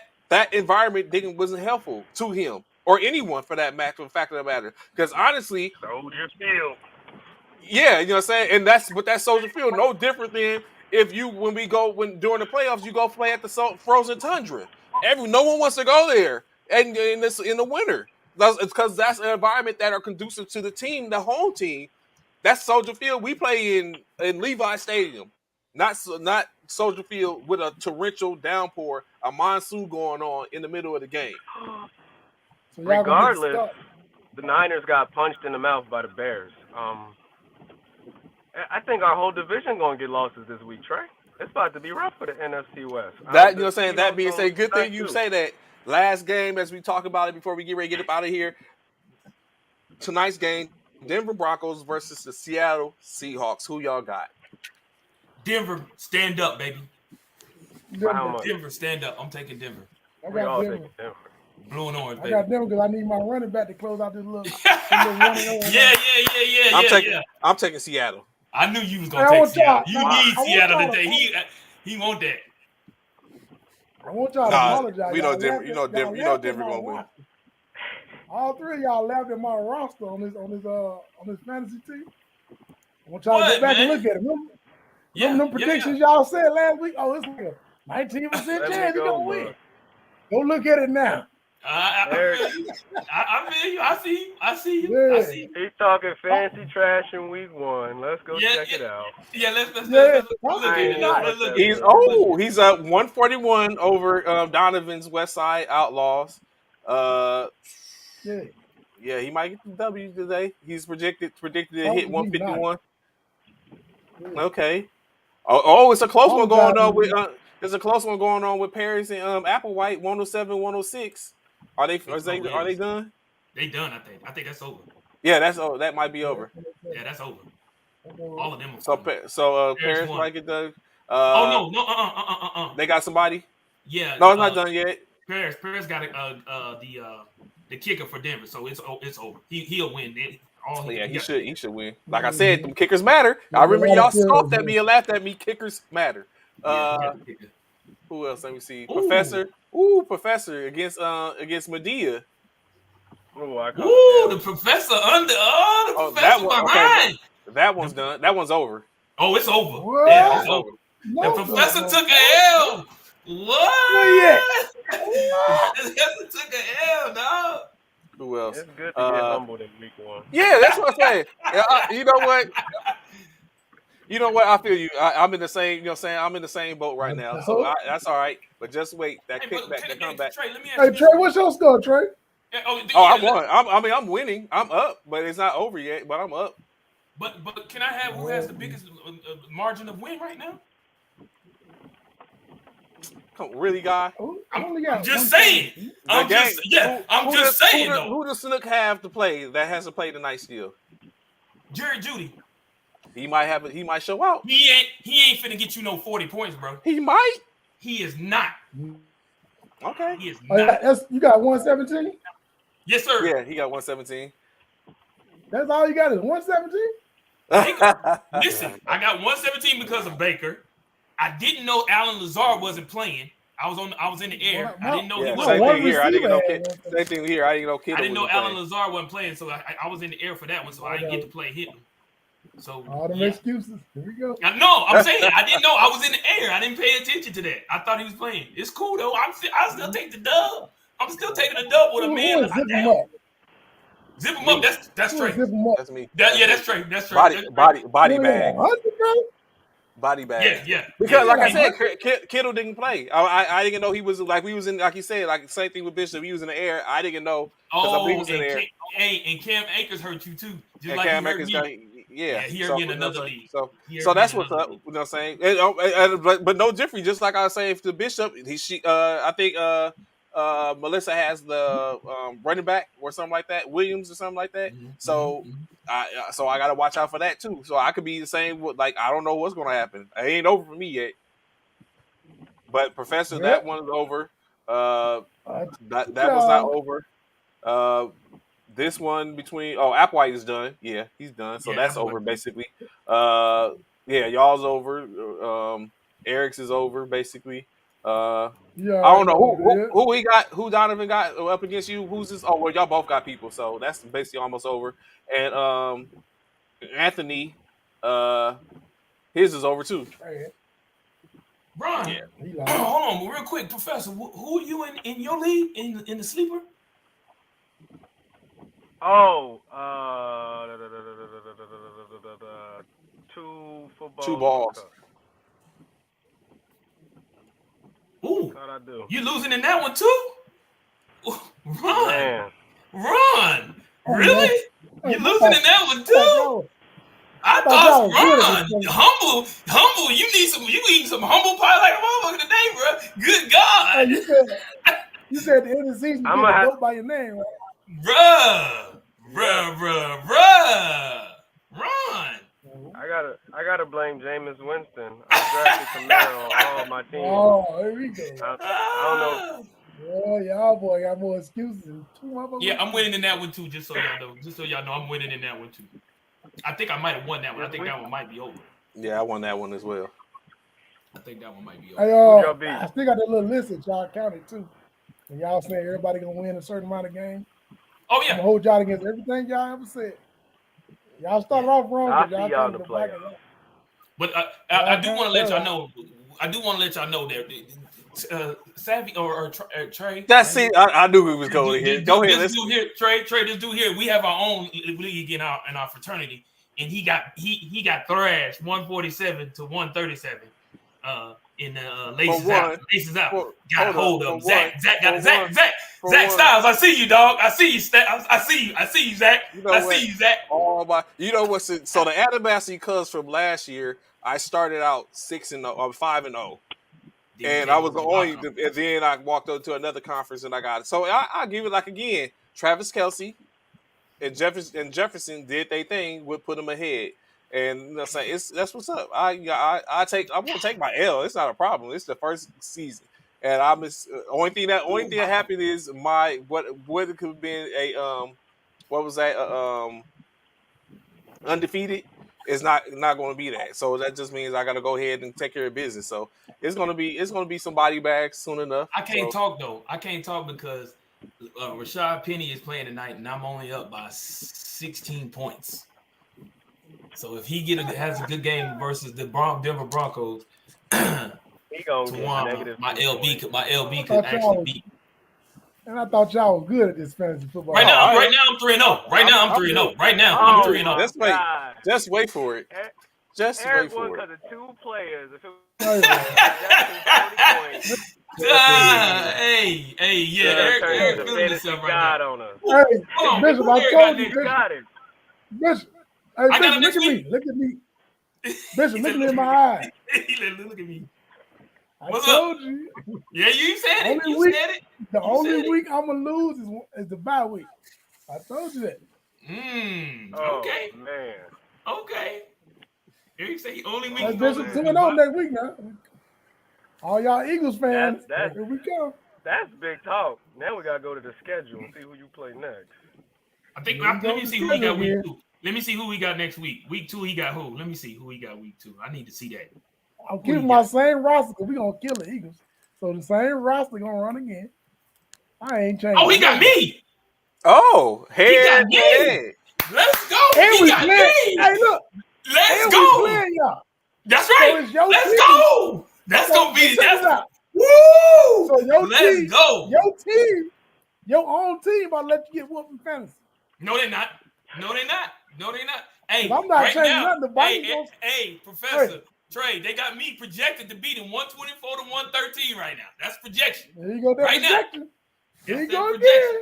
environment wasn't helpful to him or anyone for that fact of the matter. Because honestly, Soldier Field. Yeah, you know what I'm saying? And that's Soldier Field. No different than if when during the playoffs you go play at the frozen tundra. No one wants to go there, and in the winter, it's because that's an environment that are conducive to the team, the home team. That's Soldier Field. We play in Levi Stadium, not Soldier Field with a torrential downpour, a monsoon going on in the middle of the game. So regardless, the Niners got punched in the mouth by the Bears. I think our whole division gonna get losses this week, Trey. It's about to be rough for the NFC West. That you know what I'm saying? That being said, good thing you say that. Last game, as we talk about it before we get ready to get up out of here, tonight's game, Denver Broncos versus the Seattle Seahawks. Who y'all got? Denver, stand up, baby. Denver, stand up. I'm taking Denver. I got Denver. Blue and orange, I baby. got Denver because I need my running back to close out this little running. Yeah. I'm taking Seattle. I knew you was gonna take Seattle. You need Seattle today. He want that. I want y'all to apologize. We know Denver. You know Denver gonna win. All 3 of y'all laughed at my roster on this fantasy team. I want y'all to go back and look at it. Remember them predictions y'all said last week? Oh, it's like a 19% chance you're gonna win. Go look at it now. I feel you. I see you. He's talking fancy trash in week 1. Let's go check it out. Yeah, let's look at it. He's up 141 over Donovan's West Side Outlaws. Yeah, he might get the W today. He's predicted to hit 151. Okay. Oh, it's a close one going on with there's a close one going on with Paris and Applewhite, 107-106. Are they done? They done, I think that's over. Yeah, that might be over. Yeah, that's over. All of them are so Paris might get the no. They got somebody? Yeah. No, it's not done yet. Paris got the kicker for Denver, so it's over. He'll win. He should win. Like I said, them kickers matter. I remember y'all scoffed at me and laughed at me. Kickers matter. Who else? Let me see. Professor against Medea. The professor under. The professor behind. Okay, that one's done. That one's over. Oh, it's over. What? Yeah, it's over. The professor took a L. What? Where you at? The professor took a L, dog. Who else? It's good to get humbled in week 1. Yeah, that's what I'm saying. You know what? You know what? I feel you. I'm in the same. You know, what I'm saying I'm in the same boat right now. So that's all right. But just wait. That kickback, that comeback. Trey, let me ask Hey, you Trey, what's your score, Trey? I won. I'm winning. I'm up, but it's not over yet. But I'm up. But can I have who has the biggest margin of win right now? Really, guy? I'm just saying. I'm just saying though. Who does Snook have to play that hasn't played tonight still? Jerry Jeudy. He might show out. He ain't finna get you no 40 points, bro. He might. He is not. Okay. He is not. You got 117? Yes, sir. Yeah, he got 117. That's all you got is 117? Listen, I got 117 because of Baker. I didn't know Alan Lazard wasn't playing. I was in the air. I didn't know he wasn't. Same thing here. I didn't know. Same thing here. I didn't know. I didn't know Alan Lazard wasn't playing, so I was in the air for that one. So I didn't get to play hitting. So all them excuses. Here we go. No, I'm saying I didn't know I was in the air. I didn't pay attention to that. I thought he was playing. It's cool though. I still take the dub. I'm still taking the dub with a man. Zip him up. Zip him up. That's Trey. That's me. That's Trey. That's Trey. Body bag. Body bag. Yeah. Because like I said, Kittle didn't play. I didn't know he was like we was in, like you said, like same thing with Bishop. He was in the air. I didn't know because he was in the air. And Cam Akers hurt you too. Just and like Cam Akers he hurt me in another league. So that's what's up. You know what I'm saying? But no Jeffrey. Just like I was saying to Bishop, I think Melissa has the running back or something like that, Williams or something like that. So I got to watch out for that too. So I could be the same. Like I don't know what's going to happen. It ain't over for me yet. But Professor, that one's over. That was not over. This one between Applewhite is done. Yeah, he's done. So that's over basically. Y'all's over. Eric's is over basically. I don't know who he got, who Donovan got up against you. Who's this? Oh, well, y'all both got people, so that's basically almost over. And Anthony, his is over too. Ron, hold on, real quick, Professor. Who are you in your league in the sleeper? Oh, 2 footballs. 2 balls. Ooh, how'd I do? You losing in that one too? Ron, Man. Ron, really? You losing in that one too? I thought Ron, humble. You eating some humble pie like a motherfucker today, bro. Good God. Hey, you said at the end of the season you get vote by your name, right? Bruh. Ron. I gotta blame Jameis Winston. I drafted Kamara on all my teams. Oh, here we go. I don't know. Oh, y'all boy got more excuses. Yeah, I'm winning in that one too. Just so y'all know, I'm winning in that one too. I think I might have won that one. I think that one might be over. Yeah, I won that one as well. I think that one might be over. Hey, I still got that little list that y'all counted too. And y'all saying everybody gonna win a certain amount of games. Oh yeah. I'm gonna hold y'all against everything y'all ever said. Y'all started off wrong, but y'all the player. But I do want to let y'all know. I do want to let y'all know that Savvy or Trey. That's it. I knew we was going here. Go ahead. This dude here, Trey. This dude here. We have our own league in our fraternity, and he got thrashed 147 to 137. In the laces out. Got hold of him. Zach Styles. I see you, dog. I see you, Zach. I see you, Zach. See you, Zach. Oh my! You know what's it? So the animosity comes from last year. I started out 5-0, and I was the only. And then I walked over to another conference and I got it. So I give it like again. Travis Kelce and Jefferson did their thing. Would put them ahead. And you know, that's what's up. I'm gonna take my L. It's not a problem. It's the first season, and only thing that happened is what it could have been undefeated is not going to be that. So that just means I got to go ahead and take care of business. So it's gonna be some body bags soon enough. I can't talk though. I can't talk because Rashad Penny is playing tonight, and I'm only up by 16 points. So if he has a good game versus the Denver Broncos, he gonna get negative. My LB could actually beat. And I thought y'all was good at this fantasy football. Right now, I I'm am. 3-0. Right now, I'm 3-0. Right now, I'm Oh 3-0. my Just wait. God. Just wait for it. Just Eric wait won for it. because of 2 players. If it Hey, was 40 points, Hey, yeah, Eric turned Eric into the feeling fantasy himself right god now. on us. Hold on, Bishop, who I Eric told got you, next? Bishop. Got him. Bishop, hey, I got Bishop, him look next at me. week. Look at me. He Bishop, look said, at me in my eyes. He said, look at me. I What's told you. Yeah, you said it. Only You week- said it. The You only said it. week I'm gonna lose is the bye week. I told you that. Oh, Okay. man. Okay. Eric said he only week That's he gonna Bishop lose. 2-0 next week now. All y'all Eagles fans, That's- here we go. That's big talk. Now we got to go to the schedule and see who you play next. I think. Here we Let go me to see who he got week again. 2. Let me see who we got next week. Week 2, he got who? Let me see who he got week 2. I need to see that. I'm Who keeping you my got? same roster because we're gonna kill the Eagles. So the same roster gonna run again. I ain't changing. Oh, he got me. Oh, He head got to me. head. Let's go. And He we got playing. me. Hey, look. Let's And go. we playing y'all. That's So right. it's your Let's team. go. That's So gonna be check that's it out. woo. So your Let's team, go. your own team about to let you get whooped in fantasy. No, they're not. No, they're not. No, they're not. Hey, I'm not right changing now, nothing. The Vikings hey, Professor Trey, they got me projected to beat him 124 to 113 right now. That's projection. There you go. That Right now. projection. Here you That's go that again. projection.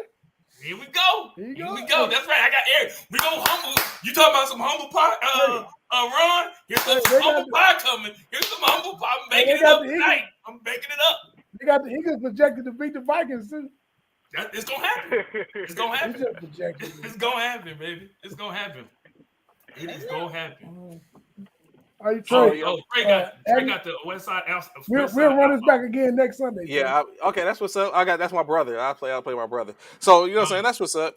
Here we go. Here you Here go. we go. That's right. I got Eric. We gonna humble. You talking about some humble pie? Ron, here's some Hey, they humble got pie coming. Here's some humble pie. I'm Hey, baking they it got up the tonight. I'm baking it up. They got the Eagles projected to beat the Vikings too. It's gonna happen. It's gonna It's happen. just projected. It's gonna happen, baby. It's gonna happen. It is gonna happen. Are you Trey? Trey got the West Side. We'll run this back again next Sunday. Yeah, okay, that's what's up. That's my brother. I'll play my brother. So you know what I'm saying? That's what's up.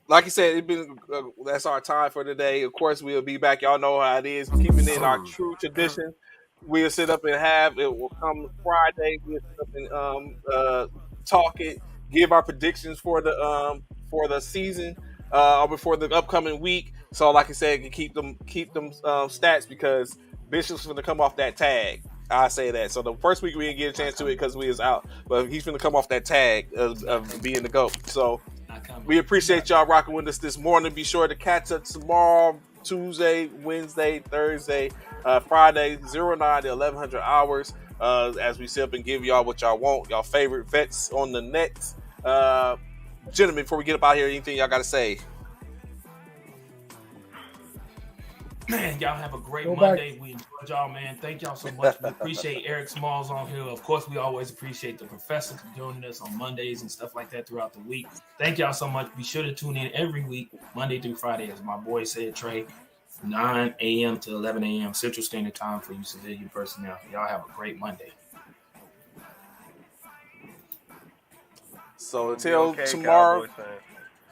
Like you said, it's been that's our time for today. Of course, we'll be back. Y'all know how it is. Keeping in our true tradition. We'll sit up and have it will come Friday. We'll sit up and talk it, give our predictions for the season before the upcoming week. So, like I said, keep them stats because Bishop's going to come off that tag. I say that. So the first week we didn't get a chance to it because we was out, but he's going to come off that tag of being the GOAT. So we appreciate y'all rocking with us this morning. Be sure to catch us tomorrow, Tuesday, Wednesday, Thursday, Friday, 09 to 1100 hours. As we sit up and give y'all what y'all want, y'all favorite vets on the net. Gentlemen, before we get up out here, anything y'all got to say? Man, y'all have a great Monday. We enjoyed y'all, man. Thank y'all so much. We appreciate Eric Smalls on here. Of course, we always appreciate the professor for joining us on Mondays and stuff like that throughout the week. Thank y'all so much. Be sure to tune in every week, Monday through Friday, as my boy said, Trey, 9 a.m. to 11 a.m. Central Standard Time for you civilian personnel. Y'all have a great Monday. So until tomorrow,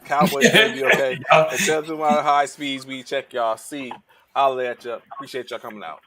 Cowboys fans be okay. Until tomorrow, high speeds, we check y'all. See, I'll let you. Appreciate y'all coming out.